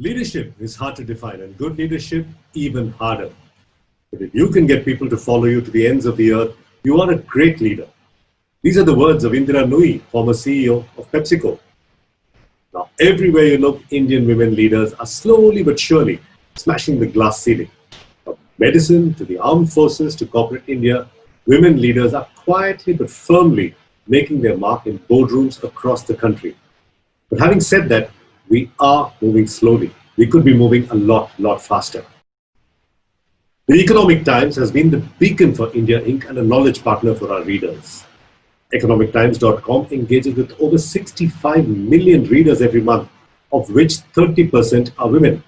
Leadership is hard to define, and good leadership even harder. But if you can get people to follow you to the ends of the earth, you are a great leader. These are the words of Indira Nooyi, former CEO of PepsiCo. Now, everywhere you look, Indian women leaders are slowly but surely smashing the glass ceiling. From medicine to the armed forces to corporate India, women leaders are quietly but firmly making their mark in boardrooms across the country. But having said that, we are moving slowly. We could be moving a lot faster. The Economic Times has been the beacon for India Inc. and a knowledge partner for our readers. EconomicTimes.com engages with over 65 million readers every month, of which 30% are women.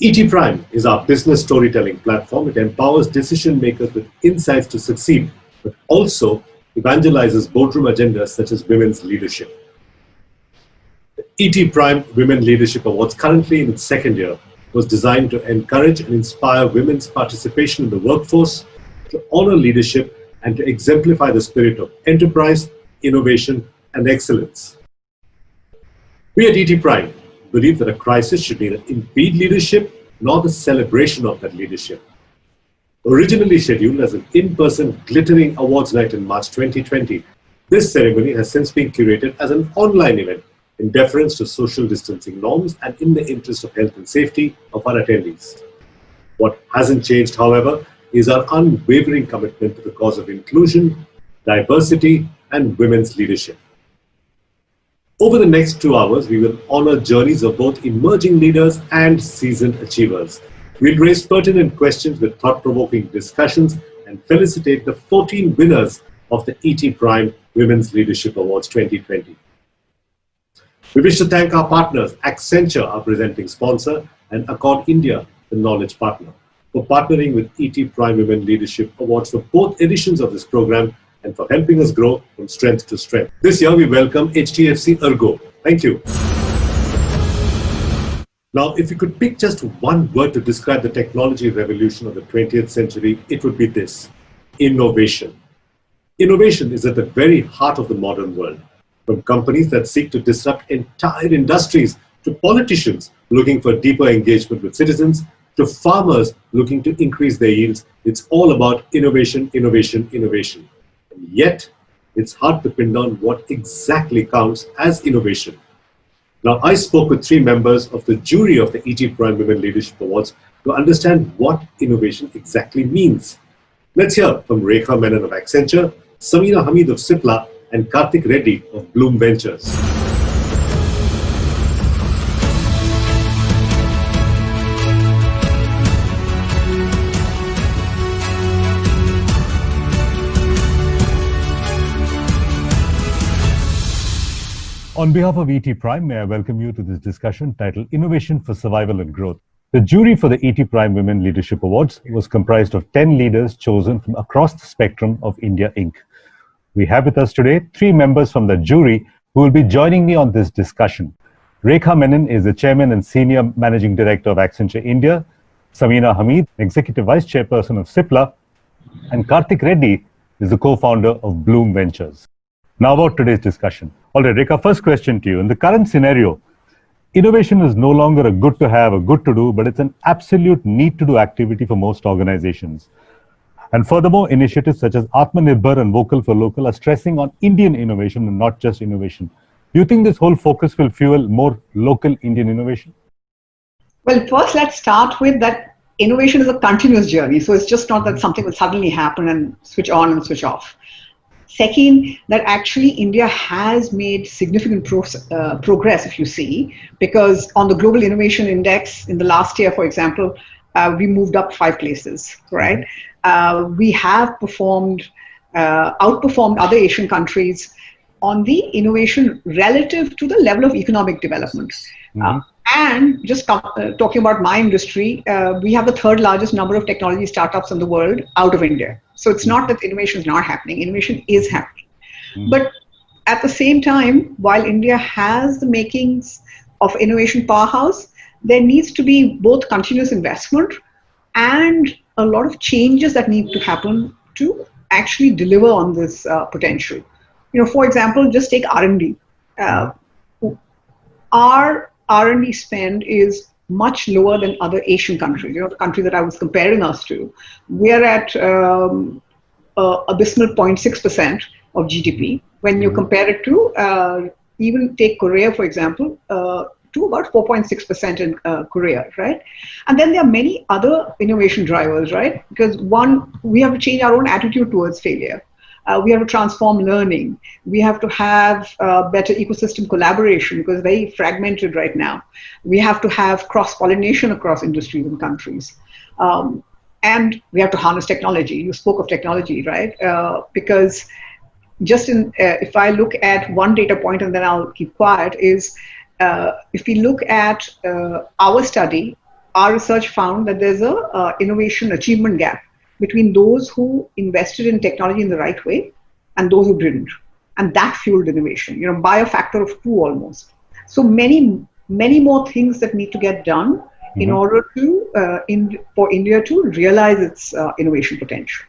ETPrime is our business storytelling platform. It empowers decision makers with insights to succeed, but also evangelizes boardroom agendas such as women's leadership. The ETPrime Women Leadership Awards, currently in its second year, was designed to encourage and inspire women's participation in the workforce, to honor leadership, and to exemplify the spirit of enterprise, innovation, and excellence. We at ETPrime believe that a crisis should neither impede leadership nor the celebration of that leadership. Originally scheduled as an in-person glittering awards night in March 2020, this ceremony has since been curated as an online event in deference to social distancing norms and in the interest of health and safety of our attendees. What hasn't changed, however, is our unwavering commitment to the cause of inclusion, diversity, and women's leadership. Over the next 2 hours, we will honor journeys of both emerging leaders and seasoned achievers. We'll raise pertinent questions with thought-provoking discussions and felicitate the 14 winners of the ETPrime Women's Leadership Awards 2020. We wish to thank our partners, Accenture, our presenting sponsor, and Accord India, the knowledge partner, for partnering with ETPrime Women Leadership Awards for both editions of this program and for helping us grow from strength to strength. This year, we welcome HDFC Ergo. Thank you. Now, if you could pick just one word to describe the technology revolution of the 20th century, it would be this: innovation. Innovation is at the very heart of the modern world. From companies that seek to disrupt entire industries, to politicians looking for deeper engagement with citizens, to farmers looking to increase their yields, it's all about innovation, innovation, innovation. And yet, it's hard to pin down what exactly counts as innovation. Now, I spoke with 3 members of the jury of the ETPrime Women Leadership Awards to understand what innovation exactly means. Let's hear from Rekha Menon of Accenture, Samina Hamid of Cipla, and Kartik Reddy of Bloom Ventures. On behalf of ETPrime, may I welcome you to this discussion titled Innovation for Survival and Growth. The jury for the ETPrime Women Leadership Awards was comprised of 10 leaders chosen from across the spectrum of India Inc. We have with us today 3 members from the jury who will be joining me on this discussion. Rekha Menon is the Chairman and Senior Managing Director of Accenture India, Samina Hamid, Executive Vice Chairperson of Cipla, and Kartik Reddy is the co-founder of Bloom Ventures. Now about today's discussion. All right, Rekha, first question to you. In the current scenario, innovation is no longer a good to have, a good to do, but it's an absolute need to do activity for most organizations. And furthermore, initiatives such as Atmanirbhar and Vocal for Local are stressing on Indian innovation and not just innovation. Do you think this whole focus will fuel more local Indian innovation? Well, first let's start with that innovation is a continuous journey. So it's just not that something will suddenly happen and switch on and switch off. Second, that actually India has made significant progress, if you see, because on the Global Innovation Index in the last year, for example, we moved up 5 places, right? We have outperformed other Asian countries on the innovation relative to the level of economic development. And just talking about my industry, we have the 3rd largest number of technology startups in the world out of India. So it's not that innovation is not happening, innovation is happening. But at the same time, while India has the makings of innovation powerhouse, there needs to be both continuous investment and a lot of changes that need to happen to actually deliver on this potential. You know, for example, just take R&D. Our R&D spend is much lower than other Asian countries. The country that I was comparing us to, we are at abysmal 0.6% of GDP. When you compare it to, even take Korea, for example, to about 4.6% in Korea, right? And then there are many other innovation drivers, right? Because one, we have to change our own attitude towards failure. We have to transform learning. We have to have better ecosystem collaboration because it's very fragmented right now. We have to have cross-pollination across industries and countries. And we have to harness technology. You spoke of technology, right? Because just if I look at one data point and then I'll keep quiet, is if we look at our study, our research found that there's a innovation achievement gap between those who invested in technology in the right way and those who didn't. And that fueled innovation, by a factor of 2 almost. So many more things that need to get done in order to, for India to realize its innovation potential.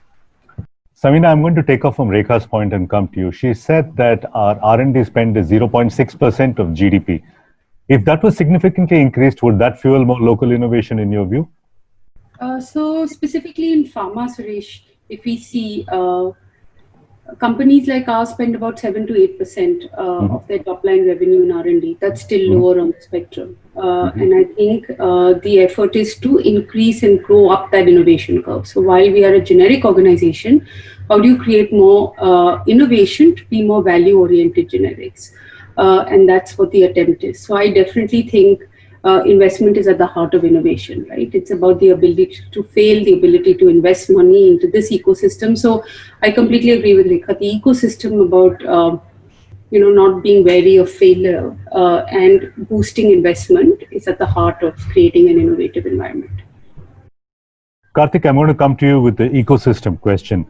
Samina, I'm going to take off from Rekha's point and come to you. She said that our R&D spend is 0.6% of GDP. If that was significantly increased, would that fuel more local innovation in your view? So specifically in pharma, Suresh, if we see companies like ours spend about 7 to 8% of their top line revenue in R&D. That's still lower on the spectrum. And I think the effort is to increase and grow up that innovation curve. So while we are a generic organization, how do you create more innovation to be more value-oriented generics? And that's what the attempt is. So I definitely think investment is at the heart of innovation, right? It's about the ability to fail, the ability to invest money into this ecosystem. So I completely agree with Rekha. The ecosystem about not being wary of failure and boosting investment is at the heart of creating an innovative environment. Kartik, I'm going to come to you with the ecosystem question.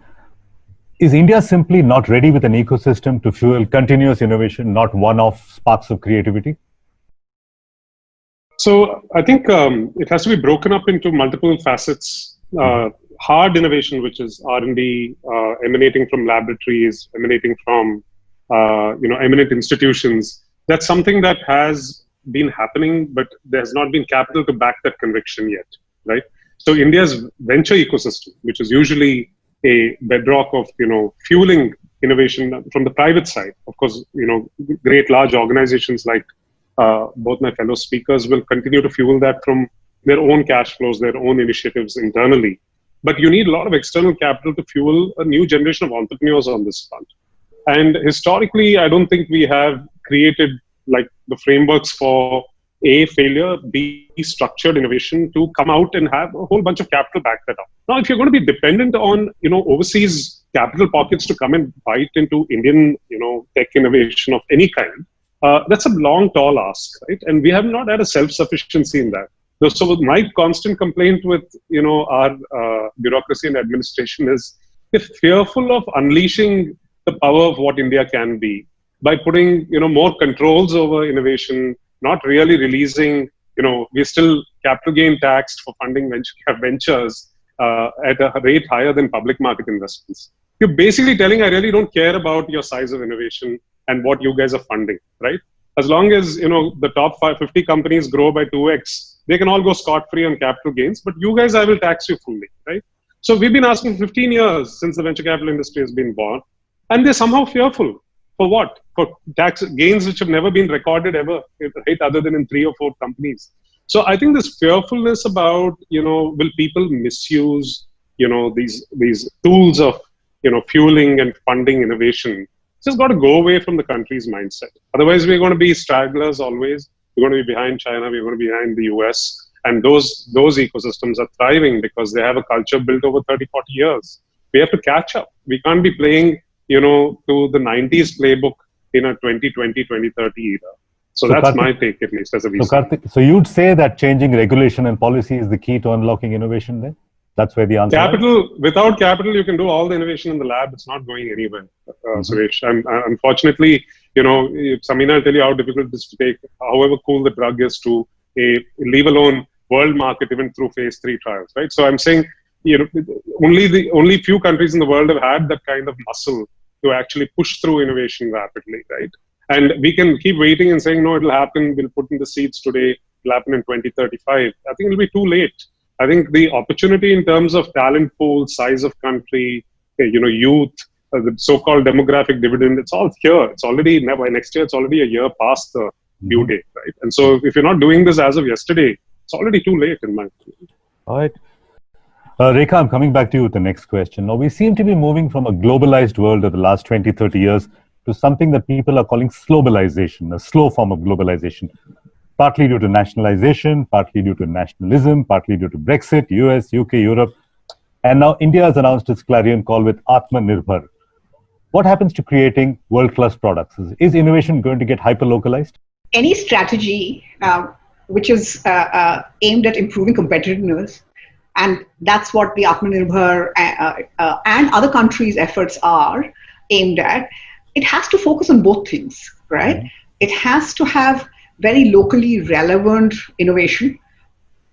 Is India simply not ready with an ecosystem to fuel continuous innovation, not one-off sparks of creativity? So I think it has to be broken up into multiple facets. Hard innovation, which is R&D, emanating from laboratories, emanating from eminent institutions. That's something that has been happening, but there has not been capital to back that conviction yet, right? So India's venture ecosystem, which is usually a bedrock of fueling innovation from the private side. Of course, great large organizations like both my fellow speakers will continue to fuel that from their own cash flows, their own initiatives internally. But you need a lot of external capital to fuel a new generation of entrepreneurs on this front. And historically, I don't think we have created like the frameworks for A, failure, B, structured innovation to come out and have a whole bunch of capital back that up. Now, if you're going to be dependent on, overseas capital pockets to come and bite into Indian, tech innovation of any kind, that's a long, tall ask, right? And we have not had a self-sufficiency in that. So my constant complaint with, our bureaucracy and administration is they're fearful of unleashing the power of what India can be by putting, more controls over innovation, not really releasing, we're still capital gain taxed for funding ventures at a rate higher than public market investments. You're basically telling, I really don't care about your size of innovation and what you guys are funding, right? As long as, the top 50 companies grow by 2x, they can all go scot-free on capital gains, but you guys, I will tax you fully, right? So we've been asking 15 years since the venture capital industry has been born, and they're somehow fearful. For what? For tax gains which have never been recorded ever, right? Other than in 3 or 4 companies. So I think this fearfulness about, will people misuse, these tools of, fueling and funding innovation, it's just got to go away from the country's mindset. Otherwise, we're going to be stragglers always. We're going to be behind China. We're going to be behind the US. And those ecosystems are thriving because they have a culture built over 30, 40 years. We have to catch up. We can't be playing, to the 90s playbook in a 2020, 2030 era. So that's Kartik, my take, at least, as a VC. So, Kartik, so you'd say that changing regulation and policy is the key to unlocking innovation then? That's where the answer is? Without capital, you can do all the innovation in the lab. It's not going anywhere, Suresh. And unfortunately, Samina will tell you how difficult it is to take, however cool the drug is, to leave alone world market even through phase 3 trials, right? So I'm saying, only few countries in the world have had that kind of muscle to actually push through innovation rapidly, right? And we can keep waiting and saying, no, it'll happen. We'll put in the seeds today. It'll happen in 2035. I think it'll be too late. I think the opportunity in terms of talent pool, size of country, youth, the so-called demographic dividend, it's all here. It's already, by next year, it's already a year past the due date, right? And so if you're not doing this as of yesterday, it's already too late in my opinion. All right. Rekha, I'm coming back to you with the next question. Now, we seem to be moving from a globalized world of the last 20, 30 years to something that people are calling slowbalization, a slow form of globalization, partly due to nationalization, partly due to nationalism, partly due to Brexit, US, UK, Europe. And now India has announced its clarion call with Atmanirbhar. What happens to creating world-class products? Is innovation going to get hyper-localized? Any strategy which is aimed at improving competitiveness, and that's what the Atmanirbhar and other countries' efforts are aimed at, it has to focus on both things, right? Mm-hmm. It has to have very locally relevant innovation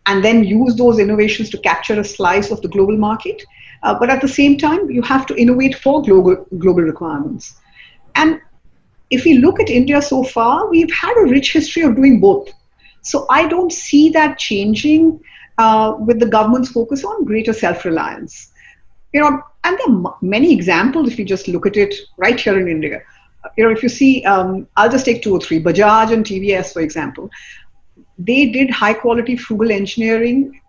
and then use those innovations to capture a slice of the global market. But at the same time, you have to innovate for global requirements. And if we look at India so far, we've had a rich history of doing both. So I don't see that changing with the government's focus on greater self-reliance. And there are many examples if you just look at it right here in India. If you see, I'll just take 2 or 3. Bajaj and TVS, for example, they did high-quality frugal engineering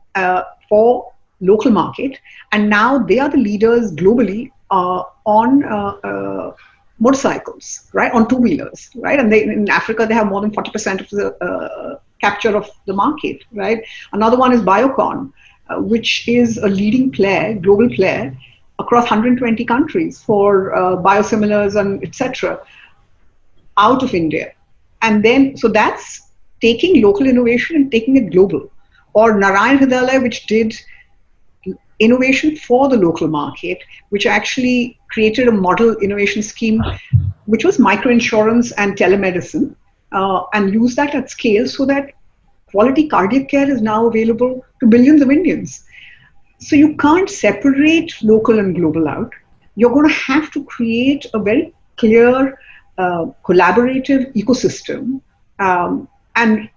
for local market, and now they are the leaders globally on motorcycles, right? On two-wheelers, right? And in Africa, they have more than 40% of the capture of the market, right? Another one is Biocon, which is a leading player, global player, across 120 countries for biosimilars and etc. out of India. And then, so that's taking local innovation and taking it global. Or Narayan Hridayalaya, which did innovation for the local market, which actually created a model innovation scheme, which was microinsurance and telemedicine, and used that at scale so that quality cardiac care is now available to billions of Indians. So you can't separate local and global out. You're going to have to create a very clear, collaborative ecosystem. And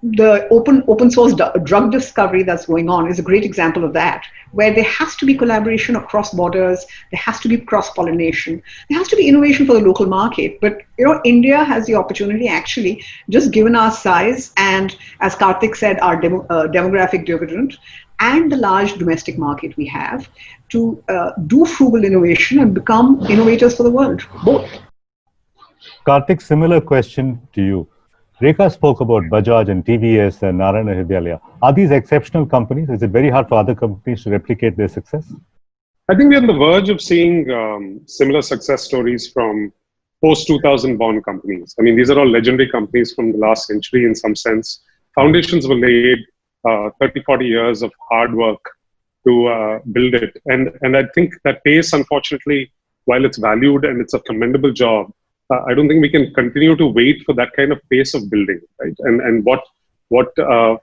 the open source drug discovery that's going on is a great example of that, where there has to be collaboration across borders, there has to be cross-pollination, there has to be innovation for the local market. But India has the opportunity, actually, just given our size and, as Kartik said, our demographic dividend and the large domestic market we have, to do frugal innovation and become innovators for the world, both. Kartik, similar question to you. Rekha spoke about Bajaj and TVS and Narayan Hridayalaya. Are these exceptional companies? Is it very hard for other companies to replicate their success? I think we're on the verge of seeing similar success stories from post-2000 born companies. I mean, these are all legendary companies from the last century in some sense. Foundations were laid, 30, 40 years of hard work to build it. And I think that pace, unfortunately, while it's valued and it's a commendable job, I don't think we can continue to wait for that kind of pace of building, right? And what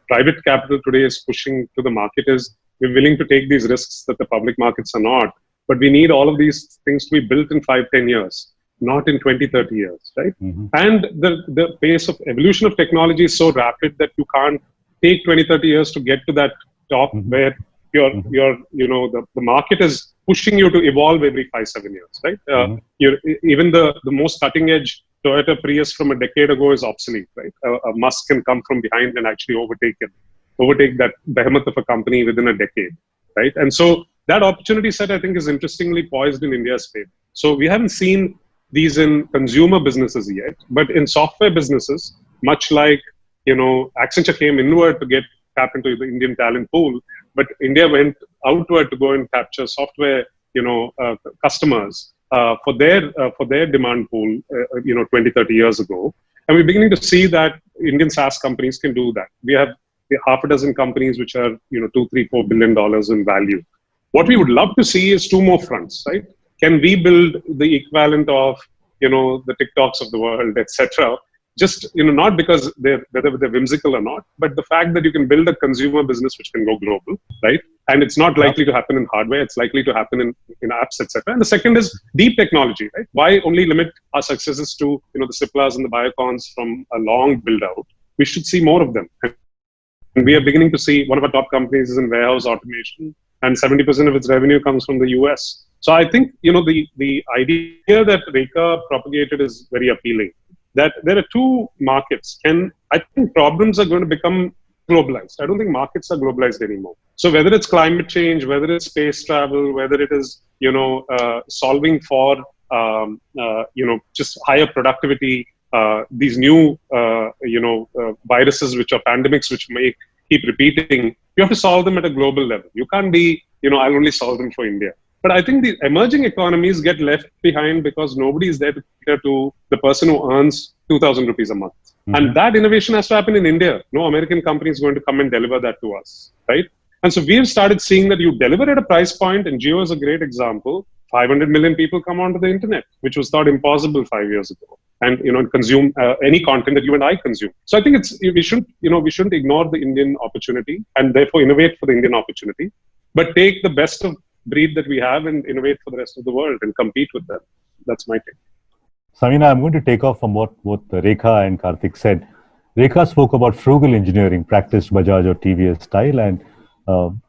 private capital today is pushing to the market is we're willing to take these risks that the public markets are not, but we need all of these things to be built in 5-10 years, not in 20-30 years, right? Mm-hmm. And the pace of evolution of technology is so rapid that you can't take 20-30 years to get to that top where the market is pushing you to evolve every 5-7 years, right? Even the most cutting edge Toyota Prius from a decade ago is obsolete, right? A Musk can come from behind and actually overtake that behemoth of a company within a decade, right? And so that opportunity set, I think, is interestingly poised in India's favor. So we haven't seen these in consumer businesses yet, but in software businesses, much like, Accenture came inward to tap into the Indian talent pool, but India went outward to go and capture software, customers for their demand pool, 20-30 years ago. And we're beginning to see that Indian SaaS companies can do that. We have half a dozen companies which are, $2, $3, $4 billion in value. What we would love to see is 2 more fronts, right? Can we build the equivalent of, the TikToks of the world, etc., just, not because whether they're whimsical or not, but the fact that you can build a consumer business which can go global, right? And it's not likely to happen in hardware, it's likely to happen in apps, etc. And the second is deep technology, right? Why only limit our successes to, the Ciplas and the Biocons from a long build out? We should see more of them. And we are beginning to see one of our top companies is in warehouse automation, and 70% of its revenue comes from the US. So I think, the idea that Rekha propagated is very appealing. That there are two markets. I think problems are going to become globalized. I don't think markets are globalized anymore. So whether it's climate change, whether it's space travel, whether it is, solving for, just higher productivity, these new, viruses, which are pandemics, which keep repeating, you have to solve them at a global level. You can't be, I'll only solve them for India. But I think the emerging economies get left behind because nobody is there to cater to the person who earns 2,000 rupees a month. Mm-hmm. And that innovation has to happen in India. No American company is going to come and deliver that to us, right? And so we've started seeing that you deliver at a price point, and Jio is a great example. 500 million people come onto the internet, which was thought impossible 5 years ago, and consume any content that you and I consume. So I think we shouldn't ignore the Indian opportunity and therefore innovate for the Indian opportunity, but take the best of breed that we have and innovate for the rest of the world and compete with them. That's my take. Samina, I'm going to take off from what Rekha and Kartik said. Rekha spoke about frugal engineering practiced Bajaj or TVS style, and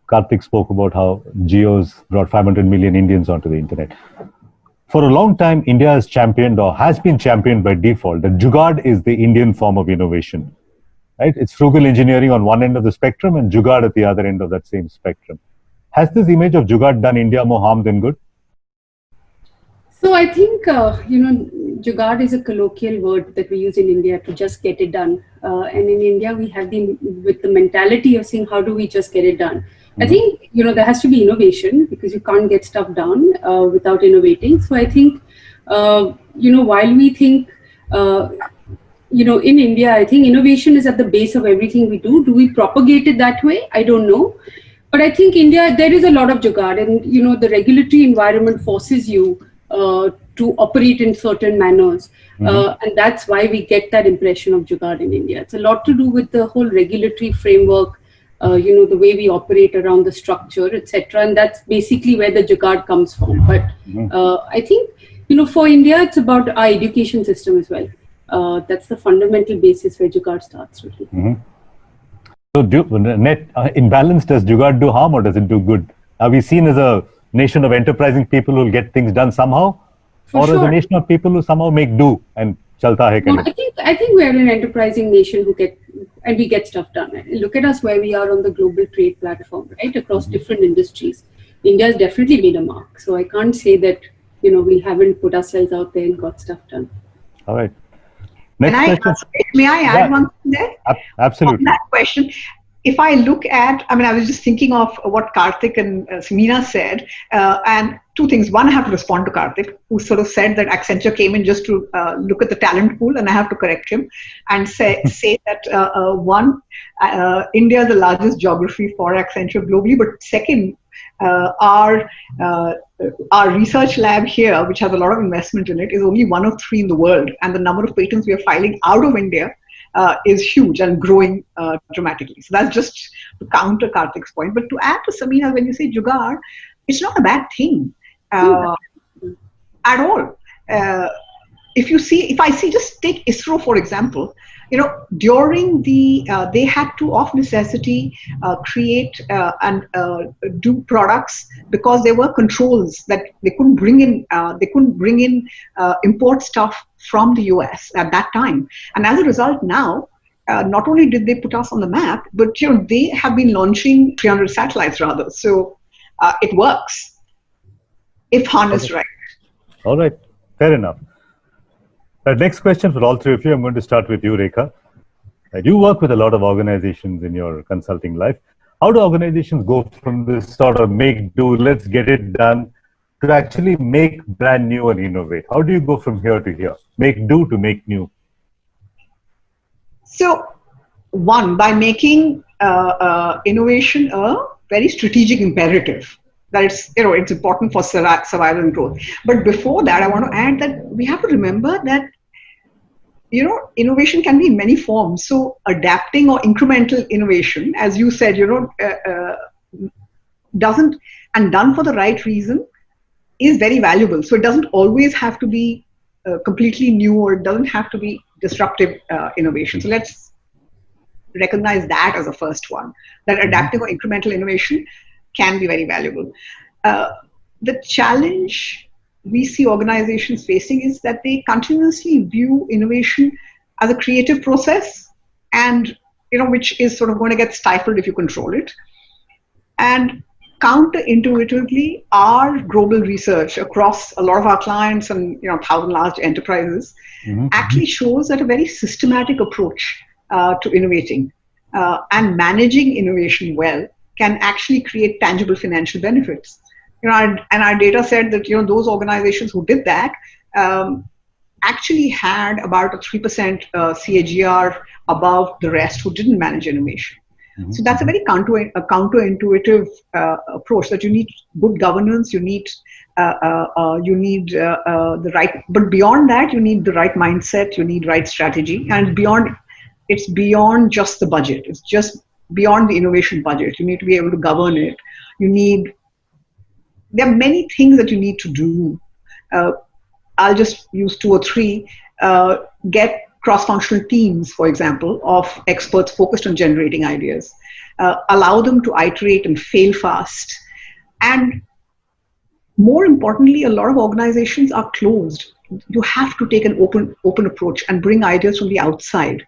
Kartik spoke about how Jio's brought 500 million Indians onto the internet. For a long time, India has championed or has been championed by default that Jugaad is the Indian form of innovation. Right? It's frugal engineering on one end of the spectrum and Jugaad at the other end of that same spectrum. Has this image of Jugaad done India more harm than good? So I think, Jugaad is a colloquial word that we use in India to just get it done. And in India, we have been with the mentality of saying, how do we just get it done? Mm-hmm. I think, there has to be innovation because you can't get stuff done without innovating. So I think, while we think, in India, I think innovation is at the base of everything we do. Do we propagate it that way? I don't know. But I think India, there is a lot of Jugaad, and, the regulatory environment forces you to operate in certain manners. Mm-hmm. And that's why we get that impression of Jugaad in India. It's a lot to do with the whole regulatory framework, the way we operate around the structure, etc. And that's basically where the Jugaad comes from. But I think, for India, it's about our education system as well. That's the fundamental basis where Jugaad starts, really. Mm-hmm. So, in balance, does Jugaad do harm or does it do good? Are we seen as a nation of enterprising people who will get things done somehow, or as a nation of people who somehow make do and chalta hai? No, I think we're an enterprising nation we get stuff done. Look at us where we are on the global trade platform, right? Across different industries. India has definitely made a mark. So I can't say that, we haven't put ourselves out there and got stuff done. All right. Next question. May I add one thing there? Absolutely. On that question, if I look at, I was just thinking of what Kartik and Samina said, and two things. One, I have to respond to Kartik, who sort of said that Accenture came in just to look at the talent pool, and I have to correct him and say that India is the largest geography for Accenture globally, but second, our research lab here, which has a lot of investment in it, is only one of 3 in the world, and the number of patents we are filing out of India is huge and growing dramatically. So that's just to counter Kartik's point. But to add to Samina, when you say Jugaad, it's not a bad thing at all. If I see, just take ISRO for example. During they had to, of necessity, create and do products because there were controls that they couldn't bring in. They couldn't bring in import stuff from the US at that time. And as a result, now not only did they put us on the map, but they have been launching 300 satellites rather. So it works if harnessed right. All right, fair enough. Next question for all 3 of you. I'm going to start with you, Rekha. You work with a lot of organizations in your consulting life. How do organizations go from this sort of make do, let's get it done, to actually make brand new and innovate? How do you go from here to here? Make do to make new? So, one, by making innovation a very strategic imperative. That it's important for survival and growth. But before that, I want to add that we have to remember that innovation can be in many forms. So adapting or incremental innovation, as you said, doesn't, and done for the right reason, is very valuable. So it doesn't always have to be completely new, or it doesn't have to be disruptive innovation. So let's recognize that as a first one, that adapting or incremental innovation can be very valuable. The challenge we see organizations facing is that they continuously view innovation as a creative process, and which is sort of going to get stifled if you control it. And counterintuitively, our global research across a lot of our clients and 1,000 large enterprises actually shows that a very systematic approach to innovating and managing innovation well can actually create tangible financial benefits. And our data said that those organizations who did that actually had about a 3% CAGR above the rest who didn't manage innovation. So that's a very counterintuitive approach, that you need good governance, you need the right, but beyond that, you need the right mindset, you need right strategy, and it's beyond just the budget. It's just beyond the innovation budget. You need to be able to govern it. There are many things that you need to do. I'll just use 2 or 3. Get cross-functional teams, for example, of experts focused on generating ideas. Allow them to iterate and fail fast. And more importantly, a lot of organizations are closed. You have to take an open approach and bring ideas from the outside,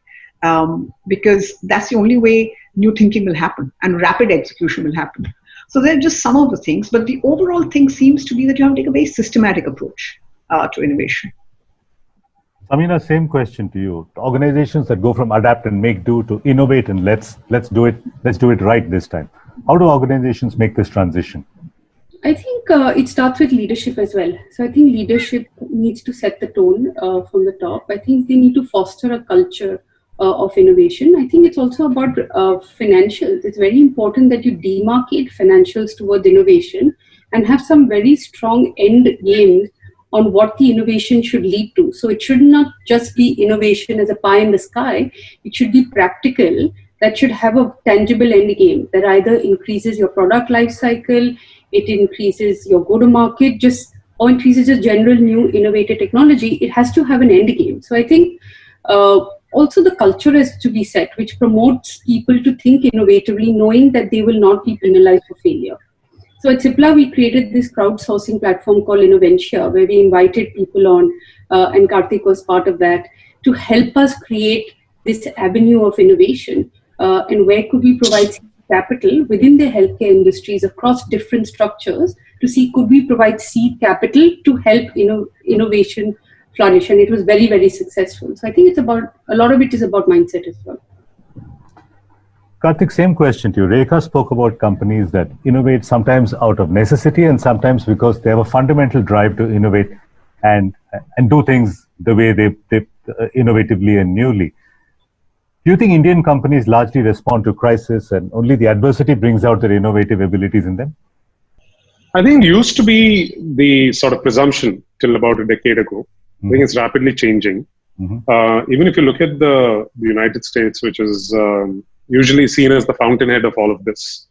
because that's the only way new thinking will happen and rapid execution will happen. So they're just some of the things, but the overall thing seems to be that you have to take a very systematic approach to innovation. Amina, same question to you. Organizations that go from adapt and make do to innovate and let's do it right this time. How do organizations make this transition? I think it starts with leadership as well. So I think leadership needs to set the tone from the top. I think they need to foster a culture of innovation. I think it's also about financials. It's very important that you demarcate financials towards innovation and have some very strong end games on what the innovation should lead to. So it should not just be innovation as a pie in the sky. It should be practical. That should have a tangible end game that either increases your product life cycle, it increases your go-to-market, or increases your general new innovative technology. It has to have an end game. So I think also the culture has to be set, which promotes people to think innovatively, knowing that they will not be penalized for failure. So at Cipla, we created this crowdsourcing platform called Innoventia, where we invited people on, and Kartik was part of that, to help us create this avenue of innovation. And where could we provide capital within the healthcare industries across different structures to see could we provide seed capital to help innovation flourish. And it was very, very successful. So I think a lot of it is about mindset as well. Kartik, same question to you. Rekha spoke about companies that innovate sometimes out of necessity and sometimes because they have a fundamental drive to innovate and do things the way they innovatively and newly. Do you think Indian companies largely respond to crisis and only the adversity brings out their innovative abilities in them? I think it used to be the sort of presumption till about a decade ago. I think it's rapidly changing. Even if you look at the United States, which is usually seen as the fountainhead of all of this,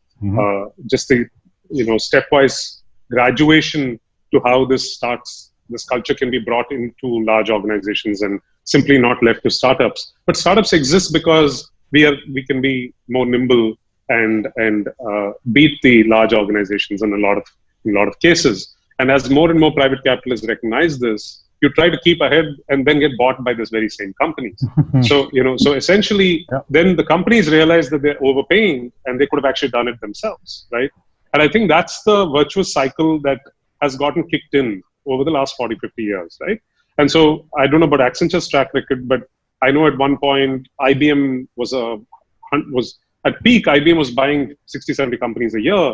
just the stepwise graduation to how this culture can be brought into large organizations and simply not left to startups. But startups exist because we can be more nimble and beat the large organizations in a lot of cases. And as more and more private capitalists recognize this, you try to keep ahead and then get bought by this very same companies. So essentially, then the companies realize that they're overpaying and they could have actually done it themselves, right? And I think that's the virtuous cycle that has gotten kicked in over the last 40, 50 years, right? And so I don't know about Accenture's track record, but I know at one point, IBM was at peak, IBM was buying 60, 70 companies a year.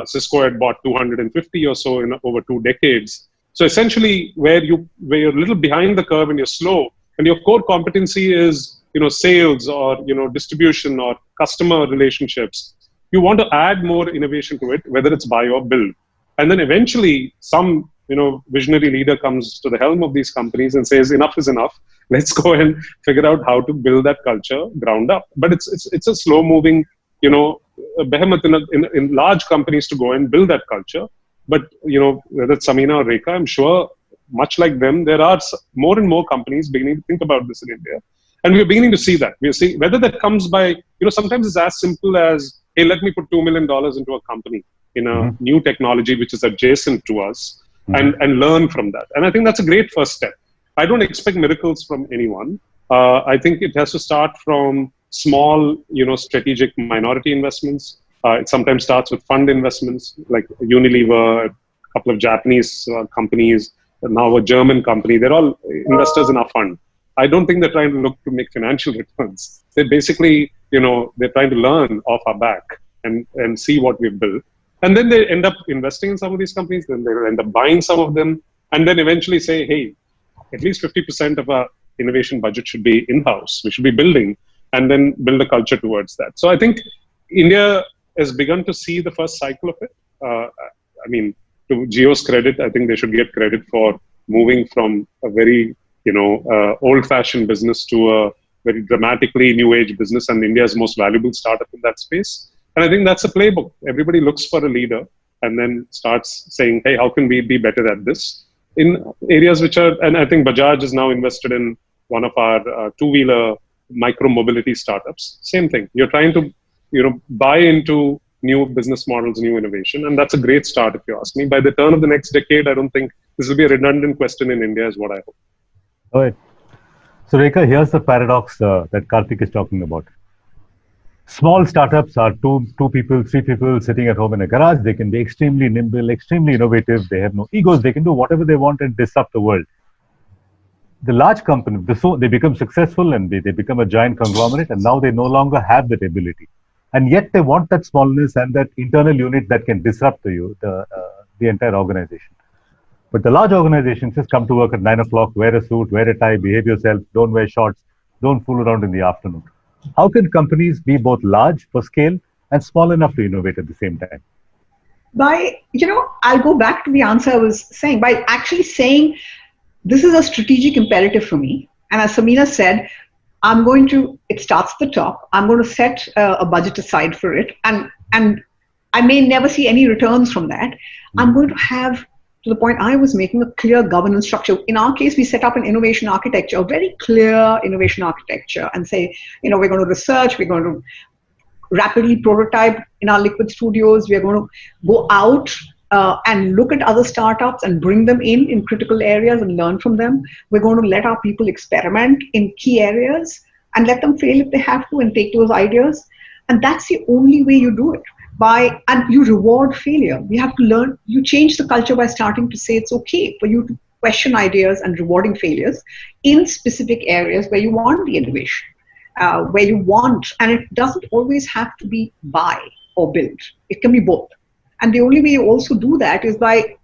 Cisco had bought 250 or so in over 2 decades. So essentially, where you're a little behind the curve and you're slow, and your core competency is sales or distribution or customer relationships, you want to add more innovation to it, whether it's buy or build. And then eventually, some visionary leader comes to the helm of these companies and says, enough is enough. Let's go and figure out how to build that culture ground up. But it's a slow moving, a behemoth in large companies to go and build that culture. But, whether it's Samina or Rekha, I'm sure much like them, there are more and more companies beginning to think about this in India. And we're beginning to see that. We're seeing whether that comes by, sometimes it's as simple as, hey, let me put $2 million into a company in a new technology which is adjacent to us and learn from that. And I think that's a great first step. I don't expect miracles from anyone. I think it has to start from small, strategic minority investments. It sometimes starts with fund investments like Unilever, a couple of Japanese companies, now a German company. They're all investors in our fund. I don't think they're trying to look to make financial returns. They're basically, they're trying to learn off our back and see what we've built. And then they end up investing in some of these companies, then they end up buying some of them, and then eventually say, hey, at least 50% of our innovation budget should be in-house. We should be building, and then build a culture towards that. So I think India has begun to see the first cycle of it. To Jio's credit, I think they should get credit for moving from a very, old-fashioned business to a very dramatically new age business, and India's most valuable startup in that space. And I think that's a playbook. Everybody looks for a leader and then starts saying, hey, how can we be better at this? In areas which are, and I think Bajaj is now invested in one of our two-wheeler micro-mobility startups. Same thing. You're trying to, buy into new business models, new innovation. And that's a great start, if you ask me. By the turn of the next decade, I don't think this will be a redundant question in India, is what I hope. All right. So, Rekha, here's the paradox that Kartik is talking about. Small startups are two people, three people sitting at home in a garage. They can be extremely nimble, extremely innovative. They have no egos. They can do whatever they want and disrupt the world. The large company, they become successful and they become a giant conglomerate, and now they no longer have that ability. And yet they want that smallness and that internal unit that can disrupt the entire organization. But the large organizations just come to work at 9 o'clock, wear a suit, wear a tie, behave yourself, don't wear shorts, don't fool around in the afternoon. How can companies be both large for scale and small enough to innovate at the same time? I'll go back to the answer I was saying, by actually saying, this is a strategic imperative for me. And as Samina said, it starts at the top. I'm going to set a budget aside for it. And I may never see any returns from that. I'm going to have, to the point I was making, a clear governance structure. In our case, we set up an innovation architecture, a very clear innovation architecture, and say, we're going to research, we're going to rapidly prototype in our liquid studios, we're going to go out and look at other startups and bring them in critical areas and learn from them. We're going to let our people experiment in key areas and let them fail if they have to and take those ideas. And that's the only way you do it. And you reward failure. We have to learn, you change the culture by starting to say it's okay for you to question ideas and rewarding failures in specific areas where you want the innovation, where you want, and it doesn't always have to be buy or build. It can be both. And the only way you also do that is by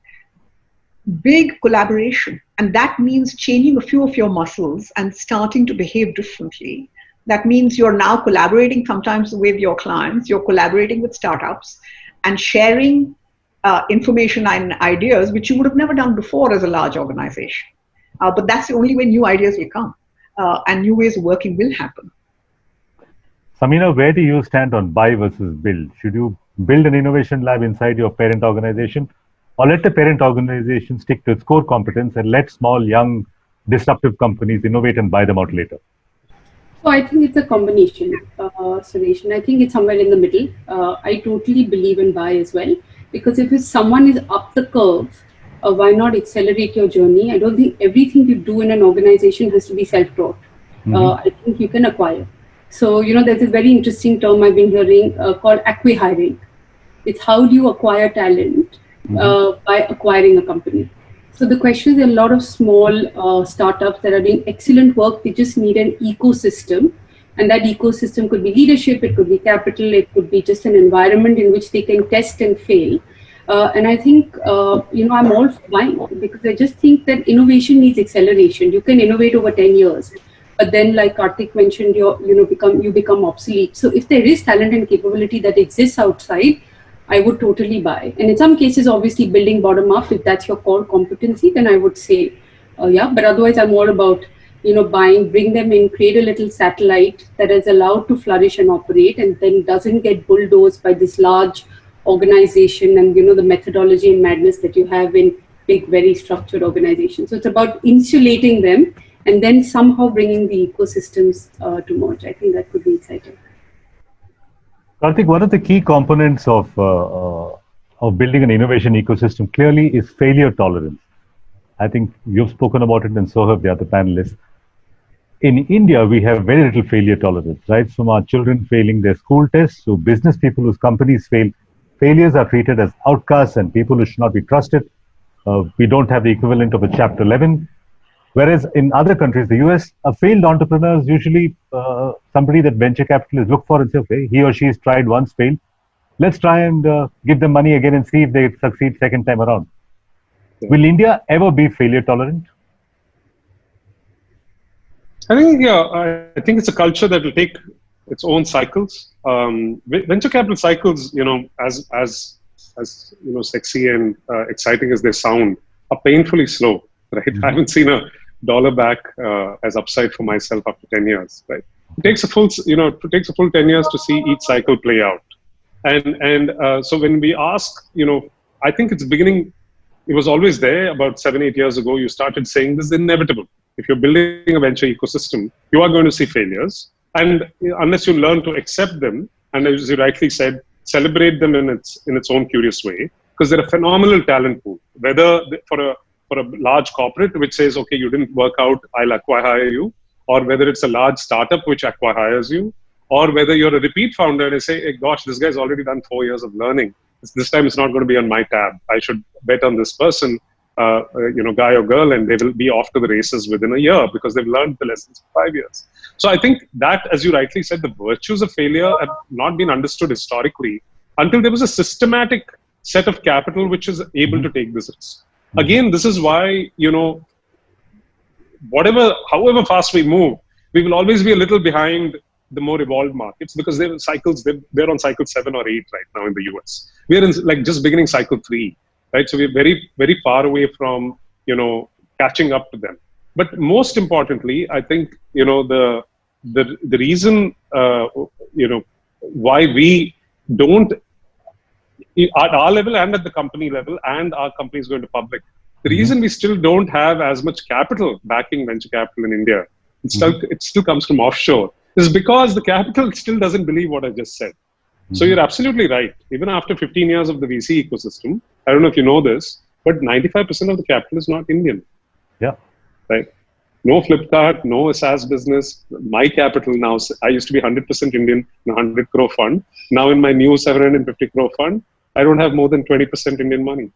big collaboration. And that means changing a few of your muscles and starting to behave differently. That means you're now collaborating sometimes with your clients, you're collaborating with startups and sharing information and ideas, which you would have never done before as a large organization. But that's the only way new ideas will come and new ways of working will happen. Samina, where do you stand on buy versus build? Should you build an innovation lab inside your parent organization, or let the parent organization stick to its core competence and let small, young, disruptive companies innovate and buy them out later? So I think it's a combination, Suresh, and I think it's somewhere in the middle. I totally believe in buy as well, because if someone is up the curve, why not accelerate your journey? I don't think everything you do in an organization has to be self-taught. I think you can acquire. So, there's a very interesting term I've been hearing called acqui-hiring. It's how do you acquire talent by acquiring a company. So the question is, there are a lot of small startups that are doing excellent work. They just need an ecosystem. And that ecosystem could be leadership, it could be capital, it could be just an environment in which they can test and fail. And I think, I'm all for buying, because I just think that innovation needs acceleration. You can innovate over 10 years. But then, like Kartik mentioned, you become obsolete. So if there is talent and capability that exists outside, I would totally buy. And in some cases, obviously, building bottom up, if that's your core competency, then I would say, yeah. But otherwise, I'm all about bring them in, create a little satellite that is allowed to flourish and operate, and then doesn't get bulldozed by this large organization and, the methodology and madness that you have in big, very structured organizations. So it's about insulating them and then somehow bringing the ecosystems to merge. I think that could be exciting. Kartik, one of the key components of building an innovation ecosystem clearly is failure tolerance. I think you've spoken about it and so have the other panelists. In India, we have very little failure tolerance, right? From our children failing their school tests to business people whose companies fail. Failures are treated as outcasts and people who should not be trusted. We don't have the equivalent of a Chapter 11. Whereas in other countries, the US, a failed entrepreneur is usually somebody that venture capitalists look for and say, okay, he or she has tried once, failed. Let's try and give them money again and see if they succeed second time around. Yeah. Will India ever be failure tolerant? I think it's a culture that will take its own cycles. Venture capital cycles, as sexy and exciting as they sound, are painfully slow, right? Mm-hmm. I haven't seen a dollar back as upside for myself after 10 years, right? It takes a full 10 years to see each cycle play out. And so when we ask, I think it's beginning, it was always there about 7-8 years ago. You started saying this is inevitable. If you're building a venture ecosystem, you are going to see failures. And unless you learn to accept them, and as you rightly said, celebrate them in its own curious way, because they're a phenomenal talent pool. Whether for a large corporate which says, okay, you didn't work out, I'll acquire you, or whether it's a large startup which acquires you, or whether you're a repeat founder and they say, hey, gosh, this guy's already done 4 years of learning. This time it's not going to be on my tab. I should bet on this person, guy or girl, and they will be off to the races within a year because they've learned the lessons for 5 years. So I think that, as you rightly said, the virtues of failure have not been understood historically until there was a systematic set of capital which is able to take this risk. Again, this is why, however fast we move, we will always be a little behind the more evolved markets because they're on cycle 7 or 8 right now in the US. We're in just beginning cycle 3, right? So we're very, very far away from, catching up to them. But most importantly, I think, the reason, why we don't, at our level and at the company level, and our company is going to public, the reason we still don't have as much capital backing venture capital in India, it still comes from offshore, is because the capital still doesn't believe what I just said. So you're absolutely right. Even after 15 years of the VC ecosystem, I don't know if you know this, but 95% of the capital is not Indian. Yeah. Right. No Flipkart, no SaaS business. My capital now, I used to be 100% Indian in a 100 crore fund. Now in my new 750 crore fund, I don't have more than 20% Indian money.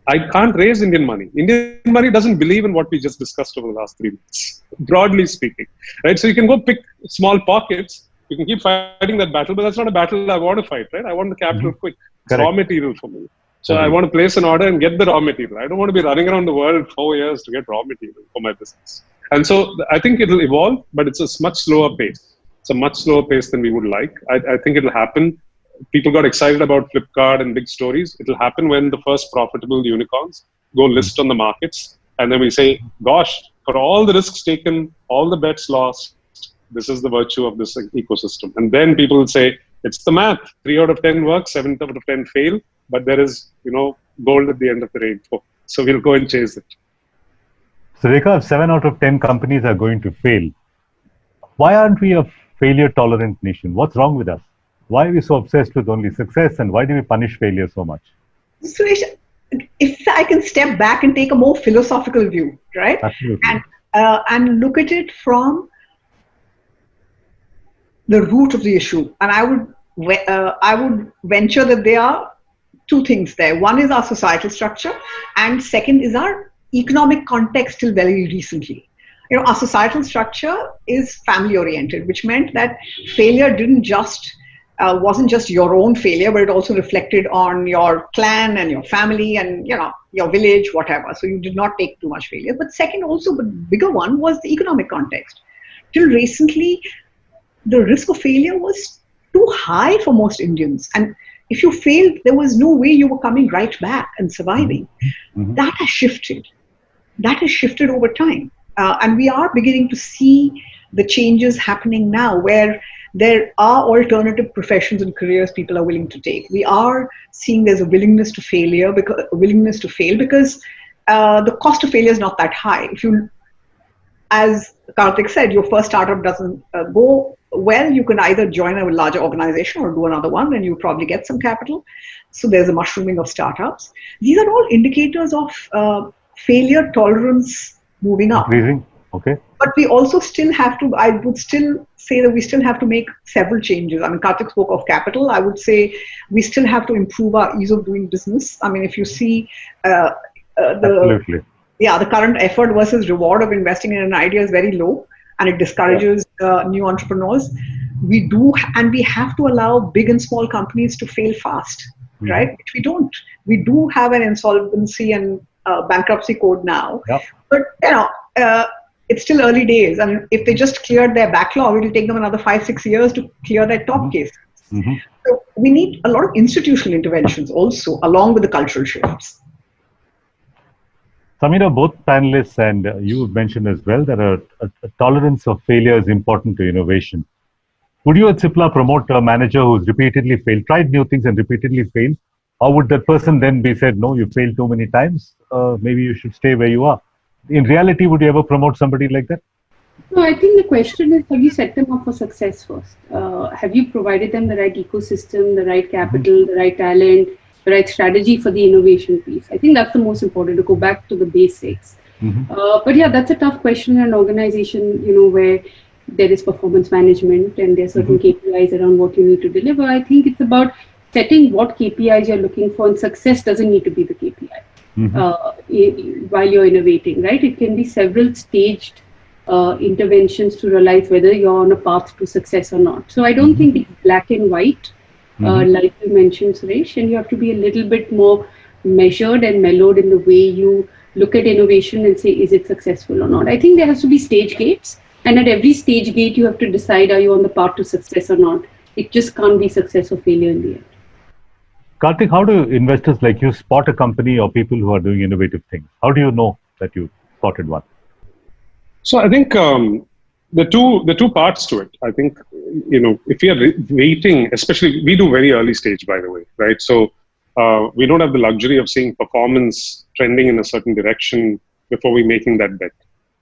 I can't raise Indian money. Indian money doesn't believe in what we just discussed over the last 3 months, broadly speaking. Right? So you can go pick small pockets. You can keep fighting that battle, but that's not a battle I want to fight, right? I want the capital quick. It's raw material for me. So I want to place an order and get the raw material. I don't want to be running around the world 4 years to get raw material for my business. And so I think it'll evolve, but it's a much slower pace. It's a much slower pace than we would like. I think it'll happen. People got excited about Flipkart and big stories. It'll happen when the first profitable unicorns go list on the markets. And then we say, gosh, for all the risks taken, all the bets lost, this is the virtue of this ecosystem. And then people will say, it's the math. 3 out of 10 work, 7 out of 10 fail. But there is, gold at the end of the rainbow. So we'll go and chase it. So, Rekha, if 7 out of 10 companies are going to fail, why aren't we a failure-tolerant nation? What's wrong with us? Why are we so obsessed with only success, and why do we punish failure so much? Suresh, if I can step back and take a more philosophical view, right? Absolutely. And look at it from the root of the issue. And I would venture that there are 2 things there. One is our societal structure, and second is our economic context till very recently. Our societal structure is family oriented, which meant that failure wasn't just your own failure, but it also reflected on your clan and your family and your village, whatever. So you did not take too much failure. But second, also the bigger one was the economic context. Till recently, the risk of failure was too high for most Indians, and if you failed, there was no way you were coming right back and surviving. That has shifted. That has shifted over time. And we are beginning to see the changes happening now where there are alternative professions and careers people are willing to take. We are seeing there's a willingness to fail because the cost of failure is not that high. If you, as Kartik said, your first startup doesn't go well, you can either join a larger organization or do another one, and you probably get some capital. So there's a mushrooming of startups. These are all indicators of failure tolerance moving up. Increasing. Okay. But we also still have to, I would still say that we still have to make several changes. I mean, Kartik spoke of capital. I would say we still have to improve our ease of doing business. I mean, if you see Absolutely. the current effort versus reward of investing in an idea is very low, and it discourages new entrepreneurs. We have to allow big and small companies to fail fast, right? Which we don't. We do have an insolvency and bankruptcy code now, but it's still early days. And if they just cleared their backlog, it'll take them another 5-6 years to clear their top cases. So we need a lot of institutional interventions also, along with the cultural shifts. Samira, both panelists and you mentioned as well that a tolerance of failure is important to innovation. Would you at Cipla promote a manager who's repeatedly failed, tried new things and repeatedly failed? Or would that person then be said, no, you failed too many times, maybe you should stay where you are? In reality, would you ever promote somebody like that? No, I think the question is, have you set them up for success first? Have you provided them the right ecosystem, the right capital, the right talent, the right strategy for the innovation piece? I think that's the most important, to go back to the basics. But yeah, that's a tough question in an organization, where there is performance management and there are certain KPIs around what you need to deliver. I think it's about setting what KPIs you're looking for, and success doesn't need to be the KPI while you're innovating, right? It can be several staged interventions to realize whether you're on a path to success or not. So I don't think it's black and white, like you mentioned, Suresh, and you have to be a little bit more measured and mellowed in the way you look at innovation and say, is it successful or not? I think there has to be stage gates, and at every stage gate, you have to decide, are you on the path to success or not? It just can't be success or failure in the end. Kartik, how do investors like you spot a company or people who are doing innovative things? How do you know that you spotted one? So I think the two parts to it. I think, if we are waiting, especially we do very early stage, by the way, right? So we don't have the luxury of seeing performance trending in a certain direction before we making that bet.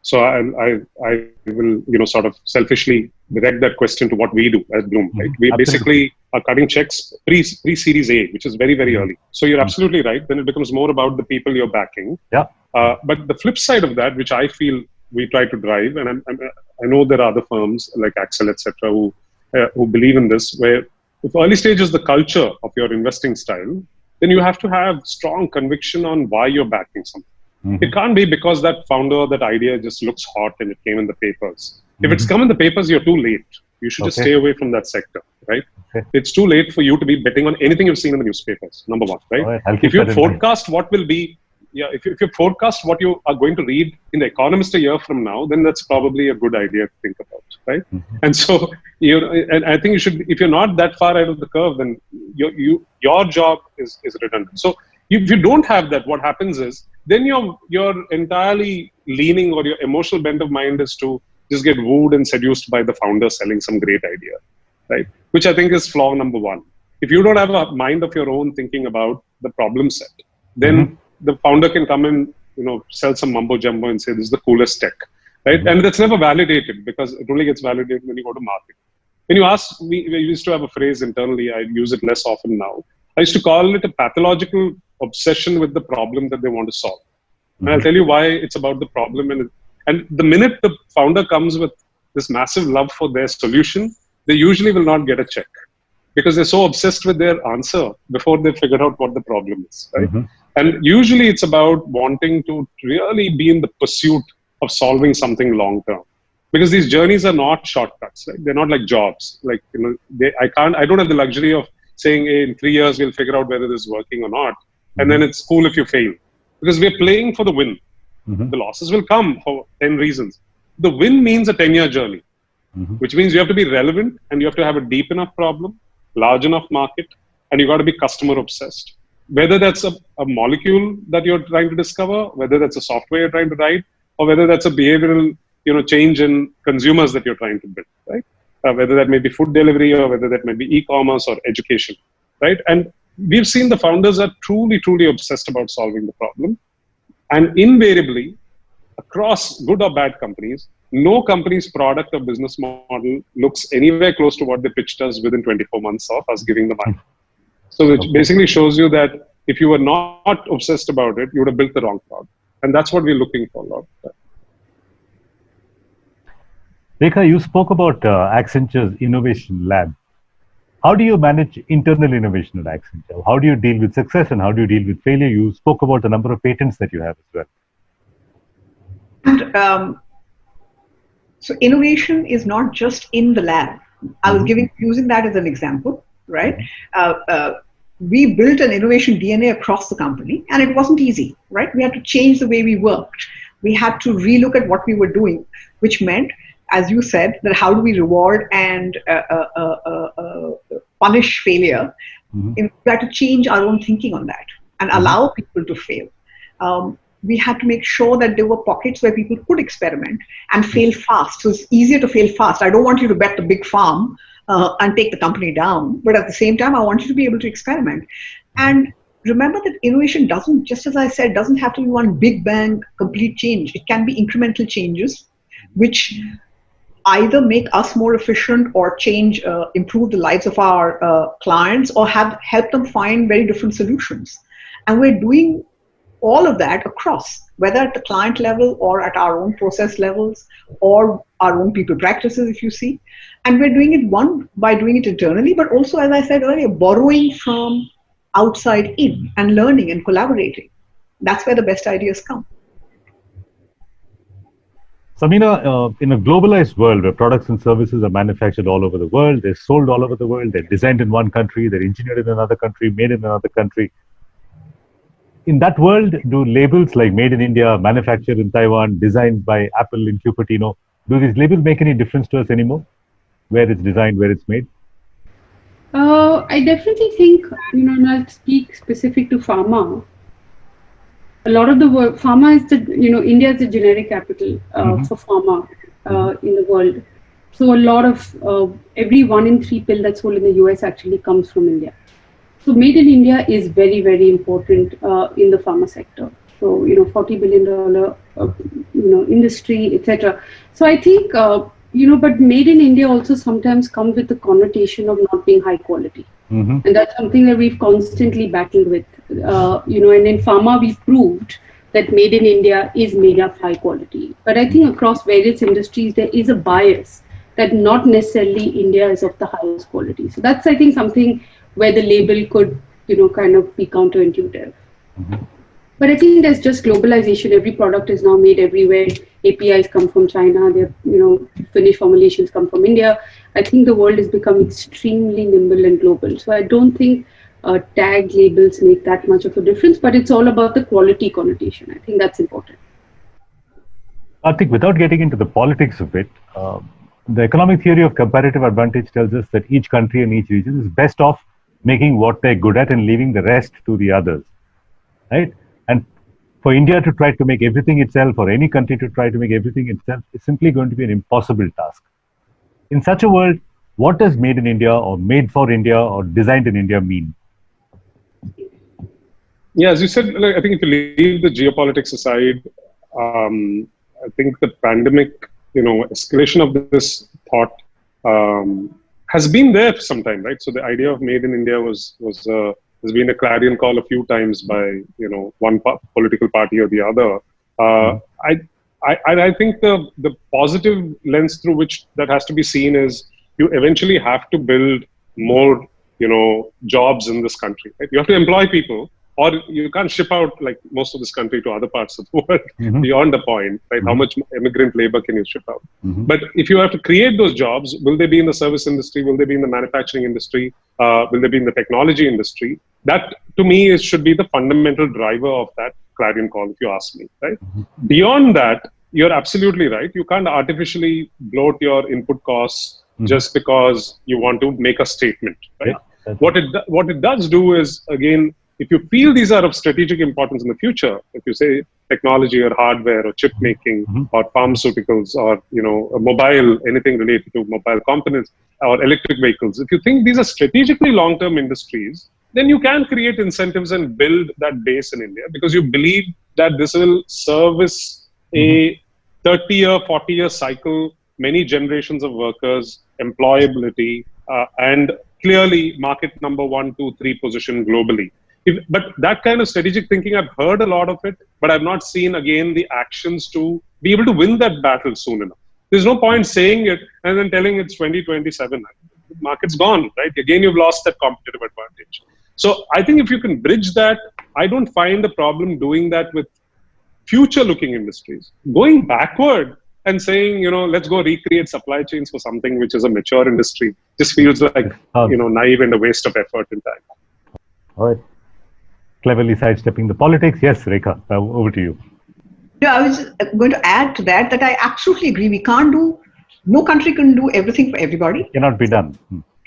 So I will, sort of selfishly direct that question to what we do as Bloom, right? We basically are cutting checks pre-Series A, which is very, very early. So you're absolutely right. Then it becomes more about the people you're backing. Yeah. But the flip side of that, which I feel we try to drive, and I know there are other firms like Axel, etc., who believe in this, where if early stage is the culture of your investing style, then you have to have strong conviction on why you're backing something. It can't be because that founder, that idea just looks hot and it came in the papers. If it's come in the papers, you're too late. You should just stay away from that sector, right? It's too late for you to be betting on anything you've seen in the newspapers, number one, right? If you forecast what will be, if you forecast what you are going to read in The Economist a year from now, then that's probably a good idea to think about, right? And so, and I think you should, if you're not that far out of the curve, then your job is redundant. So if you don't have that, what happens is, then you're entirely leaning, or your emotional bent of mind is to just get wooed and seduced by the founder selling some great idea, right? Which I think is flaw number one. If you don't have a mind of your own thinking about the problem set, then the founder can come and sell some mumbo jumbo and say this is the coolest tech, right? And that's never validated, because it only gets validated when you go to market. When you ask, we used to have a phrase internally, I use it less often now. I used to call it a pathological obsession with the problem that they want to solve. And I'll tell you why it's about the problem. And the minute the founder comes with this massive love for their solution, they usually will not get a check, because they're so obsessed with their answer before they figure out what the problem is, right? And usually it's about wanting to really be in the pursuit of solving something long term, because these journeys are not shortcuts, right? They're not like jobs. Like, I don't have the luxury of saying, hey, in 3 years, we'll figure out whether this is working or not. And then it's cool if you fail, because we're playing for the win. The losses will come for 10 reasons. The win means a 10-year journey, which means you have to be relevant, and you have to have a deep enough problem, large enough market, and you got to be customer obsessed. Whether that's a molecule that you're trying to discover, whether that's a software you're trying to write, or whether that's a behavioral, change in consumers that you're trying to build, right? Whether that may be food delivery or whether that may be e-commerce or education, right? And we've seen the founders are truly, truly obsessed about solving the problem. And invariably, across good or bad companies, no company's product or business model looks anywhere close to what they pitched us within 24 months of us giving the money. So which basically shows you that if you were not obsessed about it, you would have built the wrong product. And that's what we're looking for a lot. Rekha, you spoke about Accenture's innovation lab. How do you manage internal innovation at Accenture? How do you deal with success and how do you deal with failure? You spoke about the number of patents that you have as well. And so innovation is not just in the lab. I was using that as an example, right? We built an innovation DNA across the company, and it wasn't easy, right? We had to change the way we worked. We had to relook at what we were doing, which meant, as you said, that how do we reward and punish failure? We had to change our own thinking on that and allow people to fail. We had to make sure that there were pockets where people could experiment and fail fast. So it's easier to fail fast. I don't want you to bet the big farm and take the company down, but at the same time, I want you to be able to experiment. And remember that innovation doesn't, just as I said, doesn't have to be one big bang, complete change. It can be incremental changes, which either make us more efficient or change, improve the lives of our clients or help them find very different solutions. And we're doing all of that across, whether at the client level or at our own process levels or our own people practices, if you see. And we're doing it, one, by doing it internally, but also, as I said earlier, borrowing from outside in and learning and collaborating. That's where the best ideas come. Samina, in a globalized world where products and services are manufactured all over the world, they're sold all over the world, they're designed in one country, they're engineered in another country, made in another country. In that world, do labels like made in India, manufactured in Taiwan, designed by Apple in Cupertino, do these labels make any difference to us anymore? Where it's designed, where it's made? I definitely think, and I'll speak specific to pharma. A lot of the work, pharma is India is the generic capital for pharma in the world. So a lot of, every 1 in 3 pill that's sold in the US actually comes from India. So made in India is very, very important in the pharma sector. So, $40 billion, industry, etc. So I think, but made in India also sometimes comes with the connotation of not being high quality. And that's something that we've constantly battled with, and in pharma, we've proved that made in India is made of high quality. But I think across various industries, there is a bias that not necessarily India is of the highest quality. So that's, I think, something where the label could, kind of be counterintuitive. But I think there's just globalization. Every product is now made everywhere. APIs come from China. Their, finished formulations come from India. I think the world has become extremely nimble and global. So I don't think tag labels make that much of a difference, but it's all about the quality connotation. I think that's important. Kartik, without getting into the politics of it, the economic theory of comparative advantage tells us that each country and each region is best off making what they're good at and leaving the rest to the others, right? And for India to try to make everything itself, or any country to try to make everything itself, is simply going to be an impossible task. In such a world, what does made in India or made for India or designed in India mean? Yeah, as you said, I think if you leave the geopolitics aside, I think the pandemic, escalation of this thought has been there for some time, right? So the idea of made in India has been a clarion call a few times by one political party or the other. I think the positive lens through which that has to be seen is you eventually have to build more jobs in this country, right? You have to employ people, or you can't ship out like most of this country to other parts of the world beyond a point, right? How much immigrant labor can you ship out? But if you have to create those jobs, will they be in the service industry? Will they be in the manufacturing industry? Will they be in the technology industry? That, to me, should be the fundamental driver of that clarion call, if you ask me, right? Beyond that, you're absolutely right. You can't artificially bloat your input costs just because you want to make a statement, right? Yeah, what it does do is, again, if you feel these are of strategic importance in the future, if you say technology or hardware or chip making or pharmaceuticals or, mobile, anything related to mobile components or electric vehicles. If you think these are strategically long-term industries, then you can create incentives and build that base in India because you believe that this will service a 30-year, 40-year cycle, many generations of workers, employability, and clearly market number 1, 2, 3 position globally. But that kind of strategic thinking, I've heard a lot of it, but I've not seen, again, the actions to be able to win that battle soon enough. There's no point saying it and then telling it's 2027. The market's gone, right? Again, you've lost that competitive advantage. So I think if you can bridge that, I don't find a problem doing that with future-looking industries. Going backward and saying, let's go recreate supply chains for something which is a mature industry just feels like, naive and a waste of effort and time. All right. Cleverly sidestepping the politics. Yes, Rekha, over to you. Yeah, I was going to add to that I absolutely agree. No country can do everything for everybody. Cannot be done.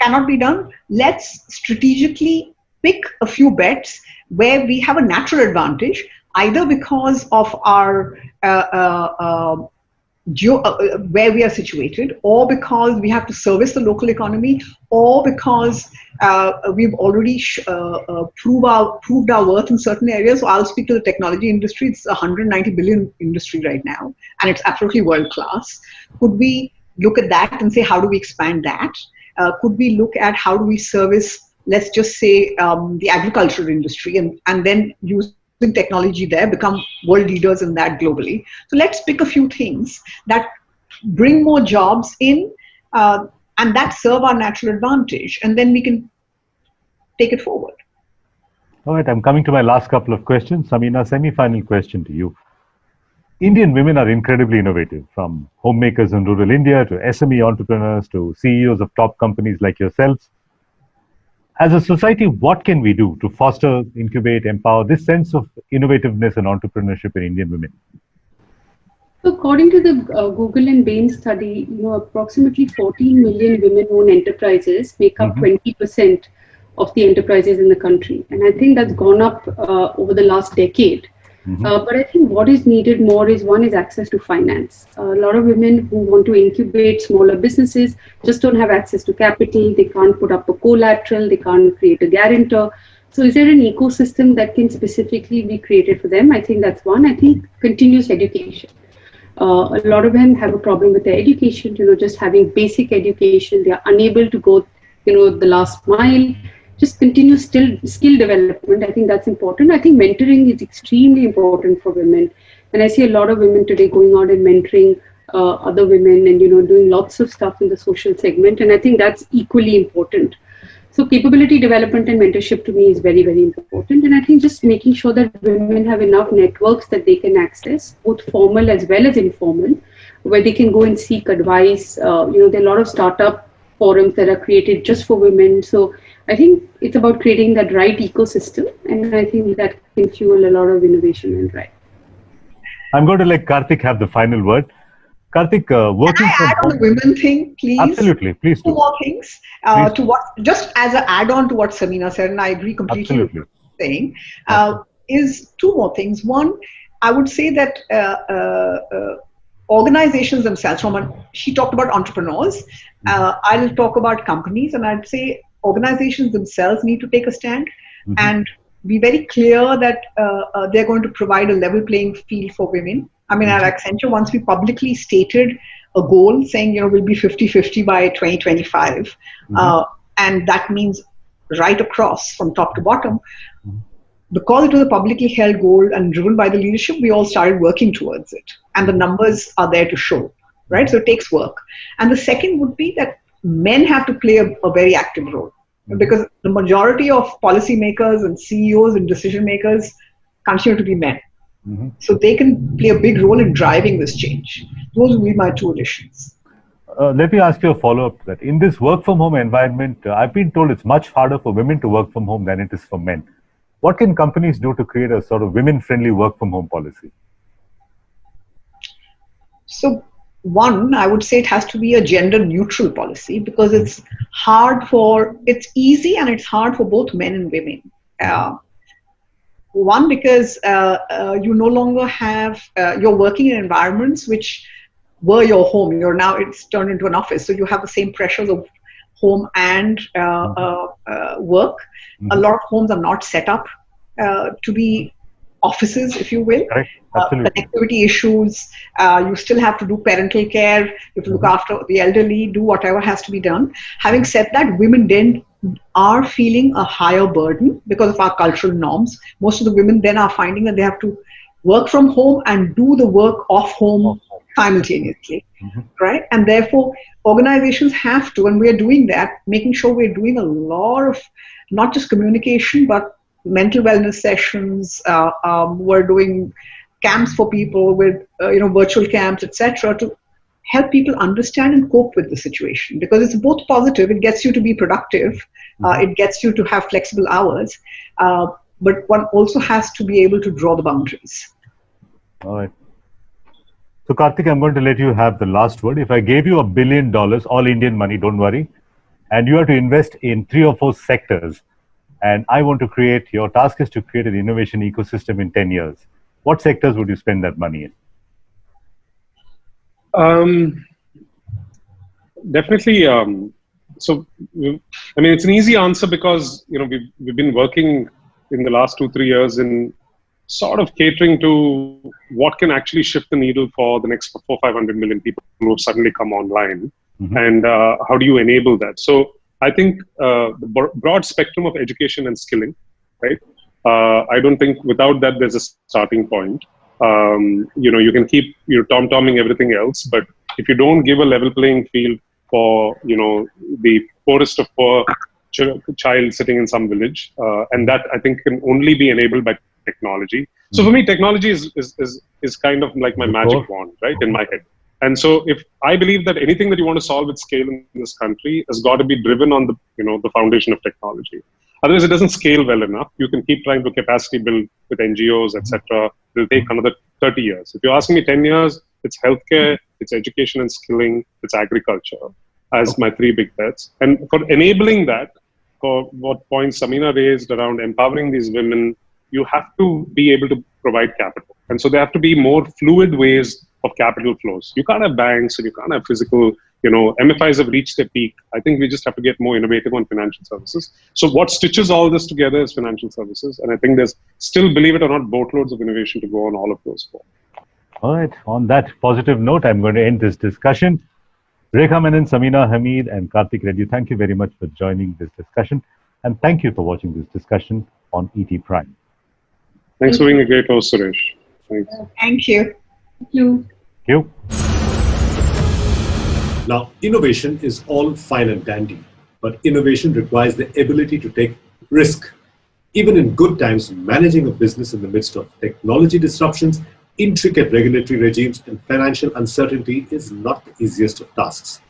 Cannot be done. Let's strategically pick a few bets where we have a natural advantage, either because of our where we are situated, or because we have to service the local economy, or because we've already proved our worth in certain areas. So I'll speak to the technology industry. It's a 190 billion industry right now, and it's absolutely world class. Could we look at that and say, how do we expand that? Could we look at how do we service, let's just say, the agricultural industry, and then use technology there, become world leaders in that globally. So let's pick a few things that bring more jobs in and that serve our natural advantage, and then we can take it forward. All right, I'm coming to my last couple of questions. Samina, semi-final question to you. Indian women are incredibly innovative, from homemakers in rural India to SME entrepreneurs to CEOs of top companies like yourselves. As a society, what can we do to foster, incubate, empower this sense of innovativeness and entrepreneurship in Indian women? So according to the Google and Bain study, approximately 14 million women-owned enterprises make up 20% of the enterprises in the country. And I think that's gone up over the last decade. But I think what is needed more is, one is access to finance. A lot of women who want to incubate smaller businesses just don't have access to capital. They can't put up a collateral. They can't create a guarantor. So is there an ecosystem that can specifically be created for them? I think that's one. I think continuous education. A lot of them have a problem with their education, just having basic education. They are unable to go, the last mile. Just continue skill development. I think that's important. I think mentoring is extremely important for women. And I see a lot of women today going out and mentoring other women and, doing lots of stuff in the social segment. And I think that's equally important. So capability development and mentorship to me is very, very important. And I think just making sure that women have enough networks that they can access, both formal as well as informal, where they can go and seek advice. There are a lot of startup forums that are created just for women. So I think it's about creating that right ecosystem, and I think that can fuel a lot of innovation and drive. I'm going to let Kartik have the final word. Kartik, working Can I add on the women thing, please? Absolutely, please do. Two more things. To what, just as an add-on to what Samina said, and I agree completely with what you're saying, is two more things. One, I would say that organizations themselves, she talked about entrepreneurs, I'll talk about companies, and I'd say organizations themselves need to take a stand and be very clear that they're going to provide a level playing field for women. I mean, at Accenture, once we publicly stated a goal saying, we'll be 50-50 by 2025, and that means right across from top to bottom. Because it was a publicly held goal and driven by the leadership, we all started working towards it. And the numbers are there to show, right? So it takes work. And the second would be that men have to play a very active role, because the majority of policymakers and CEOs and decision makers continue to be men. So they can play a big role in driving this change. Those would be my two additions. Let me ask you a follow-up to that. In this work-from-home environment, I've been told it's much harder for women to work from home than it is for men. What can companies do to create a sort of women-friendly work-from-home policy? So one, I would say it has to be a gender-neutral policy, because it's easy and it's hard for both men and women. One, because you no longer have, you're working in environments which were your home. It's turned into an office. So you have the same pressures of home and work. A lot of homes are not set up to be offices, if you will. Connectivity issues, you still have to do parental care, you have to look after the elderly, do whatever has to be done. Having said that, women then are feeling a higher burden because of our cultural norms. Most of the women then are finding that they have to work from home and do the work of home simultaneously, right? And therefore, organizations have to, and we're doing that, making sure we're doing a lot of not just communication, but mental wellness sessions. We're doing camps for people with, virtual camps, etc., to help people understand and cope with the situation, because it's both positive. It gets you to be productive. It gets you to have flexible hours. But one also has to be able to draw the boundaries. All right. So Kartik, I'm going to let you have the last word. If I gave you $1 billion, all Indian money, don't worry, and you have to invest in 3 or 4 sectors, and I want to create, your task is to create an innovation ecosystem in 10 years. What sectors would you spend that money in? Definitely. So, I mean, it's an easy answer because, we've been working in the last 2-3 years in sort of catering to what can actually shift the needle for the next 400-500 million people who have suddenly come online. And how do you enable that? So I think the broad spectrum of education and skilling, right? I don't think without that there's a starting point. You can keep tom-tomming everything else, but if you don't give a level playing field for, the poorest of poor child sitting in some village, and that I think can only be enabled by technology. So for me, technology is kind of like my magic wand, right, in my head. And so if I believe that anything that you want to solve with scale in this country has got to be driven on the foundation of technology. Otherwise, it doesn't scale well enough. You can keep trying to capacity build with NGOs, etc. It'll take another 30 years. If you're asking me 10 years, it's healthcare, it's education and skilling, it's agriculture as my 3 big bets. And for enabling that, for what points Samina raised around empowering these women, you have to be able to provide capital. And so there have to be more fluid ways of capital flows. You can't have banks and you can't have physical, MFIs have reached their peak. I think we just have to get more innovative on financial services. So what stitches all this together is financial services. And I think there's still, believe it or not, boatloads of innovation to go on all of those 4. All right. On that positive note, I'm going to end this discussion. Rekha Menon, Samina Hamid, and Kartik Reddy, thank you very much for joining this discussion. And thank you for watching this discussion on ETPrime. Thanks for being a great host, Suresh. Thanks. Thank you. Thank you. Thank you. Now, innovation is all fine and dandy, but innovation requires the ability to take risk. Even in good times, managing a business in the midst of technology disruptions, intricate regulatory regimes, and financial uncertainty is not the easiest of tasks.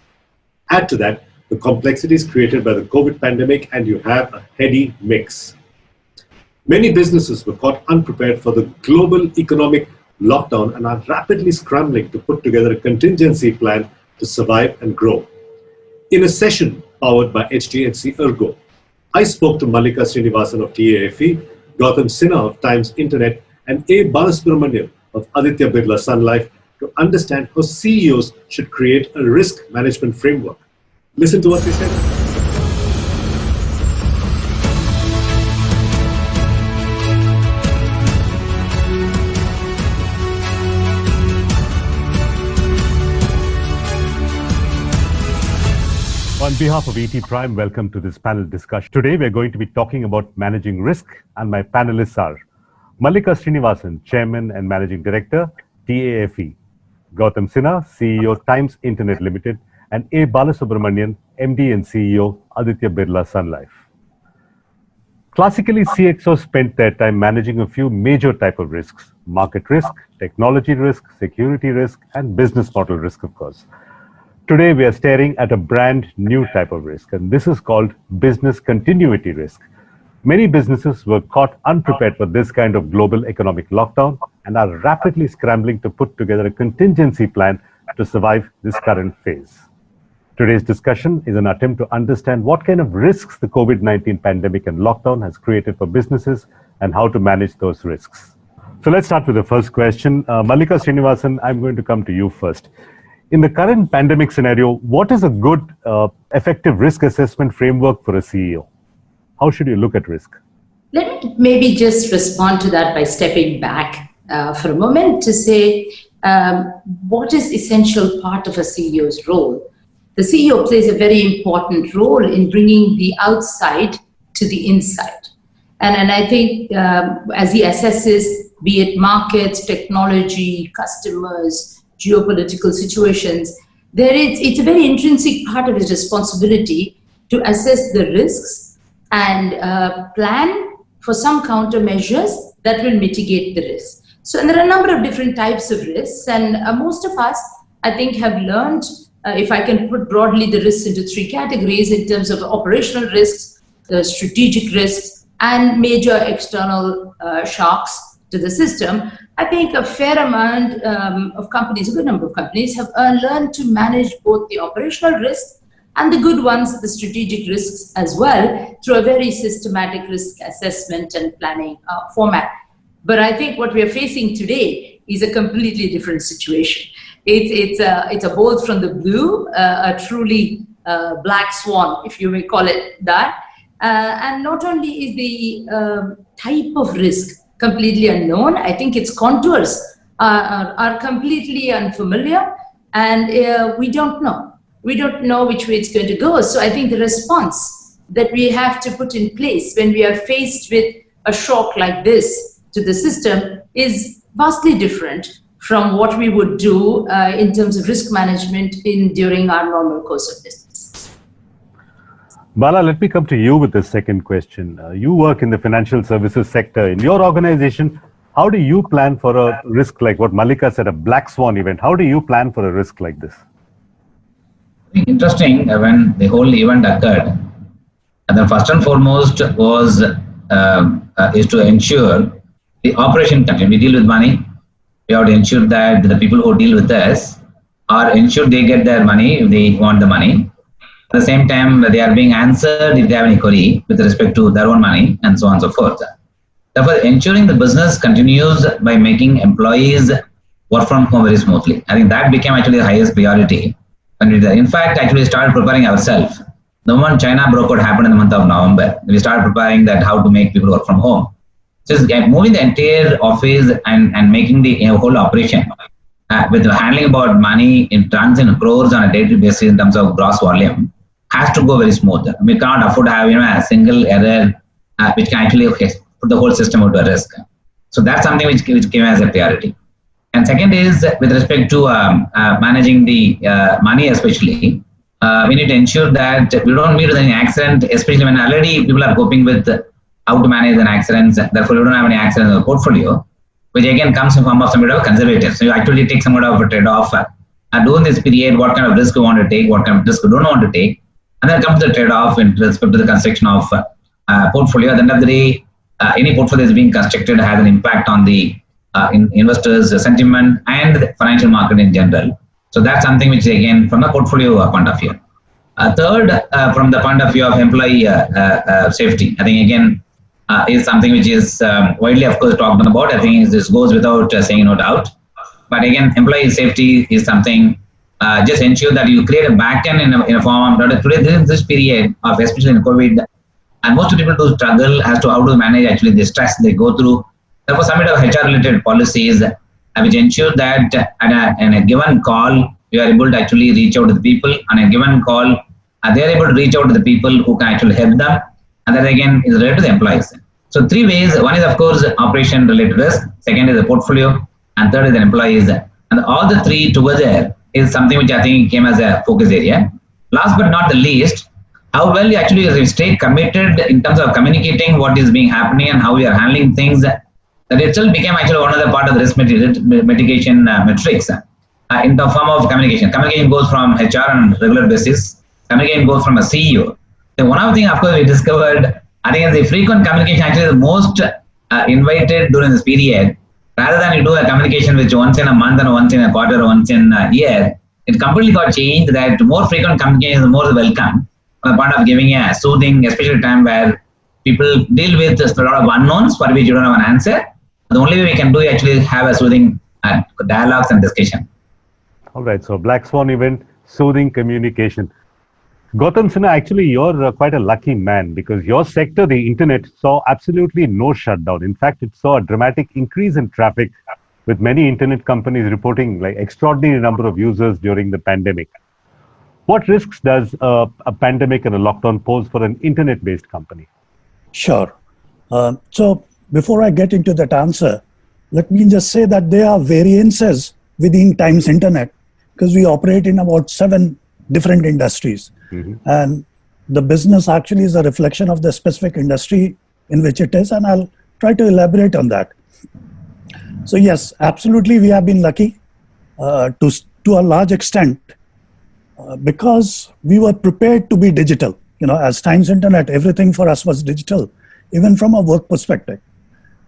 Add to that the complexities created by the COVID pandemic, and you have a heady mix. Many businesses were caught unprepared for the global economic lockdown and are rapidly scrambling to put together a contingency plan to survive and grow. In a session powered by HDFC Ergo, I spoke to Mallika Srinivasan of TAFE, Gautam Sinha of Times Internet, and A. Balasubramanian of Aditya Birla Sun Life to understand how CEOs should create a risk management framework. Listen to what they said. On behalf of ETPrime, welcome to this panel discussion. Today, we're going to be talking about managing risk, and my panelists are Mallika Srinivasan, Chairman and Managing Director, TAFE, Gautam Sinha, CEO, Times Internet Limited, and A. Balasubramanian, MD and CEO, Aditya Birla Sun Life. Classically, CXOs spent their time managing a few major types of risks: market risk, technology risk, security risk, and business model risk, of course. Today, we are staring at a brand new type of risk, and this is called business continuity risk. Many businesses were caught unprepared for this kind of global economic lockdown and are rapidly scrambling to put together a contingency plan to survive this current phase. Today's discussion is an attempt to understand what kind of risks the COVID-19 pandemic and lockdown has created for businesses and how to manage those risks. So let's start with the first question. Mallika Srinivasan, I'm going to come to you first. In the current pandemic scenario, what is a good, effective risk assessment framework for a CEO? How should you look at risk? Let me maybe just respond to that by stepping back for a moment to say what is essential part of a CEO's role. The CEO plays a very important role in bringing the outside to the inside. And I think as he assesses, be it markets, technology, customers, geopolitical situations, it's a very intrinsic part of his responsibility to assess the risks and plan for some countermeasures that will mitigate the risk. So and there are a number of different types of risks, and most of us, I think, have learned, if I can put broadly the risks into three categories in terms of operational risks, strategic risks, and major external shocks to the system. I think a fair amount of companies, a good number of companies, have learned to manage both the operational risks and the good ones, the strategic risks as well, through a very systematic risk assessment and planning format. But I think what we are facing today is a completely different situation. It's a bolt from the blue, a truly black swan, if you may call it that. And not only is the type of risk completely unknown, I think its contours are completely unfamiliar, and we don't know. We don't know which way it's going to go. So I think the response that we have to put in place when we are faced with a shock like this to the system is vastly different from what we would do in terms of risk management during our normal course of business. Bala, let me come to you with the second question. You work in the financial services sector. In your organization, how do you plan for a risk like what Mallika said, a black swan event? How do you plan for a risk like this? Interesting, when the whole event occurred, and the first and foremost was is to ensure the operation continue. We deal with money. We have to ensure that the people who deal with us are ensured they get their money if they want the money. At the same time, they are being answered if they have any query with respect to their own money, and so on and so forth. Therefore, ensuring the business continues by making employees work from home very smoothly. I think that became actually the highest priority. In fact, actually started preparing ourselves. The moment China broke out happened in the month of November, we started preparing that how to make people work from home. So moving the entire office and making the whole operation with handling about money in tons and crores on a daily basis in terms of gross volume has to go very smooth. We can't afford to have a single error which can actually put the whole system into a risk. So that's something which came as a priority. And second is with respect to managing the money especially, we need to ensure that we don't meet with any accident, especially when already people are coping with how to manage an accident. Therefore, we don't have any accident in the portfolio, which again comes in form of some bit of conservative. So you actually take some bit of a trade-off. During this period, what kind of risk you want to take, what kind of risk you don't want to take. And then comes the trade-off in respect to the construction of portfolio. At the end of the day, any portfolio is being constructed has an impact on the investors' sentiment and the financial market in general. So that's something which again from the portfolio point of view. Third, from the point of view of employee safety, I think again is something which is widely of course talked about. I think this goes without saying no doubt. But again, employee safety is something just ensure that you create a backend in a form of today this period of especially in COVID, and most people do struggle as to how to manage actually the stress they go through. Therefore, some bit of HR related policies which ensure that at a given call, you are able to actually reach out to the people. On a given call, they are able to reach out to the people who can actually help them. And that again is related to the employees. So three ways. One is of course operation related risk. Second is the portfolio. And third is the employees. And all the three together is something which I think came as a focus area. Last but not the least, how well you actually stay committed in terms of communicating what is being happening and how we are handling things. That itself became actually one other part of the risk mitigation metrics in the form of communication. Communication goes from HR on a regular basis. Communication goes from a CEO. So one of the things, of course, we discovered, I think the frequent communication actually is the most invited during this period. Rather than you do a communication which once in a month and once in a quarter or once in a year, it completely got changed that more frequent communication is more welcome from the point of giving a soothing, especially time where people deal with a lot of unknowns for which you don't have an answer. The only way we can do is actually have a soothing dialogues and discussion. All right, so Black Swan event, soothing communication. Gautam Sinha, actually, you're quite a lucky man because your sector, the internet, saw absolutely no shutdown. In fact, it saw a dramatic increase in traffic, with many internet companies reporting like extraordinary number of users during the pandemic. What risks does a pandemic and a lockdown pose for an internet-based company? Sure. So before I get into that answer, let me just say that there are variances within Times Internet because we operate in about 7 different industries. And the business actually is a reflection of the specific industry in which it is, and I'll try to elaborate on that. So yes, absolutely, we have been lucky to a large extent because we were prepared to be digital. You know, as Times Internet, everything for us was digital, even from a work perspective.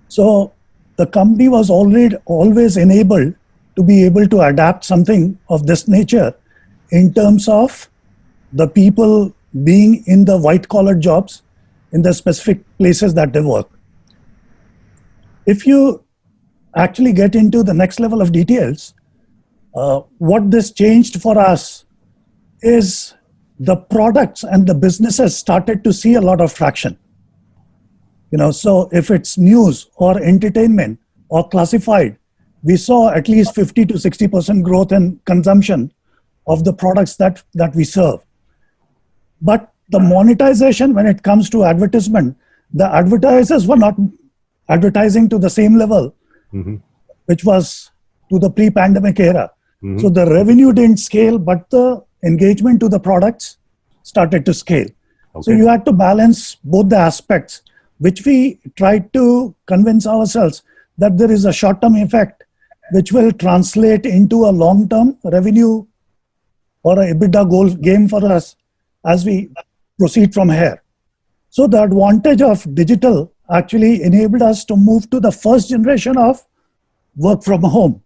So the company was always enabled to be able to adapt something of this nature in terms of the people being in the white-collar jobs in the specific places that they work. If you actually get into the next level of details, what this changed for us is the products and the businesses started to see a lot of traction. You know, so if it's news or entertainment or classified, we saw at least 50 to 60% growth in consumption of the products that we serve. But the monetization, when it comes to advertisement, the advertisers were not advertising to the same level, which was to the pre-pandemic era. So the revenue didn't scale, but the engagement to the products started to scale. So you had to balance both the aspects, which we tried to convince ourselves that there is a short-term effect which will translate into a long-term revenue or a EBITDA goal game for us as we proceed from here. So the advantage of digital actually enabled us to move to the first generation of work from home.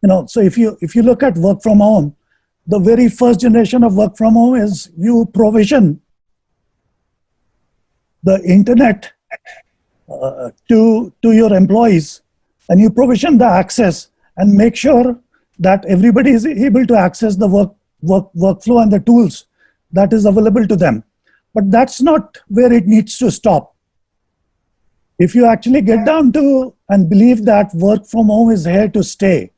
You know, so if you look at work from home, the very first generation of work from home is you provision the internet to your employees, and you provision the access and make sure that everybody is able to access the workflow and the tools that is available to them. But that's not where it needs to stop. If you actually get down to and believe that work from home is here to stay,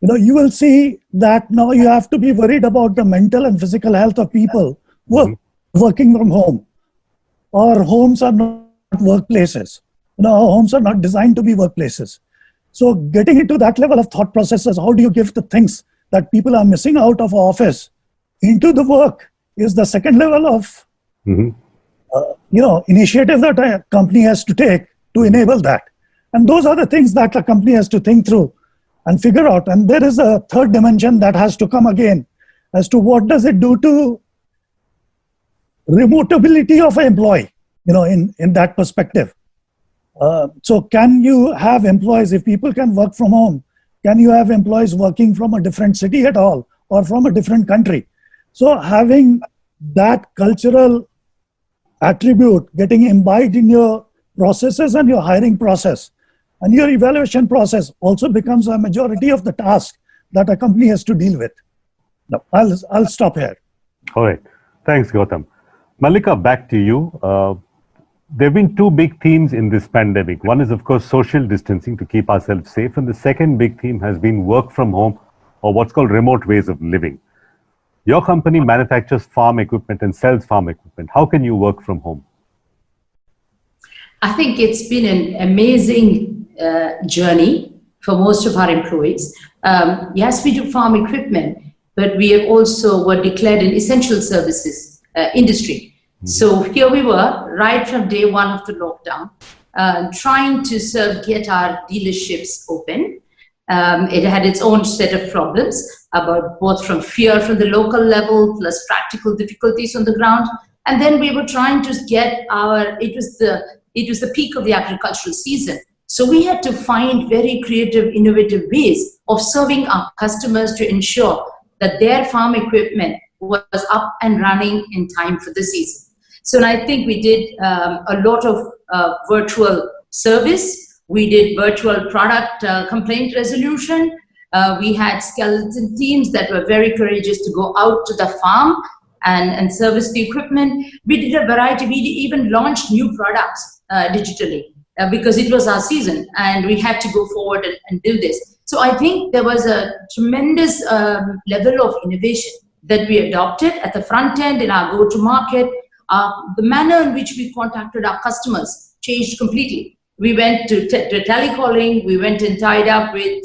you know, you will see that now you have to be worried about the mental and physical health of people working from home. Our homes are not workplaces. You know, our homes are not designed to be workplaces. So getting into that level of thought processes, how do you give the things that people are missing out of office into the work is the second level of initiative that a company has to take to enable that. And those are the things that a company has to think through and figure out. And there is a third dimension that has to come again as to what does it do to remotability of an employee, you know, in that perspective. So can you have employees, if people can work from home, can you have employees working from a different city at all or from a different country? So having that cultural attribute getting imbibed in your processes and your hiring process and your evaluation process also becomes a majority of the task that a company has to deal with. Now, I'll stop here. All right. Thanks, Gautam. Malika, back to you. There have been two big themes in this pandemic. One is, of course, social distancing to keep ourselves safe. And the second big theme has been work from home, or what's called remote ways of living. Your company manufactures farm equipment and sells farm equipment. How can you work from home? I think it's been an amazing journey for most of our employees. Yes, we do farm equipment, but we have also were declared an essential services industry. So here we were, right from day one of the lockdown, trying to get our dealerships open. It had its own set of problems, about both from fear from the local level, plus practical difficulties on the ground. And then we were trying to get it was the peak of the agricultural season. So we had to find very creative, innovative ways of serving our customers to ensure that their farm equipment was up and running in time for the season. So I think we did a lot of virtual service. We did virtual product complaint resolution. We had skeleton teams that were very courageous to go out to the farm and service the equipment. We did a variety. We even launched new products digitally because it was our season and we had to go forward and do this. So I think there was a tremendous level of innovation that we adopted at the front end in our go-to-market. The manner in which we contacted our customers changed completely. We went to telecalling. We went and tied up with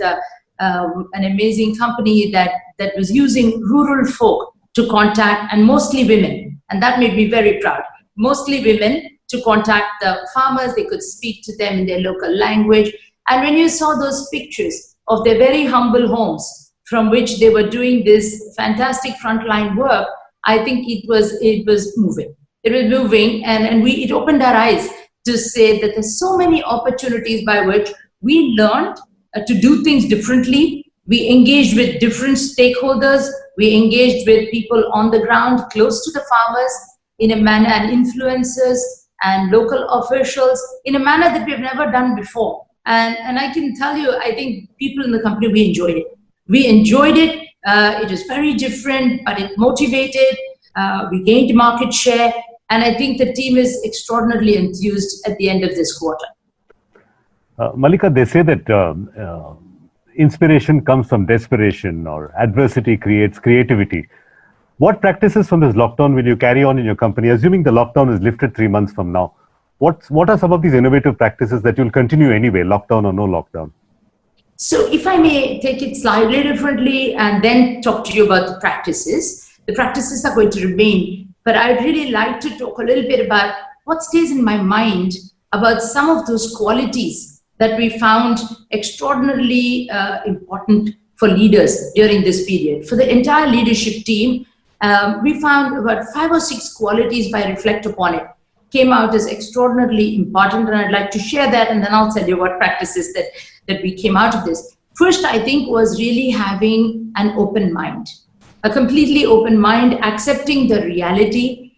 an amazing company that was using rural folk to contact, and mostly women. And that made me very proud. Mostly women to contact the farmers. They could speak to them in their local language. And when you saw those pictures of their very humble homes from which they were doing this fantastic frontline work, I think it was moving. It was moving, and it opened our eyes to say that there's so many opportunities by which we learned to do things differently. We engaged with different stakeholders. We engaged with people on the ground, close to the farmers, in a manner, and influencers and local officials in a manner that we've never done before. And I can tell you, I think people in the company, we enjoyed it. We enjoyed it. It was very different, but it motivated. We gained market share. And I think the team is extraordinarily enthused at the end of this quarter. Malika, they say that inspiration comes from desperation, or adversity creates creativity. What practices from this lockdown will you carry on in your company, assuming the lockdown is lifted 3 months from now? What are some of these innovative practices that you'll continue anyway, lockdown or no lockdown? So if I may take it slightly differently and then talk to you about the practices are going to remain. But I'd really like to talk a little bit about what stays in my mind about some of those qualities that we found extraordinarily important for leaders during this period. For the entire leadership team, we found about 5 or 6 qualities, if I reflect upon it, came out as extraordinarily important, and I'd like to share that, and then I'll tell you what practices that we came out of this. First, I think, was really having an open mind, a completely open mind, accepting the reality.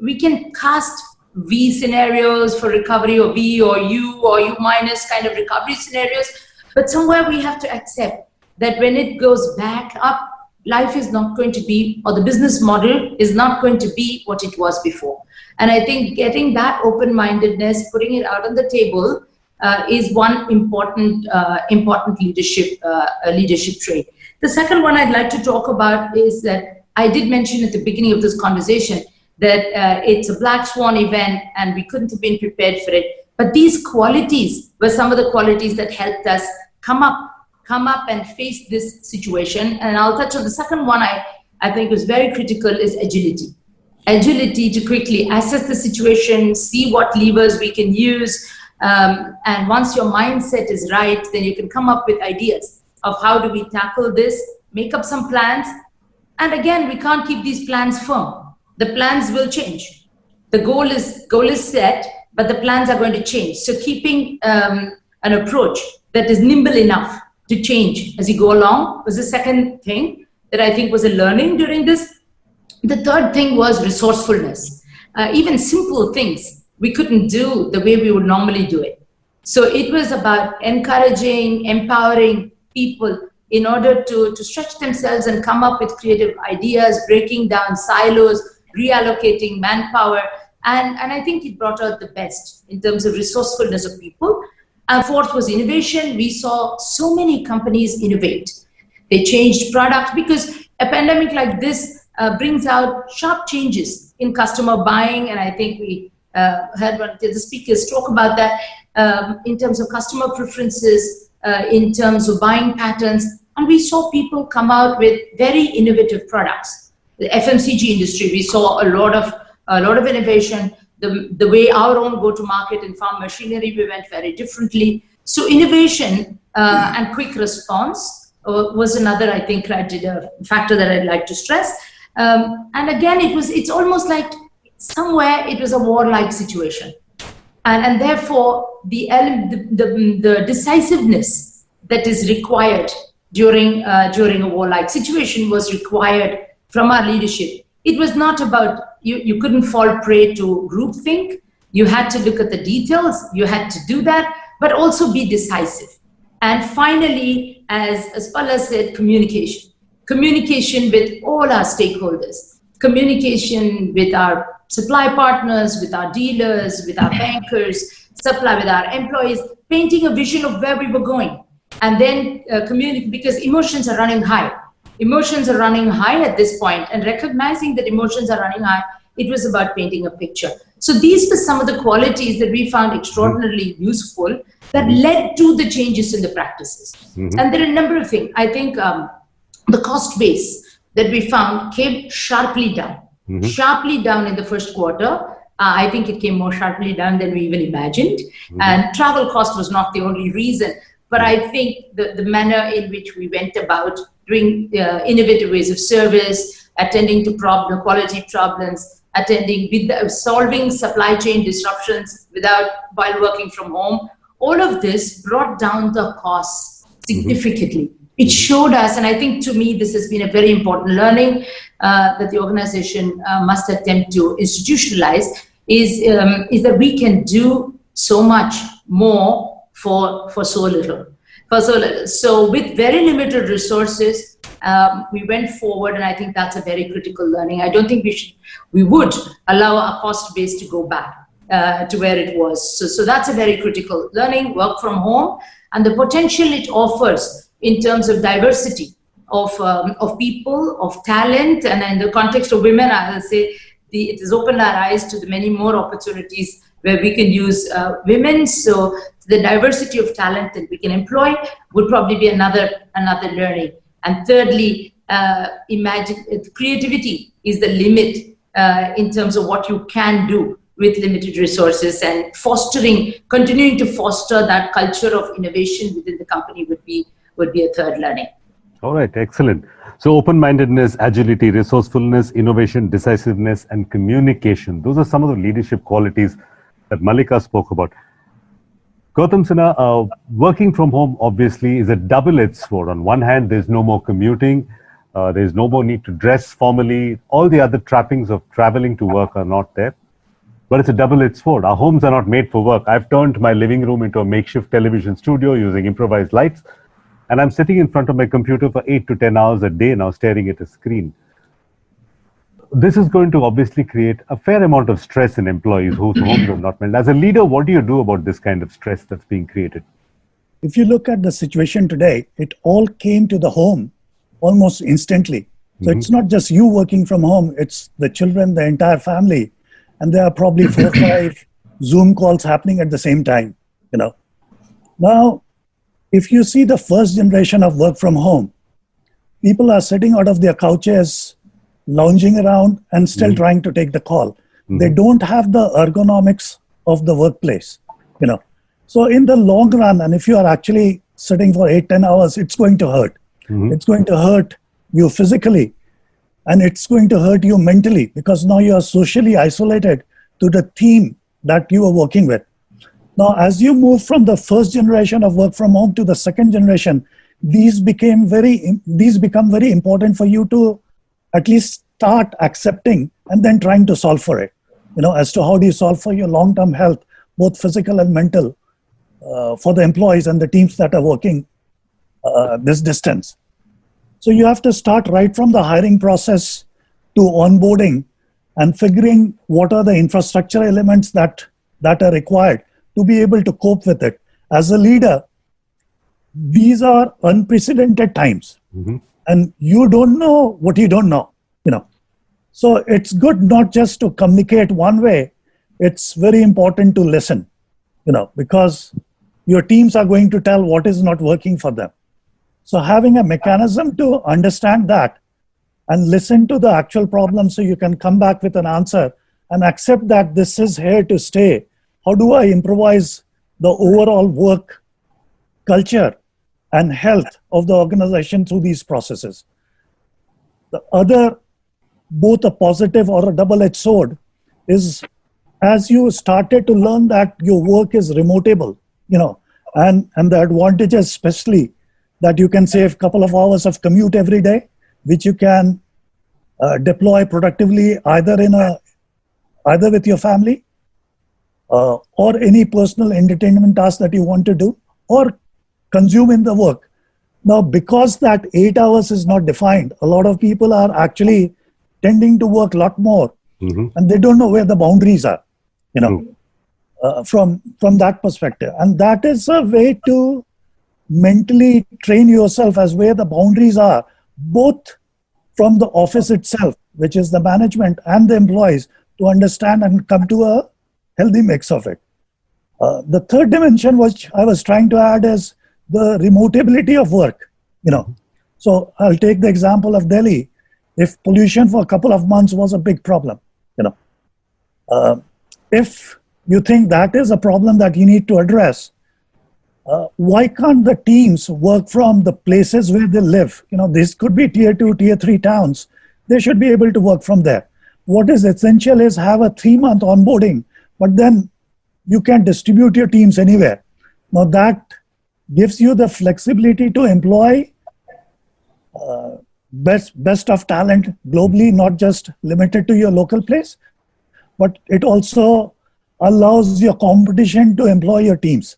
We can cast V scenarios for recovery, or V or U minus kind of recovery scenarios, but somewhere we have to accept that when it goes back up, life is not going to be, or the business model is not going to be what it was before. And I think getting that open-mindedness, putting it out on the table, is one important leadership trait. The second one I'd like to talk about is that I did mention at the beginning of this conversation that it's a black swan event and we couldn't have been prepared for it. But these qualities were some of the qualities that helped us come up and face this situation. And I'll touch on the second one I think was very critical, is agility. Agility to quickly assess the situation, see what levers we can use. And once your mindset is right, then you can come up with ideas of how do we tackle this, make up some plans. And again, we can't keep these plans firm. The plans will change. The goal is set, but the plans are going to change. So keeping an approach that is nimble enough to change as you go along was the second thing that I think was a learning during this. The third thing was resourcefulness. Even simple things we couldn't do the way we would normally do it. So it was about encouraging, empowering people in order to stretch themselves and come up with creative ideas, breaking down silos, reallocating manpower. And I think it brought out the best in terms of resourcefulness of people. And fourth was innovation. We saw so many companies innovate. They changed products because a pandemic like this brings out sharp changes in customer buying. And I think we heard one of the speakers talk about that in terms of customer preferences, in terms of buying patterns. And we saw people come out with very innovative products. The FMCG industry, we saw a lot of innovation. The way our own go-to-market in farm machinery, we went very differently. So innovation and quick response was another, I think, factor that I'd like to stress. And again, it's almost like somewhere it was a warlike situation. And therefore, the decisiveness that is required during a warlike situation was required from our leadership. It was not about you couldn't fall prey to groupthink. You had to look at the details. You had to do that, but also be decisive. And finally, as Palla said, communication. Communication with all our stakeholders. Communication with our supply partners, with our dealers, with our bankers, supply with our employees, painting a vision of where we were going. And then communicate, because emotions are running high. Emotions are running high at this point, and recognizing that emotions are running high, it was about painting a picture. So these were some of the qualities that we found extraordinarily useful that led to the changes in the practices. And there are a number of things. I think the cost base that we found came sharply down in the first quarter. I think it came more sharply down than we even imagined. And travel cost was not the only reason. But I think the manner in which we went about doing innovative ways of service, attending to quality problems, solving supply chain disruptions while working from home, all of this brought down the costs significantly. It showed us, and I think to me this has been a very important learning that the organization must attempt to institutionalize, is that we can do so much more for so little. So with very limited resources, we went forward, and I think that's a very critical learning. I don't think we would allow our cost base to go back to where it was. So that's a very critical learning, work from home, and the potential it offers in terms of diversity of people, of talent, and in the context of women, I will say it has opened our eyes to the many more opportunities where we can use women. So the diversity of talent that we can employ would probably be another learning. And thirdly, imagine creativity is the limit in terms of what you can do with limited resources, and continuing to foster that culture of innovation within the company would be a third learning. All right, excellent. So open-mindedness, agility, resourcefulness, innovation, decisiveness, and communication. Those are some of the leadership qualities that Mallika spoke about. Gautam Sinha, working from home obviously is a double-edged sword. On one hand, there's no more commuting. There's no more need to dress formally. All the other trappings of traveling to work are not there. But it's a double-edged sword. Our homes are not made for work. I've turned my living room into a makeshift television studio using improvised lights. And I'm sitting in front of my computer for 8 to 10 hours a day now, staring at a screen. This is going to obviously create a fair amount of stress in employees whose homes are not made. As a leader, what do you do about this kind of stress that's being created? If you look at the situation today, it all came to the home almost instantly. So it's not just you working from home, it's the children, the entire family. And there are probably 4 or 5 Zoom calls happening at the same time, Now, if you see the first generation of work from home, people are sitting out of their couches, lounging around and still trying to take the call. They don't have the ergonomics of the workplace, So in the long run, and if you are actually sitting for 8-10 hours, it's going to hurt. It's going to hurt you physically, and it's going to hurt you mentally, because now you are socially isolated to the team that you are working with. Now, as you move from the first generation of work from home to the second generation, these become very important for you to at least start accepting and then trying to solve for it. As to how do you solve for your long-term health, both physical and mental, for the employees and the teams that are working this distance. So you have to start right from the hiring process to onboarding and figuring what are the infrastructure elements that are required to be able to cope with it. As a leader, these are unprecedented times, and you don't know what you don't know, So it's good not just to communicate one way, it's very important to listen, because your teams are going to tell what is not working for them. So having a mechanism to understand that and listen to the actual problem so you can come back with an answer and accept that this is here to stay. How do I improvise the overall work culture and health of the organization through these processes? The other, both a positive or a double-edged sword, is as you started to learn that your work is remotable, and the advantages, especially that you can save a couple of hours of commute every day, which you can deploy productively either in a either with your family or any personal entertainment task that you want to do or consume in the work. Now, because that 8 hours is not defined, a lot of people are actually tending to work a lot more, and they don't know where the boundaries are, from that perspective. And that is a way to mentally train yourself as where the boundaries are, both from the office itself, which is the management, and the employees, to understand and come to a healthy mix of it. The third dimension, which I was trying to add, is the remotability of work. So I'll take the example of Delhi. If pollution for a couple of months was a big problem, if you think that is a problem that you need to address, why can't the teams work from the places where they live? This could be tier 2, tier 3 towns. They should be able to work from there. What is essential is have a 3-month onboarding, but then you can distribute your teams anywhere. Now that gives you the flexibility to employ best of talent globally, not just limited to your local place, but it also allows your competition to employ your teams.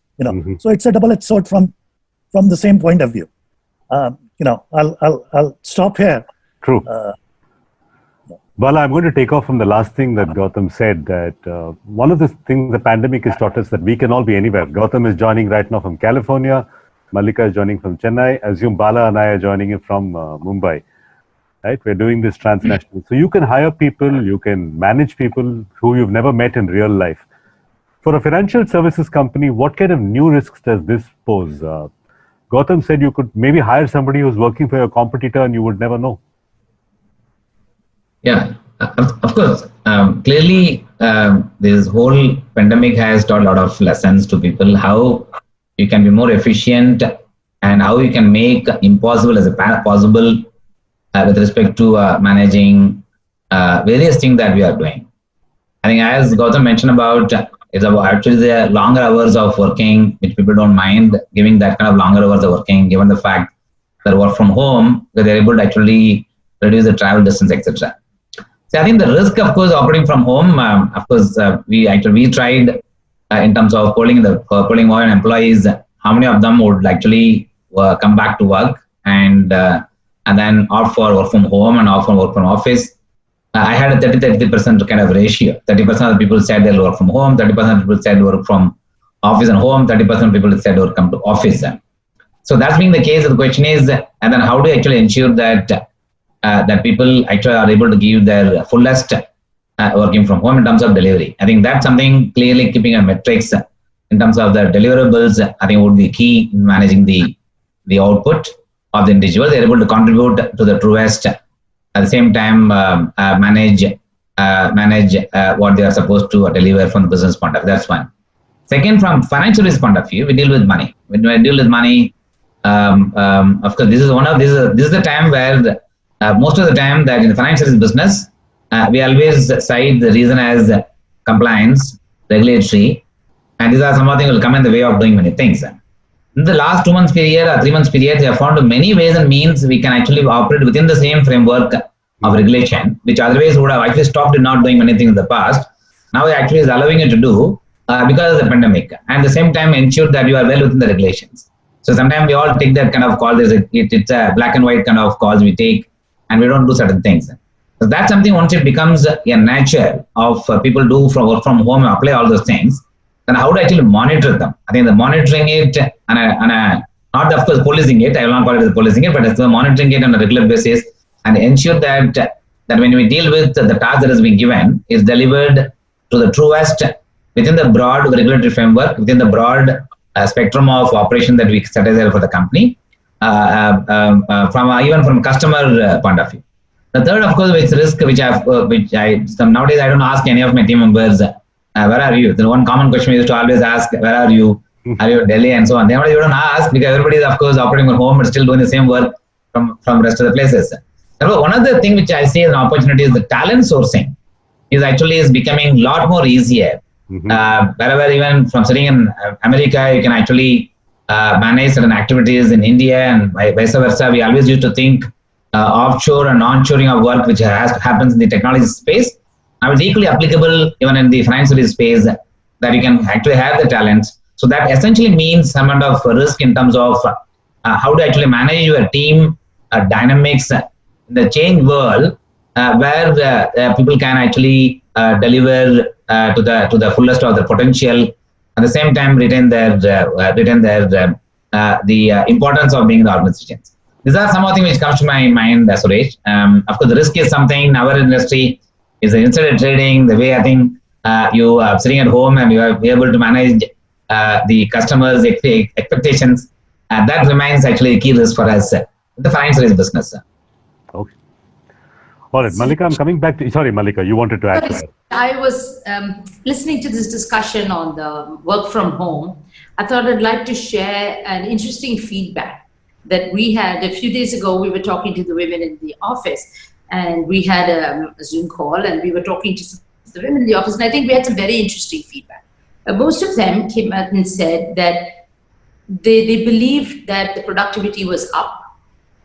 So it's a double-edged sword from the same point of view. I'll stop here. True. Bala, I'm going to take off from the last thing that Gautam said, that one of the things the pandemic has taught us that we can all be anywhere. Gautam is joining right now from California. Malika is joining from Chennai. I assume Bala and I are joining it from Mumbai. Right? We're doing this transnational. So you can hire people, you can manage people who you've never met in real life. For a financial services company, what kind of new risks does this pose? Gautam said you could maybe hire somebody who's working for your competitor and you would never know. Yeah, of course. Clearly, this whole pandemic has taught a lot of lessons to people, how you can be more efficient and how you can make impossible as a possible with respect to managing various things that we are doing. I think as Gautam mentioned about, it's about actually the longer hours of working, which people don't mind giving that kind of longer hours of working, given the fact that work from home, that they're able to actually reduce the travel distance, etc. So I think the risk, of course, operating from home, of course, we tried in terms of polling more employees, how many of them would actually come back to work and then opt for work from home and opt for work from office. I had a 30% kind of ratio. 30% of the people said they'll work from home, 30% of people said work from office and home, 30% of people said they'll come to office. So that's being the case. The question is, and then how do you actually ensure that that people actually are able to give their fullest working from home in terms of delivery? I think that's something clearly keeping a metrics in terms of the deliverables, I think would be key in managing the output of the individual. They're able to contribute to the truest, at the same time manage what they are supposed to deliver from the business point of view. That's one. Second, from financial risk point of view, we deal with money. When we deal with money, of course, this is the time where most of the time that in the financial risk business, we always cite the reason as compliance, regulatory, and these are some of the things will come in the way of doing many things. In the last 2 months period or 3 months period, we have found many ways and means we can actually operate within the same framework of regulation, which otherwise would have actually stopped in not doing many things in the past. Now it actually is allowing you to do because of the pandemic, and at the same time ensure that you are well within the regulations. So sometimes we all take that kind of call. It's a black and white kind of calls we take, and we don't do certain things. So that's something once it becomes a nature of people do from work from home and apply all those things, then how to actually monitor them. I think the monitoring it not of course policing it, I will not call it as policing it, but it's monitoring it on a regular basis and ensure that when we deal with the task that has been given is delivered to the truest within the broad regulatory framework, within the broad spectrum of operation that we set aside for the company, even from customer point of view. The third, of course, is risk, which nowadays I don't ask any of my team members, where are you? The one common question we used to always ask, where are you? Are you in Delhi and so on? Nowadays you don't ask because everybody is, of course, operating from home but still doing the same work from rest of the places. Therefore, one other thing which I see as an opportunity is the talent sourcing is becoming a lot more easier. Wherever, even from sitting in America, you can actually manage certain activities in India and vice versa. We always used to think offshore and onshoring of work, which happens in the technology space. Now it's equally applicable even in the financial space that you can actually have the talents. So that essentially means some amount of risk in terms of how to actually manage your team dynamics in the change world where people can actually deliver to the fullest of their potential, at the same time retain the importance of being in the organizations. These are some of the things which comes to my mind, Suresh. Of course, the risk is something in our industry is the insider trading, the way I think you are sitting at home and you are able to manage the customers' expectations. That remains actually a key risk for us in the financial business. Okay. All right, Malika, I'm coming back to, sorry, Malika, you wanted to add to that. I was listening to this discussion on the work from home. I thought I'd like to share an interesting feedback that we had a few days ago. We were talking to the women in the office, and we had a Zoom call, and we were talking to the women in the office, and I think we had some very interesting feedback. Most of them came out and said that they believed that the productivity was up.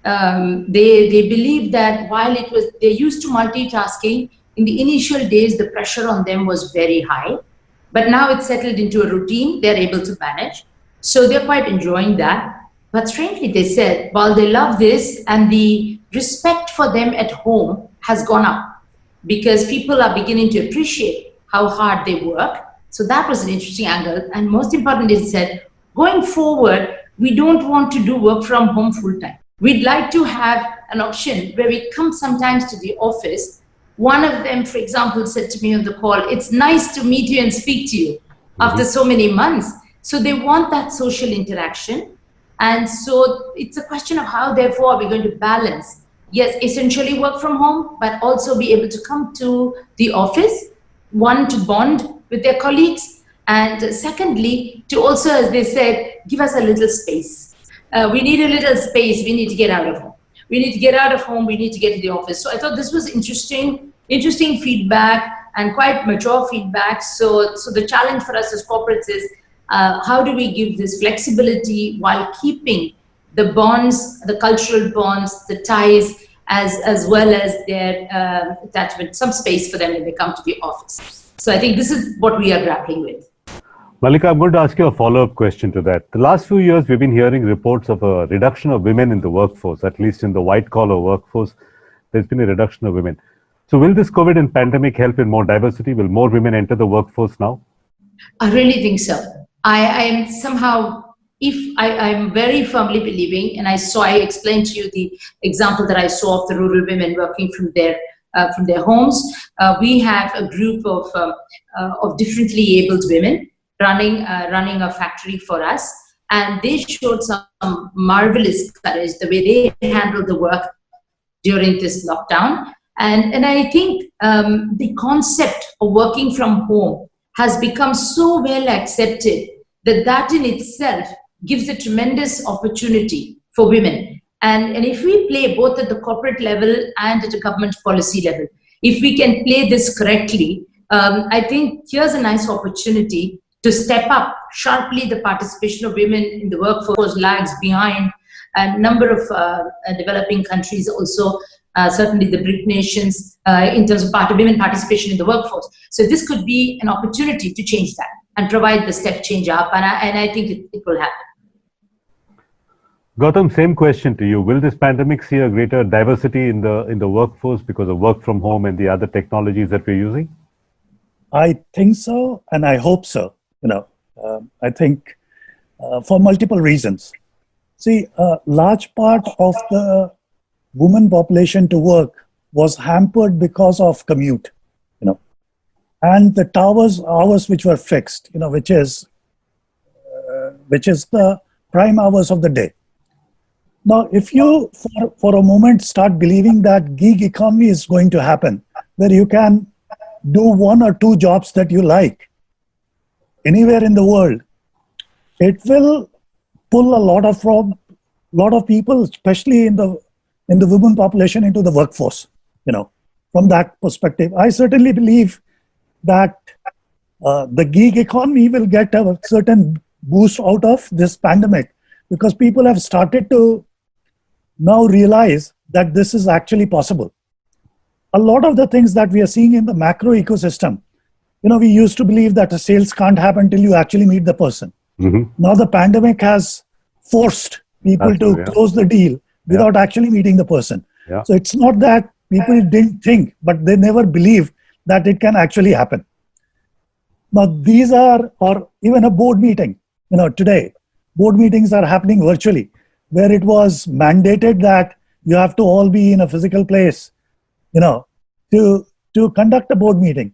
They believe that while they're used to multitasking, in the initial days, the pressure on them was very high, but now it's settled into a routine, they're able to manage. So they're quite enjoying that. But strangely, they said, while they love this and the respect for them at home has gone up because people are beginning to appreciate how hard they work. So that was an interesting angle. And most importantly, they said, going forward, we don't want to do work from home full time. We'd like to have an option where we come sometimes to the office. One of them, for example, said to me on the call, it's nice to meet you and speak to you after so many months. So they want that social interaction. And so it's a question of how, therefore, are we going to balance, yes, essentially work from home, but also be able to come to the office, one, to bond with their colleagues, and secondly, to also, as they said, give us a little space. We need a little space. We need to get out of home. We need to get out of home. We need to get to the office. So I thought this was interesting feedback and quite mature feedback. So the challenge for us as corporates is how do we give this flexibility while keeping the bonds, the cultural bonds, the ties, as well as their attachment, some space for them when they come to the office. So I think this is what we are grappling with. Malika, I'm going to ask you a follow-up question to that. The last few years, we've been hearing reports of a reduction of women in the workforce, at least in the white-collar workforce. There's been a reduction of women. So will this COVID and pandemic help in more diversity? Will more women enter the workforce now? I really think so. I am somehow, I'm very firmly believing, and I explained to you the example that I saw of the rural women working from their homes. We have a group of differently abled women running a factory for us, and they showed some marvelous courage the way they handled the work during this lockdown. And I think the concept of working from home has become so well accepted that in itself gives a tremendous opportunity for women. And if we play both at the corporate level and at a government policy level, if we can play this correctly, I think here's a nice opportunity to step up sharply. The participation of women in the workforce lags behind a number of developing countries, also certainly the BRIC nations, in terms of women participation in the workforce. So this could be an opportunity to change that and provide the step change up, and I think it will happen. Gautam, same question to you. Will this pandemic see a greater diversity in the workforce because of work from home and the other technologies that we're using? I think so, and I hope so. I think for multiple reasons. See, a large part of the women population to work was hampered because of commute, and the hours which were fixed, which is the prime hours of the day. Now, if you for a moment start believing that gig economy is going to happen, where you can do one or two jobs that you like anywhere in the world, it will pull a lot of people, especially in the women population, into the workforce. From that perspective, I certainly believe that the gig economy will get a certain boost out of this pandemic, because people have started to now realize that this is actually possible. a lot of the things that we are seeing in the macro ecosystem, we used to believe that a sales can't happen till you actually meet the person. Now the pandemic has forced people to close the deal without actually meeting the person. So it's not that people didn't think, but they never believed that it can actually happen. Now these are, or even a board meeting, today, board meetings are happening virtually, where it was mandated that you have to all be in a physical place, to conduct a board meeting.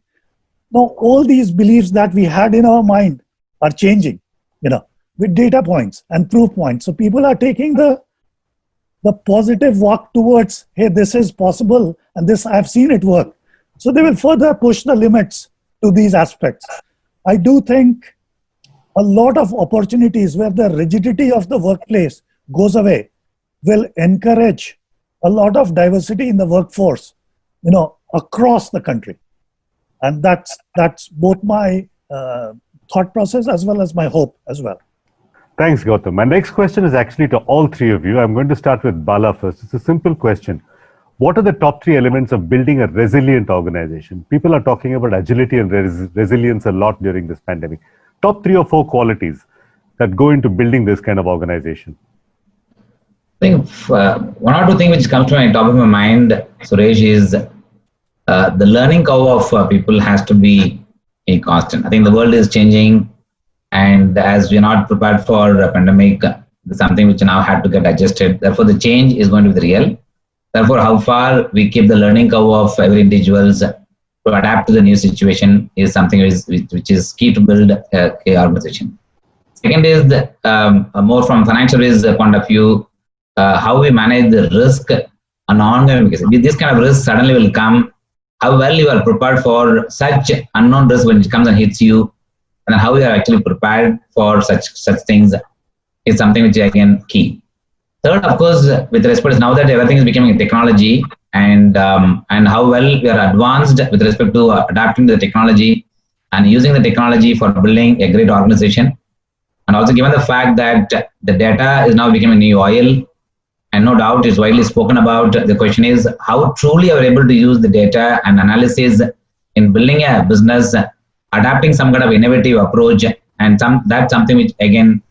Now, all these beliefs that we had in our mind are changing, with data points and proof points. So people are taking the positive walk towards, hey, this is possible, and this, I've seen it work. So they will further push the limits to these aspects. I do think a lot of opportunities where the rigidity of the workplace goes away will encourage a lot of diversity in the workforce, across the country. And that's both my thought process as well as my hope as well. Thanks, Gautam. My next question is actually to all three of you. I'm going to start with Bala first. It's a simple question. What are the top 3 elements of building a resilient organization? People are talking about agility and resilience a lot during this pandemic. Top 3 or 4 qualities that go into building this kind of organization. I think one or two things which comes to my top of my mind, Suresh, is the learning curve of people has to be a constant. I think the world is changing, and as we are not prepared for a pandemic, something which now had to get adjusted. Therefore, the change is going to be real. Therefore, how far we keep the learning curve of every individuals to adapt to the new situation is something which is key to build a organization. Second is more from financial risk point of view, how we manage the risk on ongoing basis. This kind of risk suddenly will come. How well you are prepared for such unknown risk when it comes and hits you, and how you are actually prepared for such things is something which is again key. Third, of course, with respect, now that everything is becoming a technology, and how well we are advanced with respect to adapting to the technology and using the technology for building a great organization. And also given the fact that the data is now becoming new oil, and no doubt is widely spoken about, the question is how truly are we able to use the data and analysis in building a business, adapting some kind of innovative approach, and that's something which again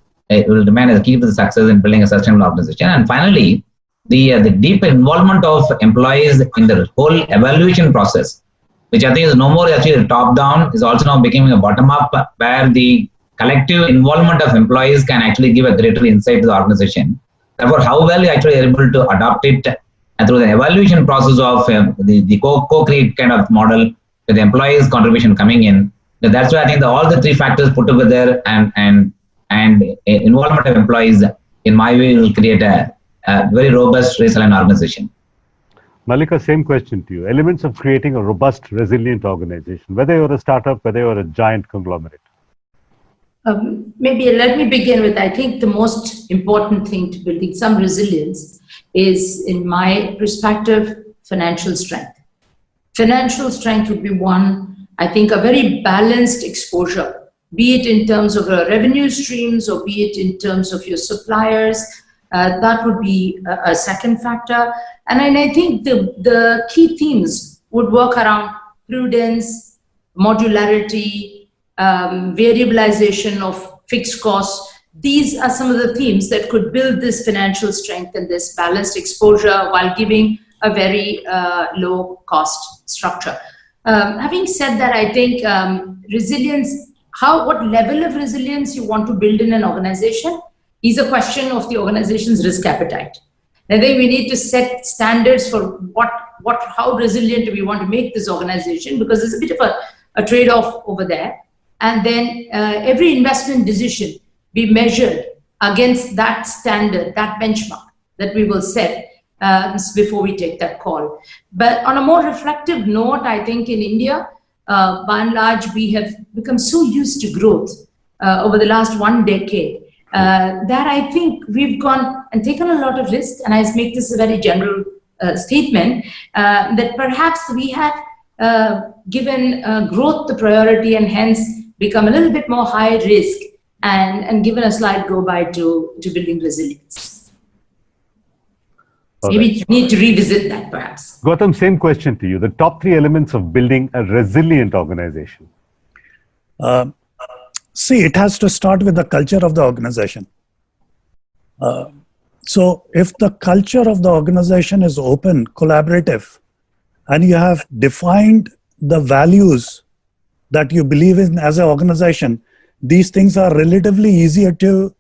will remain as a key to the success in building a sustainable organization. And finally, the deep involvement of employees in the whole evaluation process, which I think is no more actually top down, is also now becoming a bottom up, where the collective involvement of employees can actually give a greater insight to the organization. Therefore, how well you actually are able to adopt it, and through the evaluation process of the co-create kind of model with the employees' contribution coming in. That's why I think all the 3 factors put together and involvement of employees, in my view, will create a very robust, resilient organization. Malika, same question to you. Elements of creating a robust, resilient organization, whether you're a startup, whether you're a giant conglomerate. Maybe let me begin with, I think the most important thing to building some resilience is, in my perspective, financial strength. Financial strength would be one, I think, a very balanced exposure, be it in terms of your revenue streams or be it in terms of your suppliers. That would be a second factor. And I think the key themes would work around prudence, modularity, variabilization of fixed costs. These are some of the themes that could build this financial strength and this balanced exposure while giving a very low cost structure. Having said that, I think resilience, what level of resilience you want to build in an organization is a question of the organization's risk appetite. I think we need to set standards for how resilient do we want to make this organization, because there's a bit of a trade-off over there. And then every investment decision be measured against that standard, that benchmark that we will set before we take that call. But on a more reflective note, I think in India, by and large, we have become so used to growth over the last 1 decade that I think we've gone and taken a lot of risk. And I make this a very general statement, that perhaps we have given growth the priority and hence become a little bit more high risk and given a slight go by to building resilience. Maybe you need to revisit that perhaps. Gautam, same question to you. The top 3 elements of building a resilient organization. See, it has to start with the culture of the organization. So if the culture of the organization is open, collaborative, and you have defined the values that you believe in as an organization, these things are relatively easier to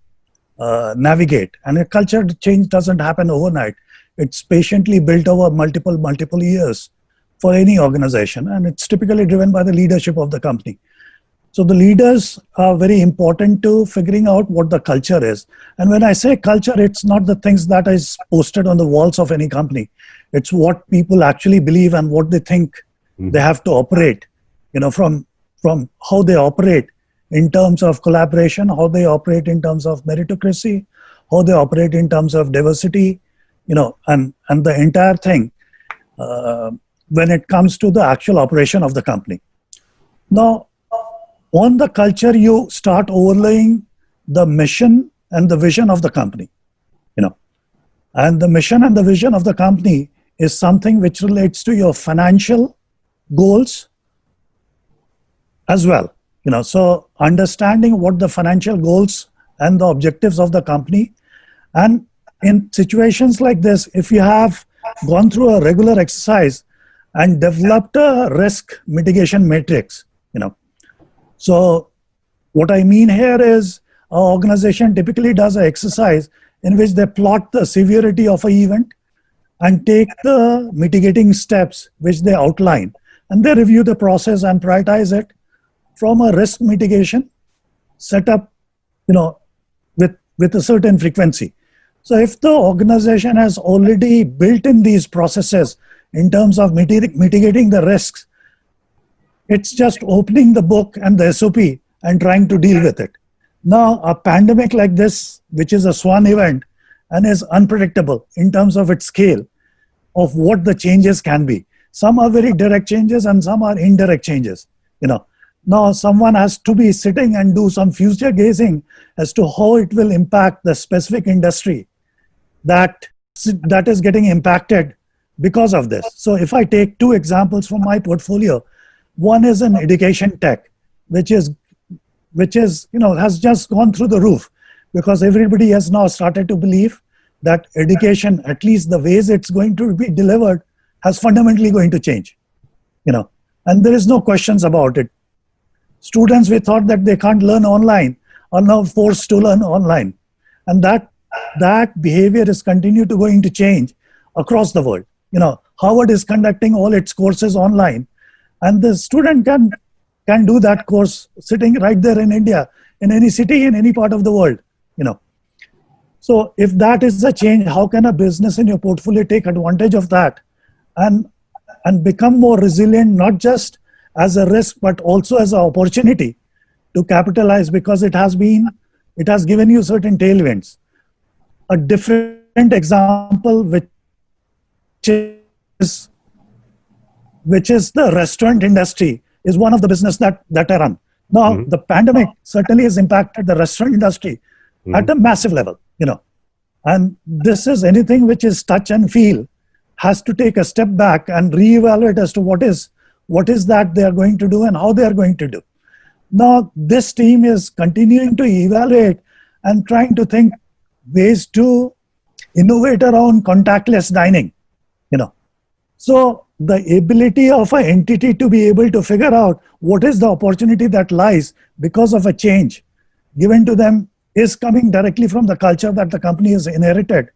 navigate. And a culture change doesn't happen overnight. It's patiently built over multiple years for any organization. And it's typically driven by the leadership of the company. So the leaders are very important to figuring out what the culture is. And when I say culture, it's not the things that is posted on the walls of any company. It's what people actually believe and what they think they have to operate, from how they operate in terms of collaboration, how they operate in terms of meritocracy, how they operate in terms of diversity, and the entire thing when it comes to the actual operation of the company. Now, on the culture, you start overlaying the mission and the vision of the company, and the mission and the vision of the company is something which relates to your financial goals as well. So understanding what the financial goals and the objectives of the company, and in situations like this, if you have gone through a regular exercise and developed a risk mitigation matrix, So what I mean here is our organization typically does an exercise in which they plot the severity of an event and take the mitigating steps which they outline, and they review the process and prioritize it from a risk mitigation setup, with a certain frequency. So if the organization has already built in these processes in terms of mitigating the risks, it's just opening the book and the SOP and trying to deal with it. Now, a pandemic like this, which is a Swan event and is unpredictable in terms of its scale of what the changes can be. Some are very direct changes and some are indirect changes. Now someone has to be sitting and do some future gazing as to how it will impact the specific industry that is getting impacted because of this. So if I take 2 examples from my portfolio, one is in education tech, which has just gone through the roof because everybody has now started to believe that education, at least the ways it's going to be delivered, has fundamentally going to change. And there is no questions about it. Students, we thought that they can't learn online, are now forced to learn online. And that behavior is continued to going to change across the world. Harvard is conducting all its courses online, and the student can do that course sitting right there in India, in any city, in any part of the world. So if that is a change, how can a business in your portfolio take advantage of that and become more resilient, not just as a risk, but also as an opportunity to capitalize, because it has given you certain tailwinds. A different example, which is the restaurant industry, is one of the business that I run. Now, the pandemic certainly has impacted the restaurant industry at a massive level, and this is anything which is touch and feel has to take a step back and reevaluate as to what is that they are going to do and how they are going to do. Now, this team is continuing to evaluate and trying to think ways to innovate around contactless dining, So the ability of an entity to be able to figure out what is the opportunity that lies because of a change given to them is coming directly from the culture that the company has inherited,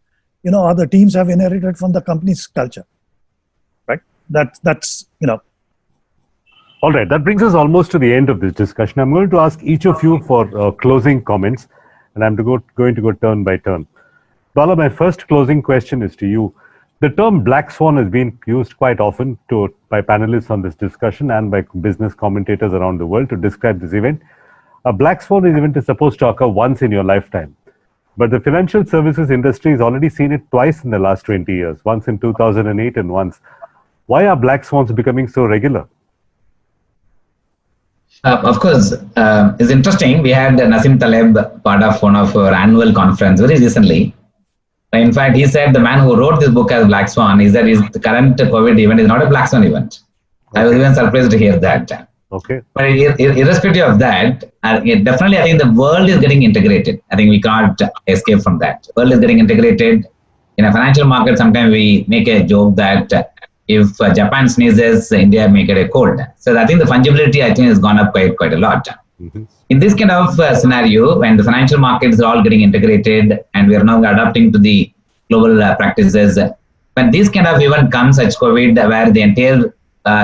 or the teams have inherited from the company's culture, right? That's. All right, that brings us almost to the end of this discussion. I'm going to ask each of you for closing comments, and I'm going to go turn by turn. Bala, my first closing question is to you. The term Black Swan has been used quite often by panelists on this discussion and by business commentators around the world to describe this event. A Black Swan event is supposed to occur once in your lifetime. But the financial services industry has already seen it twice in the last 20 years, once in 2008 and once. Why are Black Swans becoming so regular? Of course, it's interesting. We had Nassim Taleb part of one of our annual conference very recently. In fact, he said the man who wrote this book as Black Swan is that the current COVID event is not a Black Swan event. Okay. I was even surprised to hear that. Okay. But irrespective of that, definitely I think the world is getting integrated. I think we can't escape from that. The world is getting integrated. In a financial market, sometimes we make a joke that if Japan sneezes, India may get a cold. So I think the fungibility, I think, has gone up quite a lot. Mm-hmm. In this kind of scenario, when the financial markets are all getting integrated and we are now adapting to the global practices, when this kind of event comes, such COVID, where the entire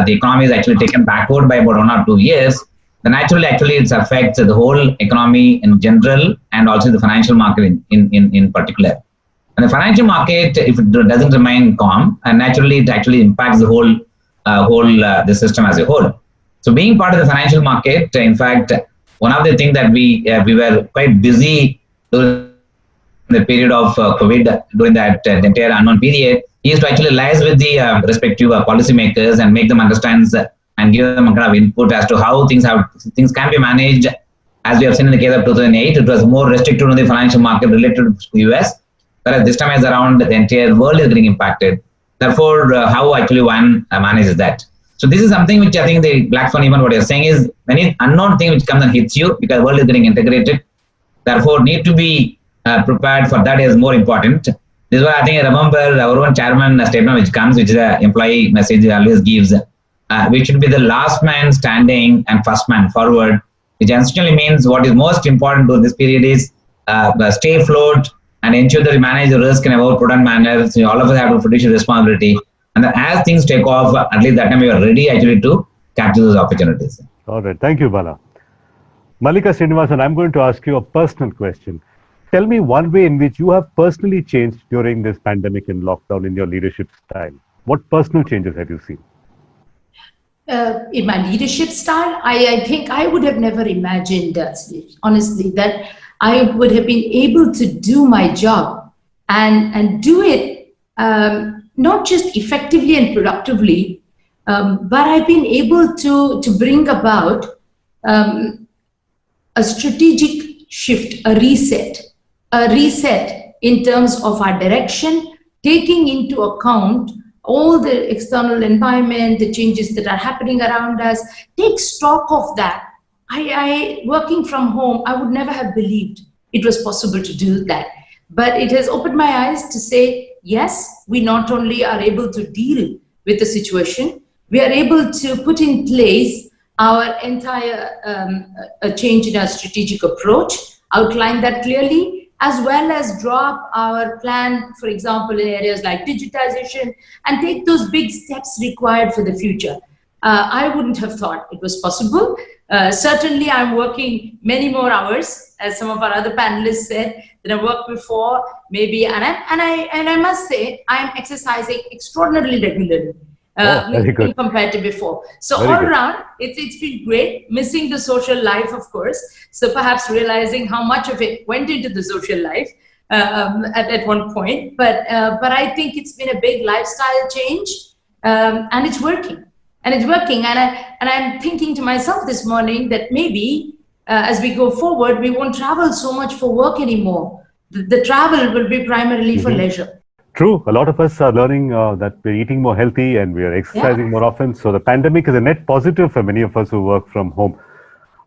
the economy is actually taken backward by about 1 or 2 years, then actually it affects the whole economy in general and also the financial market in particular. And the financial market, if it doesn't remain calm, and naturally it actually impacts the whole the system as a whole. So being part of the financial market, in fact, one of the things that we were quite busy during the period of COVID, during that entire unknown period, is to actually liaise with the respective policymakers and make them understand and give them a kind of input as to how things can be managed. As we have seen in the case of 2008, it was more restricted to the financial market related to the US, whereas this time as around, the entire world is getting impacted. Therefore, how actually one manages that. So this is something which I think the Black Swan event, what you're saying is, many unknown thing which comes and hits you because the world is getting integrated. Therefore, need to be prepared for that is more important. This is why I think I remember our own chairman statement which comes, which is an employee message he always gives, which should be the last man standing and first man forward, which essentially means what is most important during this period is stay afloat and ensure that we manage the risk in a more prudent manner. So all of us have to fiduciary responsibility. And then as things take off, at least that time we are ready actually to capture those opportunities. All right. Thank you, Bala. Malika Srinivasan, I'm going to ask you a personal question. Tell me one way in which you have personally changed during this pandemic and lockdown in your leadership style. What personal changes have you seen? In my leadership style, I think I would have never imagined, honestly, that I would have been able to do my job and do it not just effectively and productively, but I've been able to bring about a strategic shift, a reset in terms of our direction, taking into account all the external environment, the changes that are happening around us, take stock of that. I working from home, I would never have believed it was possible to do that. But it has opened my eyes to say, yes, we not only are able to deal with the situation, we are able to put in place our entire change in our strategic approach, outline that clearly, as well as draw up our plan, for example, in areas like digitization, and take those big steps required for the future. I wouldn't have thought it was possible. Certainly, I'm working many more hours, as some of our other panelists said, than I worked before, maybe. And I must say, I'm exercising extraordinarily regularly. Compared to before. So very all around, it's been great, missing the social life, of course. So perhaps realizing how much of it went into the social life at one point. But I think it's been a big lifestyle change, and it's working. And I'm thinking to myself this morning that maybe as we go forward, we won't travel so much for work anymore. The travel will be primarily for leisure. True. A lot of us are learning that we're eating more healthy and we are exercising more often. So the pandemic is a net positive for many of us who work from home.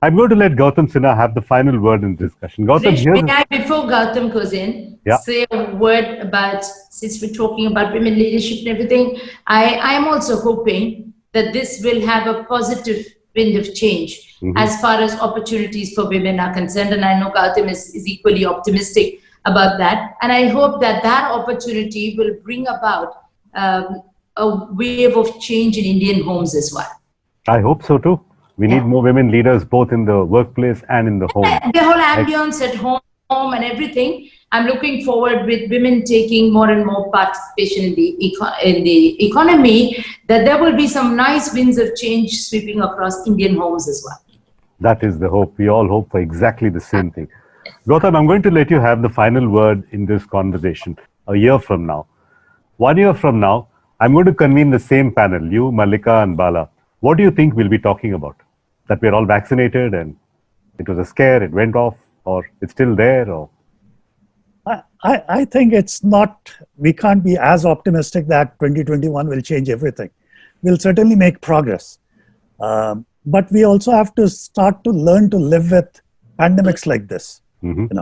I'm going to let Gautam Sinha have the final word in the discussion. Gautam, before Gautam goes in, say a word about, since we're talking about women leadership and everything, I am also hoping that this will have a positive wind of change as far as opportunities for women are concerned. And I know Gautam is equally optimistic about that, and I hope that opportunity will bring about a wave of change in Indian homes as well. I hope so too. We need more women leaders both in the workplace and in the home. The whole ambience at home and everything. I'm looking forward with women taking more and more participation in the economy, that there will be some nice winds of change sweeping across Indian homes as well. That is the hope. We all hope for exactly the same thing. Gautam, I'm going to let you have the final word in this conversation a year from now. 1 year from now, I'm going to convene the same panel, you, Malika and Bala. What do you think we'll be talking about? That we're all vaccinated and it was a scare, it went off, or it's still there? Or I think it's not, we can't be as optimistic that 2021 will change everything. We'll certainly make progress. But we also have to start to learn to live with pandemics like this. Mm-hmm.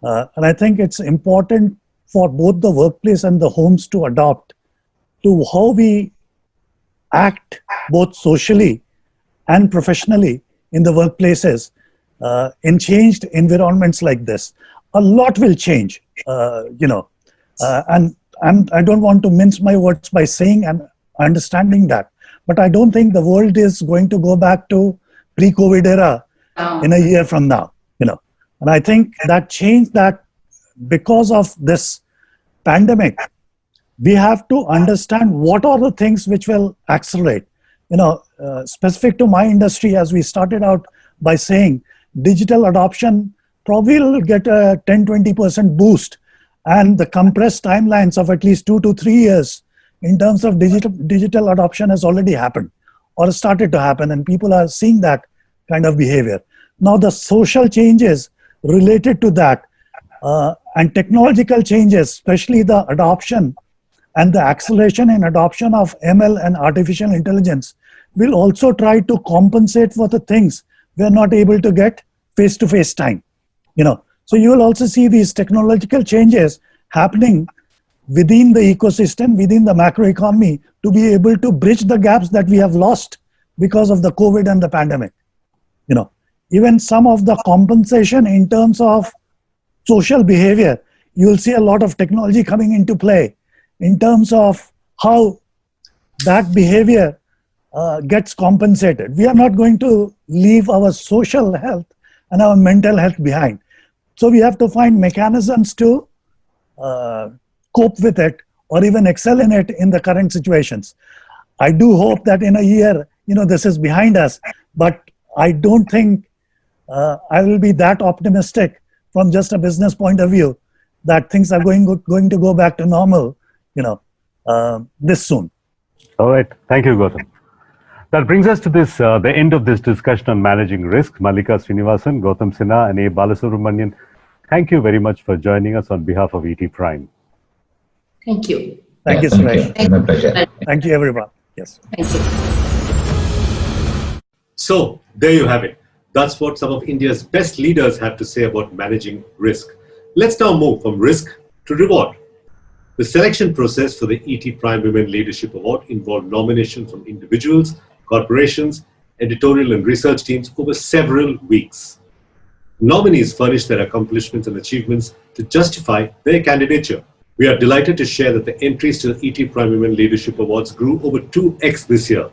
And I think it's important for both the workplace and the homes to adopt to how we act both socially and professionally in the workplaces in changed environments like this. A lot will change, and I don't want to mince my words by saying and understanding that, but I don't think the world is going to go back to pre-COVID era in a year from now, And I think that change, that because of this pandemic, we have to understand what are the things which will accelerate. Specific to my industry, as we started out by saying, digital adoption probably will get a 10-20% boost, and the compressed timelines of at least 2 to 3 years in terms of digital adoption has already happened or started to happen, and people are seeing that kind of behavior. Now the social changes related to that and technological changes, especially the adoption and the acceleration in adoption of ML and artificial intelligence, will also try to compensate for the things we're not able to get face-to-face time. So you will also see these technological changes happening within the ecosystem, within the macroeconomy, to be able to bridge the gaps that we have lost because of the COVID and the pandemic. Even some of the compensation in terms of social behavior, you will see a lot of technology coming into play in terms of how that behavior gets compensated. We are not going to leave our social health and our mental health behind. So we have to find mechanisms to cope with it or even excel in it in the current situations. I do hope that in a year, this is behind us, but I don't think I will be that optimistic from just a business point of view that things are going to go back to normal, this soon. All right. Thank you, Gautam. That brings us to the end of this discussion on managing risk. Mallika Srinivasan, Gautam Sinha, and A. Balasubramanian, thank you very much for joining us on behalf of ETPrime. Thank you. Thank you, Suresh. It's my pleasure. Thank you, everyone. Yes. Thank you. So there you have it. That's what some of India's best leaders have to say about managing risk. Let's now move from risk to reward. The selection process for the ETPrime Women Leadership Award involved nomination from individuals, corporations, editorial and research teams over several weeks. Nominees furnished their accomplishments and achievements to justify their candidature. We are delighted to share that the entries to the ETPrime Women Leadership Awards grew over 2x this year.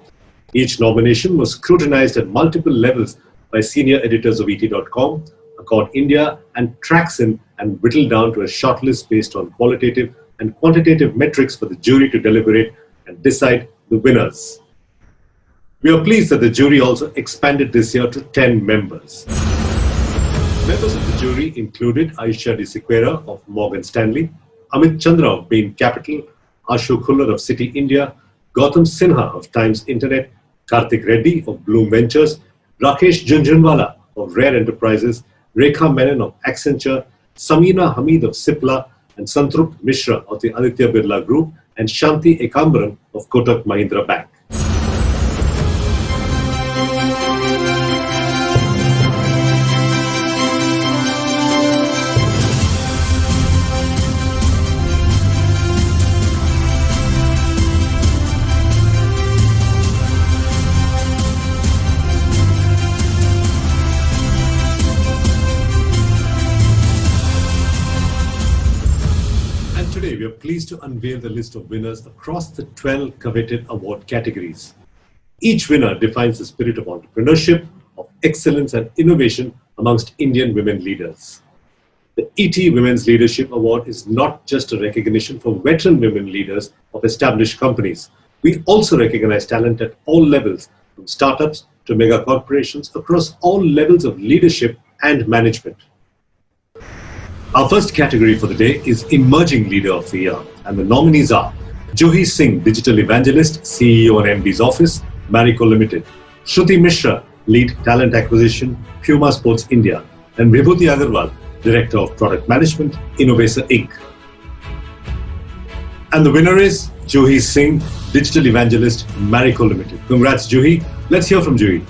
Each nomination was scrutinized at multiple levels by senior editors of ET.com, Accord India, and Traxin, and whittled down to a shortlist based on qualitative and quantitative metrics for the jury to deliberate and decide the winners. We are pleased that the jury also expanded this year to 10 members. Members of the jury included Aisha De Sequeira of Morgan Stanley, Amit Chandra of Bain Capital, Ashok Hullar of Citi India, Gautam Sinha of Times Internet, Kartik Reddy of Bloom Ventures, Rakesh Junjunwala of Rare Enterprises, Rekha Menon of Accenture, Samina Hamid of Cipla, and Santrup Mishra of the Aditya Birla Group, and Shanti Ekambran of Kotak Mahindra Bank. We are pleased to unveil the list of winners across the 12 coveted award categories. Each winner defines the spirit of entrepreneurship, of excellence and innovation amongst Indian women leaders. The ET Women's Leadership Award is not just a recognition for veteran women leaders of established companies. We also recognize talent at all levels, from startups to mega corporations, across all levels of leadership and management. Our first category for the day is Emerging Leader of the Year, and the nominees are Juhi Singh, Digital Evangelist, CEO and MD's Office, Marico Limited; Shruti Mishra, Lead Talent Acquisition, Puma Sports India; and Vibhuti Agarwal, Director of Product Management, Innovate Inc. And the winner is Juhi Singh, Digital Evangelist, Marico Limited. Congrats, Juhi. Let's hear from Juhi.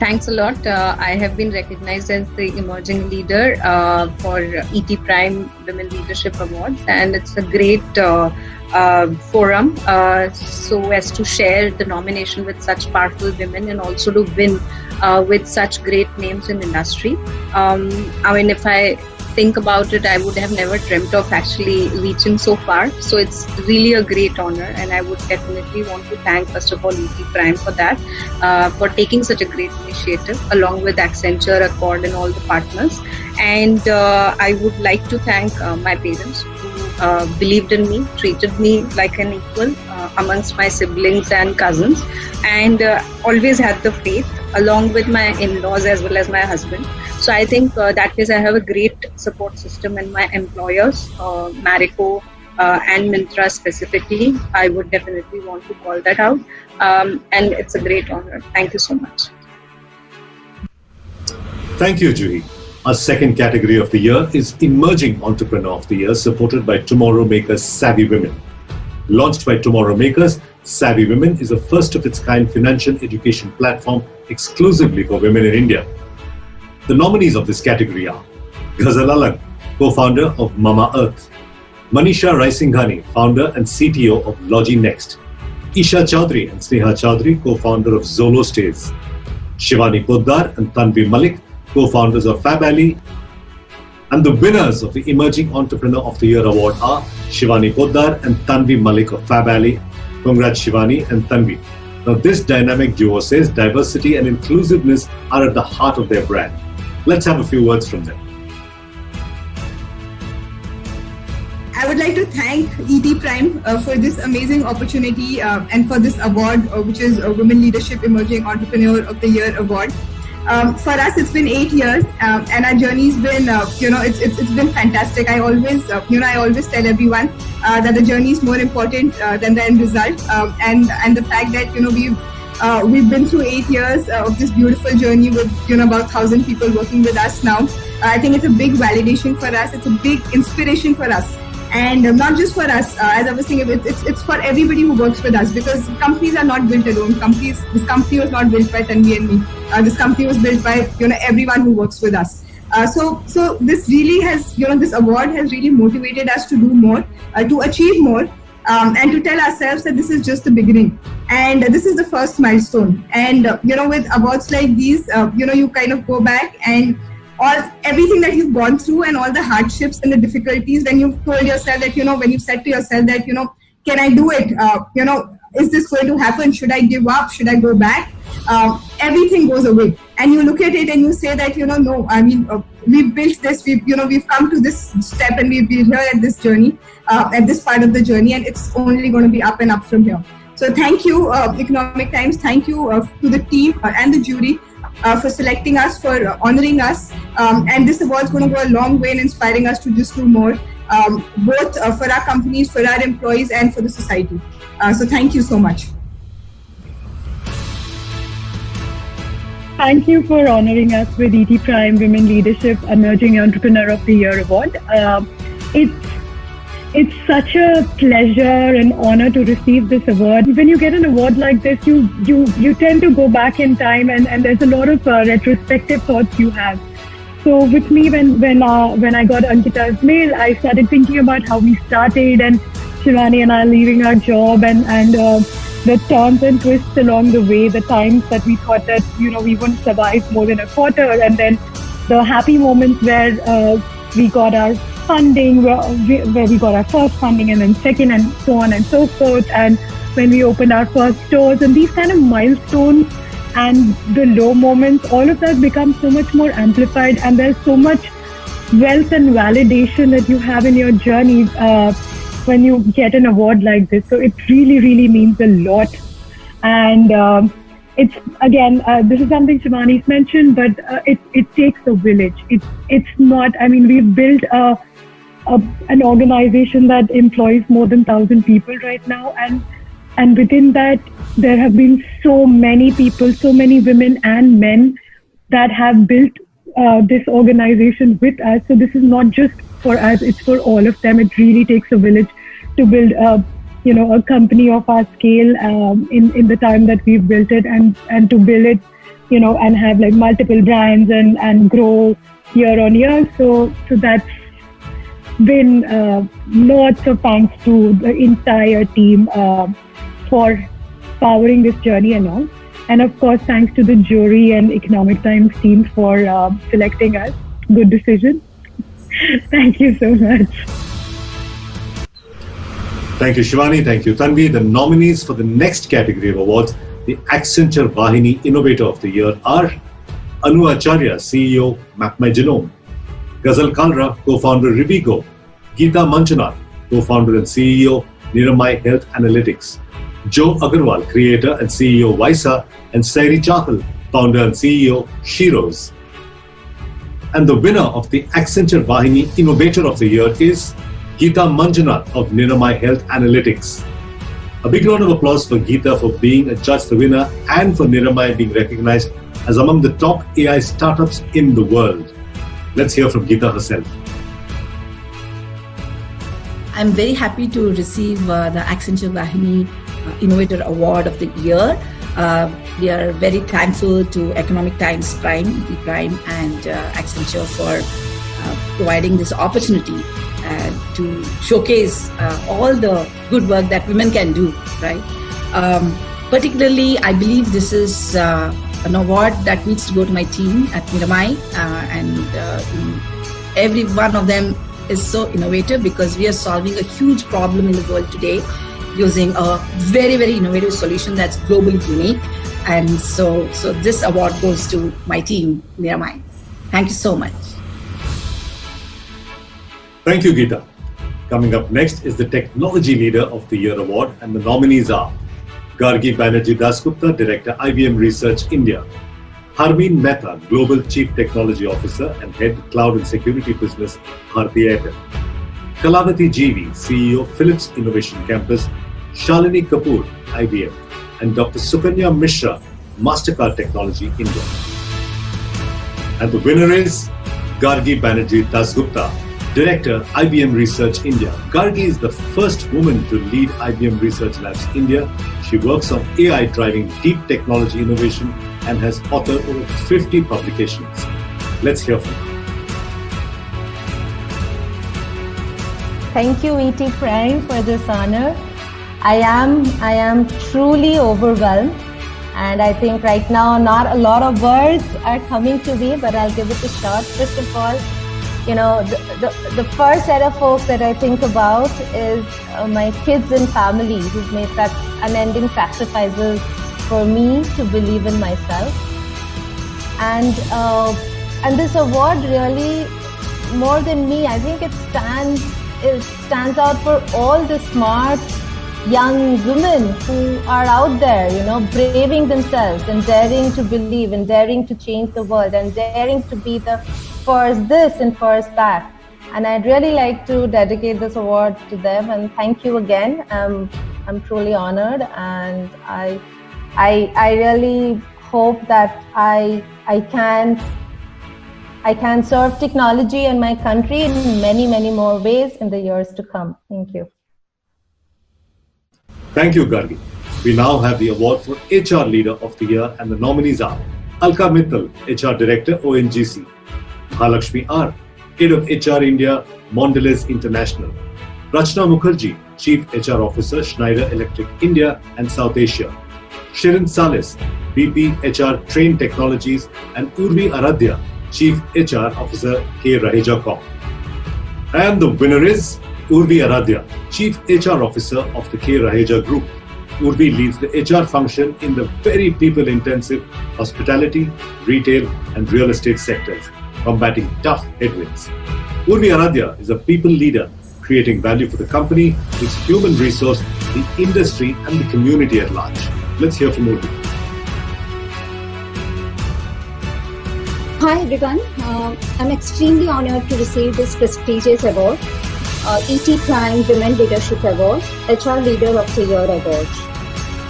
Thanks a lot. I have been recognized as the emerging leader for ETPrime Women Leadership Awards, and it's a great forum so as to share the nomination with such powerful women and also to win with such great names in industry. I mean, if I think about it, I would have never dreamt of actually reaching so far. So it's really a great honor, and I would definitely want to thank, first of all, ETPrime for that, for taking such a great initiative, along with Accenture, Accord, and all the partners. And I would like to thank my parents who believed in me, treated me like an equal amongst my siblings and cousins, and always had the faith, along with my in-laws as well as my husband. So I think that is, I have a great support system in my employers, Marico and Myntra specifically. I would definitely want to call that out. And it's a great honor. Thank you so much. Thank you, Juhi. Our second category of the year is Emerging Entrepreneur of the Year, supported by Tomorrow Makers Savvy Women. Launched by Tomorrow Makers, Savvy Women is a first-of-its-kind financial education platform exclusively for women in India. The nominees of this category are Ghazal Alam, co-founder of Mama Earth; Manisha Raisinghani, founder and CTO of Logi Next; Isha Chaudhary and Sneha Chaudhary, co-founder of Zolo Stays; Shivani Poddar and Tanvi Malik, co-founders of Fab Alley. And the winners of the Emerging Entrepreneur of the Year award are Shivani Poddar and Tanvi Malik of Fab Alley. Congrats, Shivani and Tanvi. Now, this dynamic duo says diversity and inclusiveness are at the heart of their brand. Let's have a few words from them. I would like to thank ETPrime for this amazing opportunity and for this award, which is a Women Leadership Emerging Entrepreneur of the Year award. For us, it's been 8 years, and our journey's been, it's been fantastic. I always tell everyone that the journey is more important than the end result, and the fact that we've been through 8 years of this beautiful journey with about 1,000 people working with us now. I think it's a big validation for us. It's a big inspiration for us. And not just for us, as I was saying, it's for everybody who works with us, because companies are not built alone. This company was not built by Tanvi and me. This company was built by everyone who works with us. So this really has this award has really motivated us to do more, to achieve more, and to tell ourselves that this is just the beginning, and this is the first milestone. And with awards like these, you kind of go back and everything that you've gone through and all the hardships and the difficulties, when you've told yourself that, when you've said to yourself that, can I do it? Is this going to happen? Should I give up? Should I go back? Everything goes away. And you look at it and you say that, no, I mean, we've built this, we've come to this step, and we've been here at this journey, at this part of the journey, and it's only going to be up and up from here. So thank you, Economic Times. Thank you to the team and the jury for selecting us, for honoring us. And this award is going to go a long way in inspiring us to just do more, both for our companies, for our employees, and for the society. So thank you so much. Thank you for honoring us with ETPrime Women Leadership Emerging Entrepreneur of the Year award. It's such a pleasure and honor to receive this award. When you get an award like this, you tend to go back in time, and there's a lot of retrospective thoughts you have. So with me, when I got Ankita's mail, I started thinking about how we started, and Shivani and I leaving our job, and the turns and twists along the way, the times that we thought that we wouldn't survive more than a quarter, and then the happy moments where we got our funding, where we got our first funding, and then second, and so on and so forth, and when we opened our first stores, and these kind of milestones and the low moments, all of that becomes so much more amplified, and there's so much wealth and validation that you have in your journey when you get an award like this. So it really, really means a lot. And it's, again, this is something Shivani's mentioned, but it takes a village. It's not, I mean, we've built an organization that employs more than 1,000 people right now, and within that there have been so many people, so many women and men that have built this organization with us. So this is not just for us, it's for all of them. It really takes a village to build a company of our scale in the time that we've built it, and to build it, and have like multiple brands and grow year on year. So that's been lots of thanks to the entire team for powering this journey and all. And of course, thanks to the jury and Economic Times team for selecting us. Good decision. Thank you so much. Thank you, Shivani. Thank you, Tanvi. The nominees for the next category of awards, the Accenture Vahini Innovator of the Year, are Anu Acharya, CEO, Map My Genome; Ghazal Kalra, co-founder Rivigo; Geeta Manjunath, co-founder and CEO, Niramai Health Analytics; Joe Agarwal, creator and CEO, Visa; and Sairi Chahal, founder and CEO, Shiro's. And the winner of the Accenture Vahini Innovator of the Year is Geeta Manjunath of Niramai Health Analytics. A big round of applause for Geeta for being adjudged the winner, and for Niramai being recognized as among the top AI startups in the world. Let's hear from Geeta herself. I'm very happy to receive the Accenture Vahini Innovator Award of the Year. We are very thankful to Economic Times Prime, ETPrime, and Accenture for providing this opportunity to showcase all the good work that women can do, right? Particularly, I believe this is an award that needs to go to my team at Niramai, and every one of them is so innovative, because we are solving a huge problem in the world today using a very, very innovative solution that's globally unique. And so this award goes to my team, Niramai. Thank you so much. Thank you, Geeta. Coming up next is the Technology Leader of the Year Award, and the nominees are Gargi Banerjee Dasgupta, Director, IBM Research India; Harmeen Mehta, Global Chief Technology Officer and Head Cloud and Security Business, Bharti Airtel; Kalavati GV, CEO, Philips Innovation Campus; Shalini Kapoor, IBM; and Dr. Sukanya Mishra, Mastercard Technology India. And the winner is Gargi Banerjee Dasgupta, Director, IBM Research India. Gargi is the first woman to lead IBM Research Labs India. She works on AI driving deep technology innovation and has authored over 50 publications. Let's hear from her. Thank you, ETPrime, for this honor. I am truly overwhelmed, and I think right now not a lot of words are coming to me, but I'll give it a shot. First of all, the first set of folks that I think about is my kids and family, who've made such unending sacrifices for me to believe in myself. And this award really, more than me, I think it stands out for all the smart young women who are out there, braving themselves and daring to believe and daring to change the world and daring to be the first this and first that. And I'd really like to dedicate this award to them, and thank you again. I'm truly honored, and I really hope that I can serve technology and my country in many, many more ways in the years to come. Thank you. Thank you, Gargi. We now have the award for HR Leader of the Year, and the nominees are Alka Mittal, HR Director, ONGC; Mahalakshmi R, Head of HR India, Mondelez International; Rachna Mukherjee, Chief HR Officer, Schneider Electric India and South Asia; Shirin Salis, VP HR Train Technologies; and Urvi Aradhya, Chief HR Officer, K. Raheja Corp. And the winner is Urvi Aradhya, Chief HR Officer of the K. Raheja Group. Urvi leads the HR function in the very people-intensive hospitality, retail, and real estate sectors, combating tough headwinds. Urvi Aradhya is a people leader, creating value for the company, its human resource, the industry, and the community at large. Let's hear from Urvi. Hi everyone, I'm extremely honored to receive this prestigious award, ETPrime Women Leadership Award, HR Leader of the Year Award.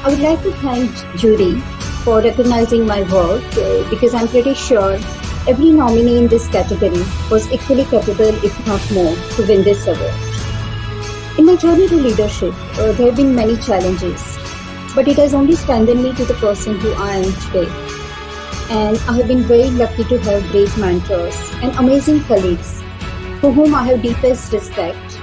I would like to thank jury for recognizing my work because I'm pretty sure every nominee in this category was equally capable, if not more, to win this award. In my journey to leadership, there have been many challenges, but it has only strengthened me to the person who I am today. And I have been very lucky to have great mentors and amazing colleagues for whom I have deepest respect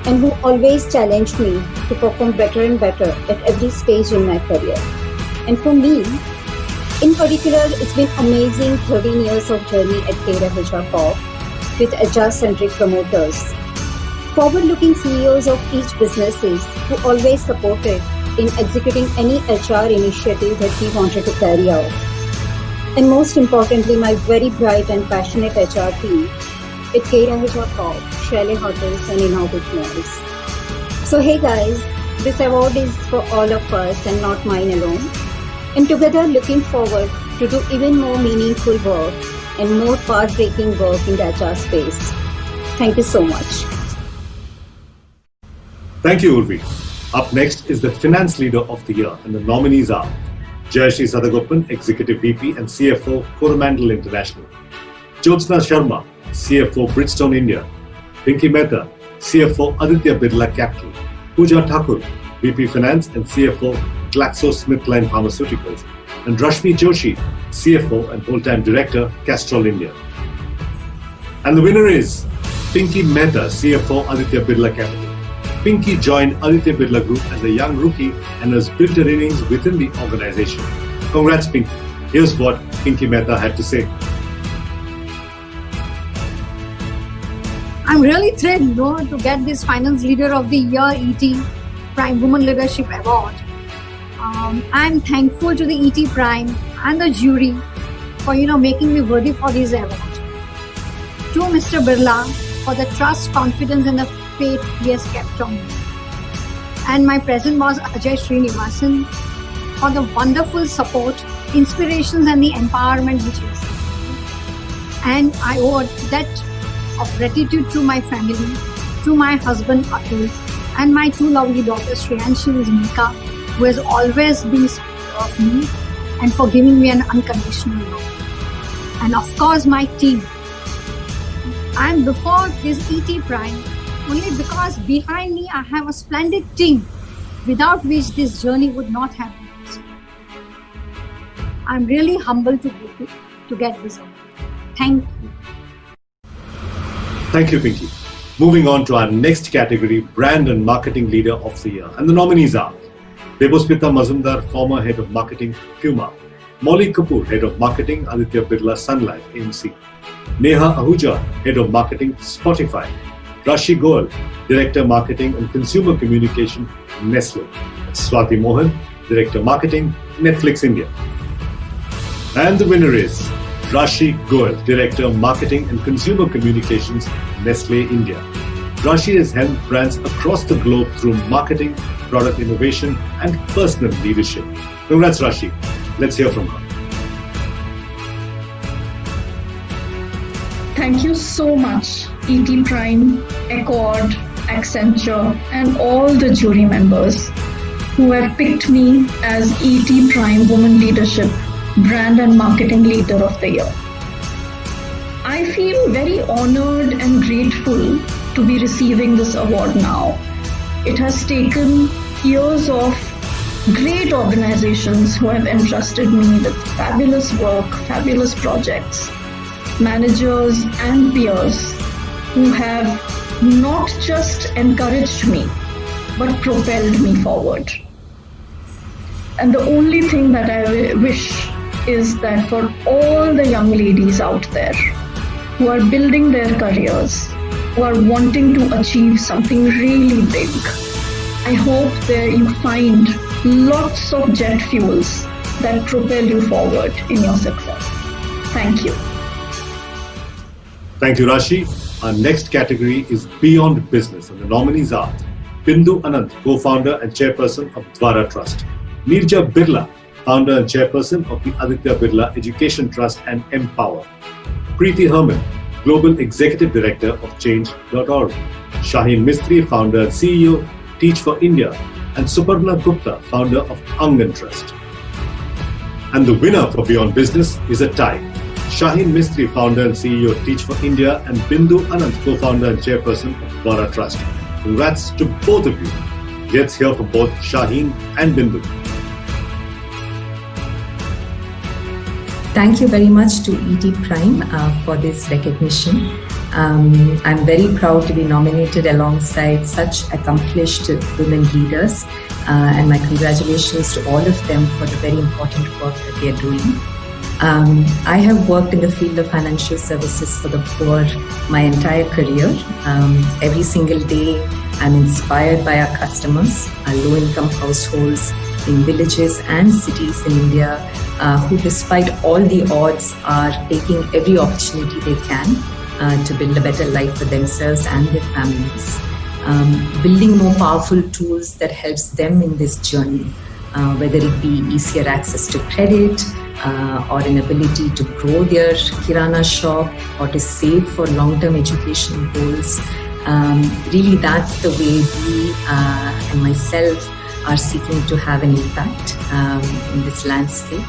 and who always challenged me to perform better and better at every stage in my career. And for me, in particular, it's been amazing 13 years of journey at Kera HR Corp with HR-centric promoters, forward-looking CEOs of each businesses who always supported in executing any HR initiative that we wanted to carry out. And most importantly, my very bright and passionate HR team at Kera HR Corp, Chalet Hotels and Innovate Malls. So hey guys, this award is for all of us and not mine alone. And together looking forward to do even more meaningful work and more path-breaking work in the HR space. Thank you so much. Thank you, Urvi. Up next is the Finance Leader of the Year, and the nominees are Jayashree Sadagoppan, Executive VP and CFO, Coromandel International; Jyotsna Sharma, CFO, Bridgestone India; Pinky Mehta, CFO, Aditya Birla Capital; Pooja Thakur, VP Finance and CFO, GlaxoSmithKline Pharmaceuticals; and Rashmi Joshi, CFO and Whole-Time Director, Castrol India. And the winner is Pinky Mehta, CFO, Aditya Birla Capital. Pinky joined Aditya Birla Group as a young rookie and has built her innings within the organization. Congrats, Pinky. Here's what Pinky Mehta had to say. I'm really thrilled, to get this Finance Leader of the Year ETPrime Women Leadership Award. I'm thankful to the ETPrime and the jury for making me worthy for this award. To Mr. Birla for the trust, confidence, and the faith he has kept on me. And my present boss Ajay Srinivasan for the wonderful support, inspirations, and the empowerment which he has given. And I owe a debt of gratitude to my family, to my husband Atul, and my two lovely daughters Shreyanshi and Mika, who has always been supportive of me and for giving me an unconditional love. And of course my team. I'm before this ETPrime only because behind me I have a splendid team without which this journey would not have been possible. I'm really humbled to get this award. Thank you. Thank you, Pinky. Moving on to our next category, Brand and Marketing Leader of the Year. And the nominees are Debospita Mazumdar, former Head of Marketing, Puma; Molly Kapoor, Head of Marketing, Aditya Birla Sun Life, AMC; Neha Ahuja, Head of Marketing, Spotify; Rashi Goel, Director Marketing and Consumer Communication, Nestle; Swati Mohan, Director Marketing, Netflix India. And the winner is Rashi Goel, Director Marketing and Consumer Communications, Nestle India. Rashi has helped brands across the globe through marketing, product innovation, and personal leadership. Congrats, Rashi. Let's hear from her. Thank you so much, ETPrime, Accord, Accenture, and all the jury members who have picked me as ETPrime Women Leadership Brand and Marketing Leader of the Year. I feel very honored and grateful to be receiving this award now. It has taken years of great organizations who have entrusted me with fabulous work, fabulous projects, managers and peers who have not just encouraged me, but propelled me forward. And the only thing that I wish is that for all the young ladies out there who are building their careers, who are wanting to achieve something really big, I hope that you find lots of jet fuels that propel you forward in your success. Thank you. Thank you, Rashi. Our next category is Beyond Business, and the nominees are Bindu Anand, co-founder and chairperson of Dwara Trust; Neerja Birla, founder and chairperson of the Aditya Birla Education Trust and Empower; Preeti Herman, global executive director of Change.org; Shaheen Mistry, founder and CEO, Teach for India; and Suparna Gupta, founder of Angan Trust. And the winner for Beyond Business is a tie. Shaheen Mistry, founder and CEO of Teach for India, and Bindu Anand, co-founder and chairperson of Dwara Trust. Congrats to both of you. Let's hear from both Shaheen and Bindu. Thank you very much to ETPrime for this recognition. I'm very proud to be nominated alongside such accomplished women leaders, and my congratulations to all of them for the very important work that they are doing. I have worked in the field of financial services for the poor my entire career. Every single day, I'm inspired by our customers, our low-income households in villages and cities in India, who despite all the odds are taking every opportunity they can to build a better life for themselves and their families. Building more powerful tools that helps them in this journey, whether it be easier access to credit, or an ability to grow their kirana shop, or to save for long-term education goals. Really, that's the way we and myself are seeking to have an impact in this landscape.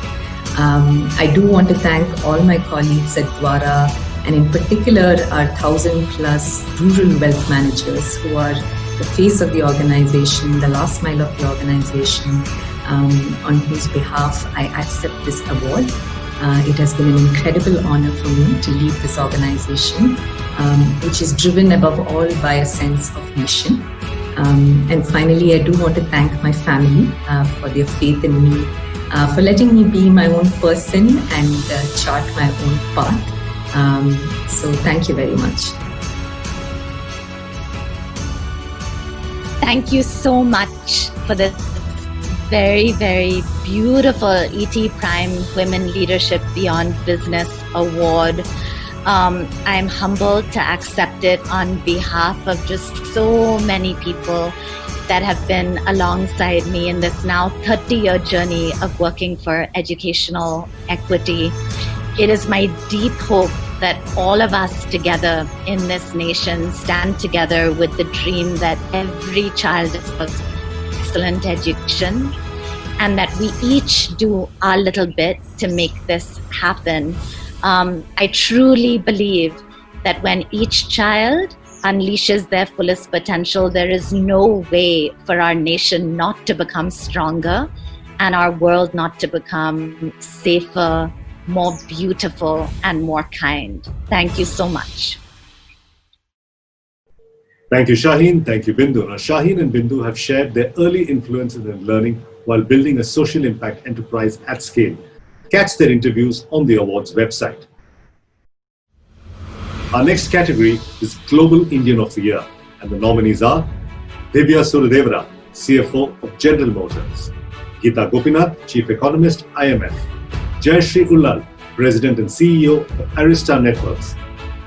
I do want to thank all my colleagues at Dwara, and in particular our 1,000+ rural wealth managers who are the face of the organization, the last mile of the organization, on whose behalf I accept this award. It has been an incredible honor for me to lead this organization, which is driven above all by a sense of mission. And finally, I do want to thank my family for their faith in me, for letting me be my own person and chart my own path. So thank you very much. Thank you so much for this very, very beautiful ETPrime Women Leadership Beyond Business Award. I'm humbled to accept it on behalf of just so many people that have been alongside me in this now 30-year journey of working for educational equity. It is my deep hope that all of us together in this nation stand together with the dream that every child deserves excellent education, and that we each do our little bit to make this happen. I truly believe that when each child unleashes their fullest potential, there is no way for our nation not to become stronger and our world not to become safer, more beautiful, and more kind. Thank you so much. Thank you, Shaheen. Thank you, Bindu. Now, Shaheen and Bindu have shared their early influences in learning while building a social impact enterprise at scale. Catch their interviews on the awards website. Our next category is Global Indian of the Year, and the nominees are Divya Surudevara, CFO of General Motors; Geeta Gopinath, Chief Economist, IMF; Jayashree Ullal, President and CEO of Arista Networks;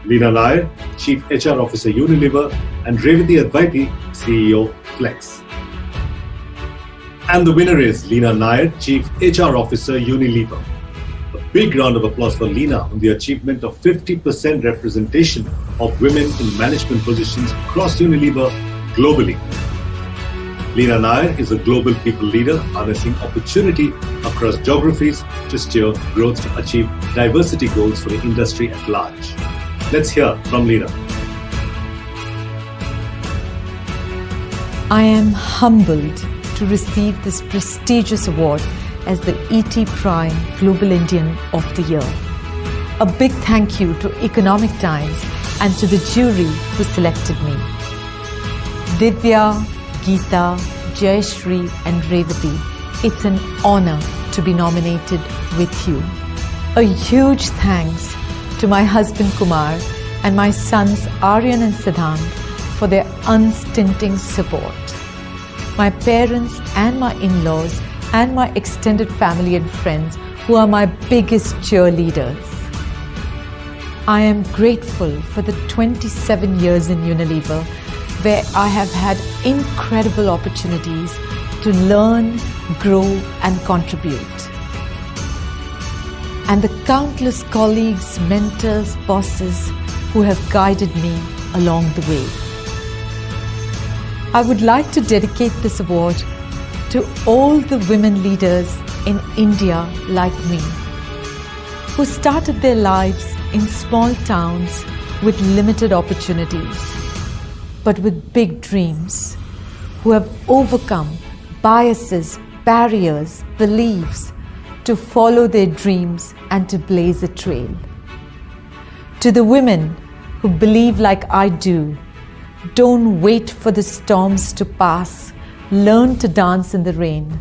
Leena Nair, Chief HR Officer, Unilever; and Revati Advaiti, CEO, Flex. And the winner is Leena Nair, Chief HR Officer, Unilever. A big round of applause for Leena on the achievement of 50% representation of women in management positions across Unilever globally. Leena Nair is a global people leader harnessing opportunity across geographies to steer growth to achieve diversity goals for the industry at large. Let's hear from Leena. I am humbled to receive this prestigious award as the ETPrime Global Indian of the Year. A big thank you to Economic Times and to the jury who selected me. Divya, Geeta, Jayashree and Revati, it's an honor to be nominated with you. A huge thanks to my husband Kumar and my sons Aryan and Siddhant for their unstinting support. My parents and my in-laws and my extended family and friends who are my biggest cheerleaders. I am grateful for the 27 years in Unilever where I have had incredible opportunities to learn, grow and contribute. And the countless colleagues, mentors, bosses who have guided me along the way. I would like to dedicate this award to all the women leaders in India like me, who started their lives in small towns with limited opportunities, but with big dreams, who have overcome biases, barriers, beliefs to follow their dreams and to blaze a trail. To the women who believe like I do, don't wait for the storms to pass, learn to dance in the rain.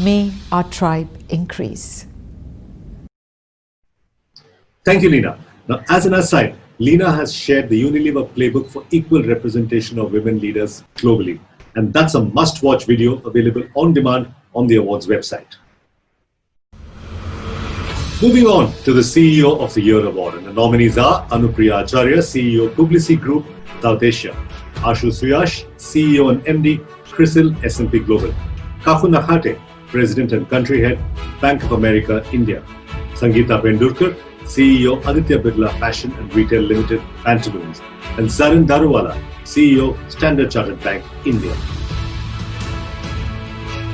May our tribe increase. Thank you, Leena. Now, as an aside, Leena has shared the Unilever playbook for equal representation of women leaders globally. And that's a must-watch video available on demand on the awards website. Moving on to the CEO of the Year Award. And the nominees are Anupriya Acharya, CEO, Publici Group, South Asia. Ashu Suyash, CEO and MD, CRISIL, S&P Global. Kafu Nakhate, President and Country Head, Bank of America, India. Sangeeta Pendurkar, CEO, Aditya Birla Fashion and Retail Limited, Pantaloons. And Sarin Daruwala, CEO, Standard Chartered Bank, India.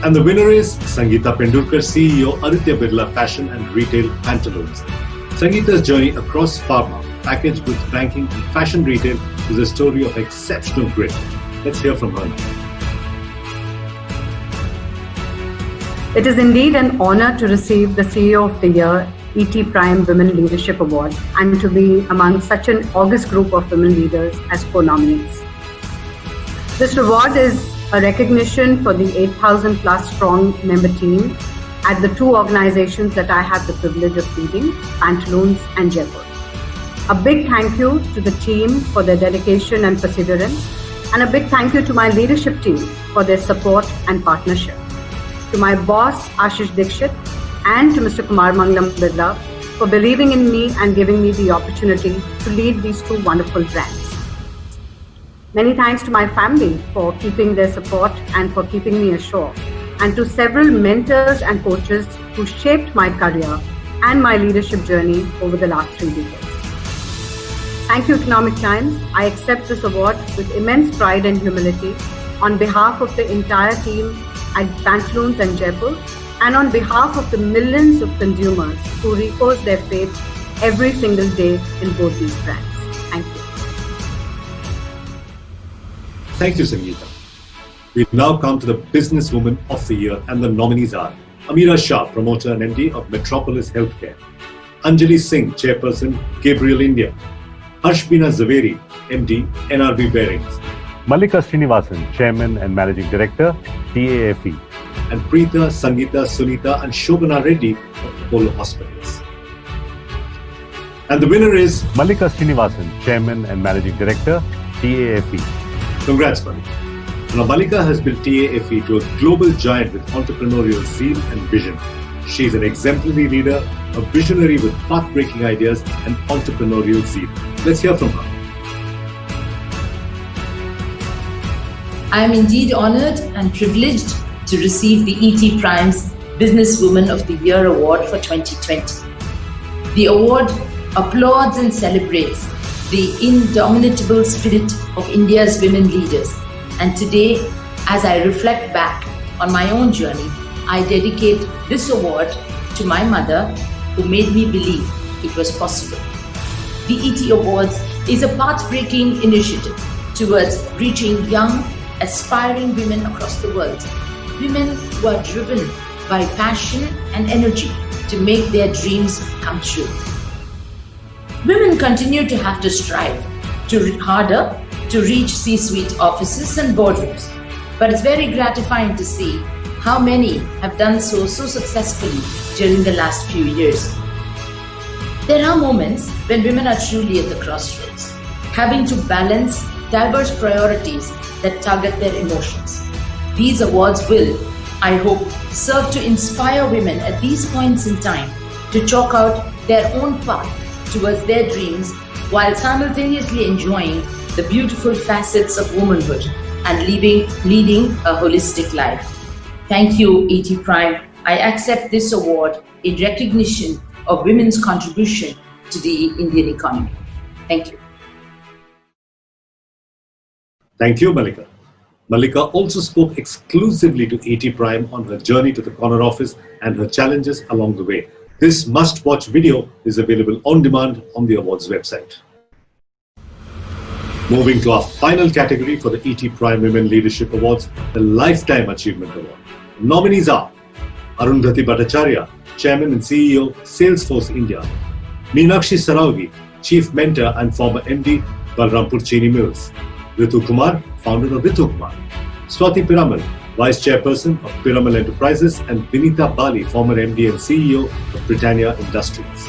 And the winner is Sangeeta Pendurkar, CEO, Aditya Birla Fashion and Retail, Pantaloons. Sangeeta's journey across pharma, packaged goods, banking and fashion retail is a story of exceptional grit. Let's hear from her now. It is indeed an honor to receive the CEO of the Year ETPrime Women Leadership Award and to be among such an august group of women leaders as co-nominees. This award is a recognition for the 8,000 plus strong member team at the two organizations that I have the privilege of leading, Pantaloons and Jaipur. A big thank you to the team for their dedication and perseverance, and a big thank you to my leadership team for their support and partnership. To my boss, Ashish Dikshit, and to Mr. Kumar Mangalam Birla for believing in me and giving me the opportunity to lead these two wonderful brands. Many thanks to my family for keeping their support and for keeping me ashore, and to several mentors and coaches who shaped my career and my leadership journey over the last 3 decades. Thank you, Economic Times. I accept this award with immense pride and humility on behalf of the entire team at Pantaloons and Jaipur, and on behalf of the millions of consumers who repose their faith every single day in both these brands. Thank you. Thank you, Sangeeta. We now come to the Businesswoman of the Year, and the nominees are Amira Shah, Promoter and MD of Metropolis Healthcare. Anjali Singh, Chairperson, Gabriel India. Harshbina Zaveri, MD, NRB Bearings. Mallika Srinivasan, Chairman and Managing Director, TAFE. And Preeta, Sangeeta, Sunita and Shobana Reddy of Apollo Hospitals. And the winner is Mallika Srinivasan, Chairman and Managing Director, TAFE. Congrats, Mallika. Now, Mallika has built TAFE to a global giant with entrepreneurial zeal and vision. She is an exemplary leader, a visionary with path-breaking ideas and entrepreneurial zeal. Let's hear from her. I am indeed honored and privileged to receive the ETPrime's Businesswoman of the Year Award for 2020. The award applauds and celebrates the indomitable spirit of India's women leaders. And today, as I reflect back on my own journey, I dedicate this award to my mother, who made me believe it was possible. The ET Awards is a path-breaking initiative towards reaching young, aspiring women across the world. Women who are driven by passion and energy to make their dreams come true. Women continue to have to strive harder to reach C-suite offices and boardrooms. But it's very gratifying to see how many have done so successfully during the last few years. There are moments when women are truly at the crossroads, having to balance diverse priorities that target their emotions. These awards will, I hope, serve to inspire women at these points in time to chalk out their own path towards their dreams while simultaneously enjoying the beautiful facets of womanhood and leading a holistic life. Thank you, ETPrime. I accept this award in recognition of women's contribution to the Indian economy. Thank you. Thank you, Mallika. Mallika also spoke exclusively to ETPrime on her journey to the corner office and her challenges along the way. This must-watch video is available on demand on the awards website. Moving to our final category for the ETPrime Women Leadership Awards, the Lifetime Achievement Award. Nominees are Arundhati Bhattacharya, Chairman and CEO, Salesforce India; Meenakshi Saraogi, Chief Mentor and former MD, Balrampur Chini Mills; Ritu Kumar, founder of Ritu Kumar; Swati Piramal, Vice Chairperson of Piramal Enterprises; and Vinita Bali, former MD and CEO of Britannia Industries.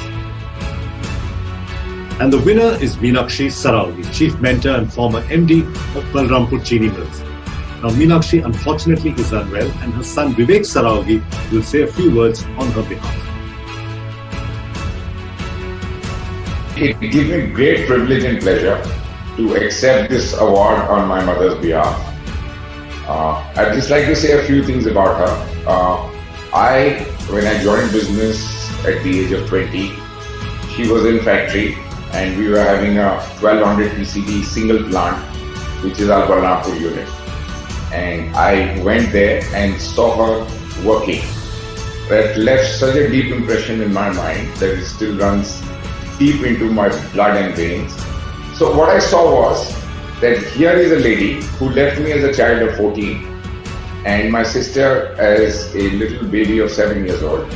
And the winner is Meenakshi Saraogi, Chief Mentor and former MD of Balrampur Chini Mills. Now, Meenakshi unfortunately is unwell, and her son Vivek Saraogi will say a few words on her behalf. It gives me great privilege and pleasure to accept this award on my mother's behalf. I'd just like to say a few things about her. When I joined business at the age of 20, she was in factory and we were having a 1200 PCB single plant, which is our Balrampur unit. And I went there and saw her working. That left such a deep impression in my mind that it still runs deep into my blood and veins. So what I saw was that here is a lady who left me as a child of 14 and my sister as a little baby of 7 years old.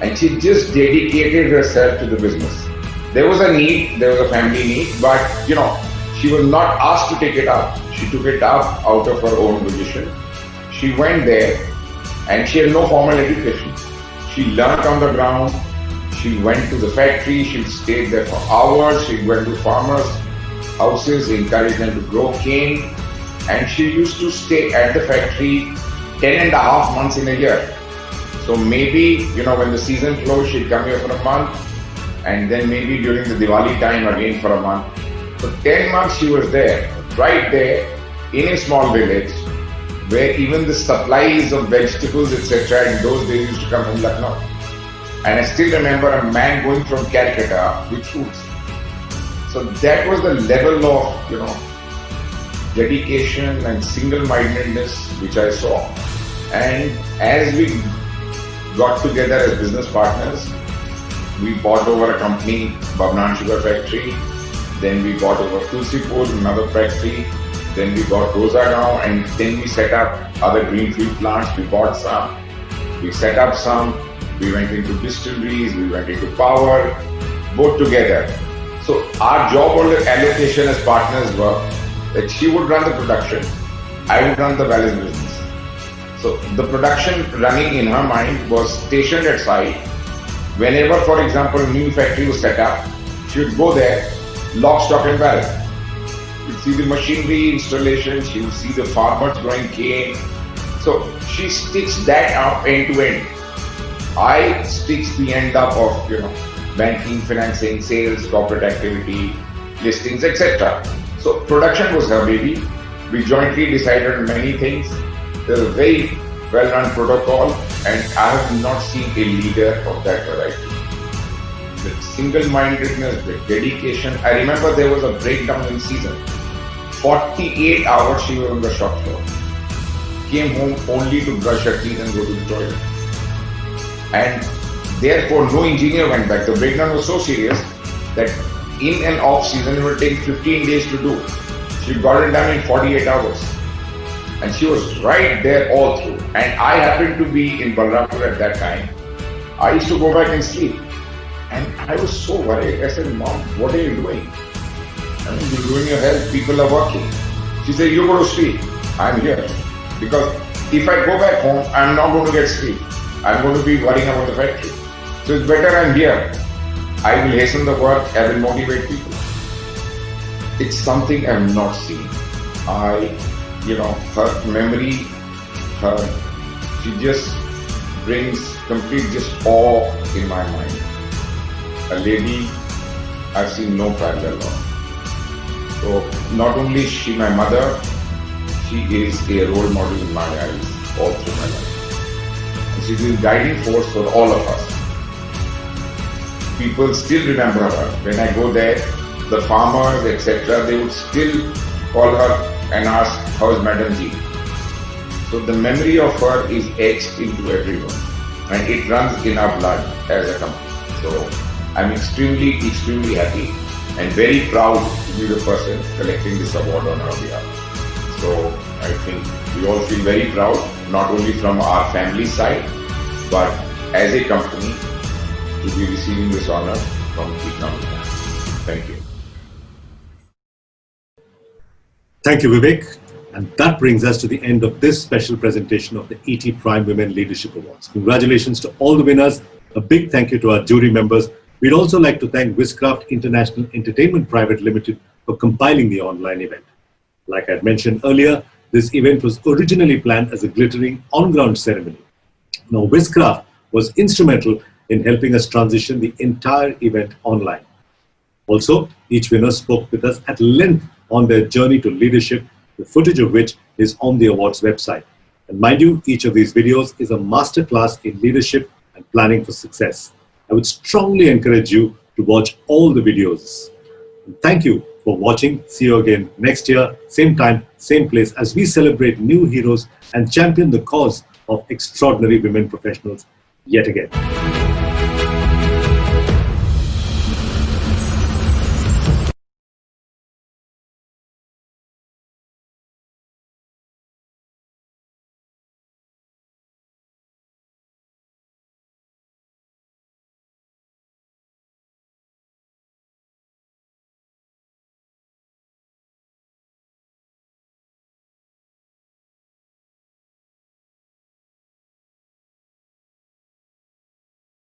And she just dedicated herself to the business. There was a need, there was a family need, but she was not asked to take it up. She took it up out of her own volition. She went there and she had no formal education. She learned on the ground. She went to the factory. She stayed there for hours. She went to farmers' houses, encouraged them to grow cane. And she used to stay at the factory 10.5 months in a year. So maybe, when the season closed, she'd come here for a month. And then maybe during the Diwali time again for a month. So 10 months she was there, right there in a small village where even the supplies of vegetables, etc. in those days used to come from Lucknow. And I still remember a man going from Calcutta with fruits. So that was the level of, dedication and single-mindedness which I saw. And as we got together as business partners, we bought over a company, Babnan Sugar Factory. Then we bought over Tulsipur, another factory. Then we bought Rozagaon, and then we set up other greenfield plants. We bought some. We set up some. We went into distilleries. We went into power, both together. So our job or allocation as partners were that she would run the production, I would run the balance business. So the production running in her mind was stationed at site. Whenever, for example, a new factory was set up, she would go there, lock, stock and barrel. You'd see the machinery installation, she would see the farmers growing cane. So she sticks that up end to end. I sticks the end up of, banking, financing, sales, corporate activity, listings, etc. So production was her baby. We jointly decided on many things. There's a very well-run protocol, and I have not seen a leader of that variety. The single-mindedness, the dedication. I remember there was a breakdown in season. 48 hours she was on the shop floor. Came home only to brush her teeth and go to the toilet. And therefore, no engineer went back. The breakdown was so serious that in and off season it would take 15 days to do. She got it done in 48 hours. And she was right there all through. And I happened to be in Balrampur at that time. I used to go back and sleep. And I was so worried. I said, Mom, what are you doing? I mean, you're doing your health, people are working. She said, you go to sleep. I'm here. Because if I go back home, I'm not going to get sleep. I'm going to be worrying about the factory. So it's better I'm here. I will hasten the work, I will motivate people. It's something I have not seen. Her memory, she just brings complete awe in my mind. A lady I've seen no parallel of. So not only is she my mother, she is a role model in my eyes all through my life. And she's a guiding force for all of us. People still remember her. When I go there, the farmers, etc., they would still call her and ask, how is Madam Ji? So the memory of her is etched into everyone, and it runs in our blood as a company. So I'm extremely happy and very proud to be the person collecting this award on our behalf. So I think we all feel very proud, not only from our family side, but as a company to be receiving this honor from Economic Times. Thank you. Thank you, Vivek. And that brings us to the end of this special presentation of the ETPrime Women Leadership Awards. Congratulations to all the winners. A big thank you to our jury members. We'd also like to thank Wizcraft International Entertainment Private Limited for compiling the online event. Like I had mentioned earlier, this event was originally planned as a glittering on-ground ceremony. Now, Wizcraft was instrumental in helping us transition the entire event online. Also, each winner spoke with us at length on their journey to leadership, the footage of which is on the awards website. And mind you, each of these videos is a masterclass in leadership and planning for success. I would strongly encourage you to watch all the videos. And thank you for watching. See you again next year, same time, same place, as we celebrate new heroes and champion the cause of extraordinary women professionals yet again.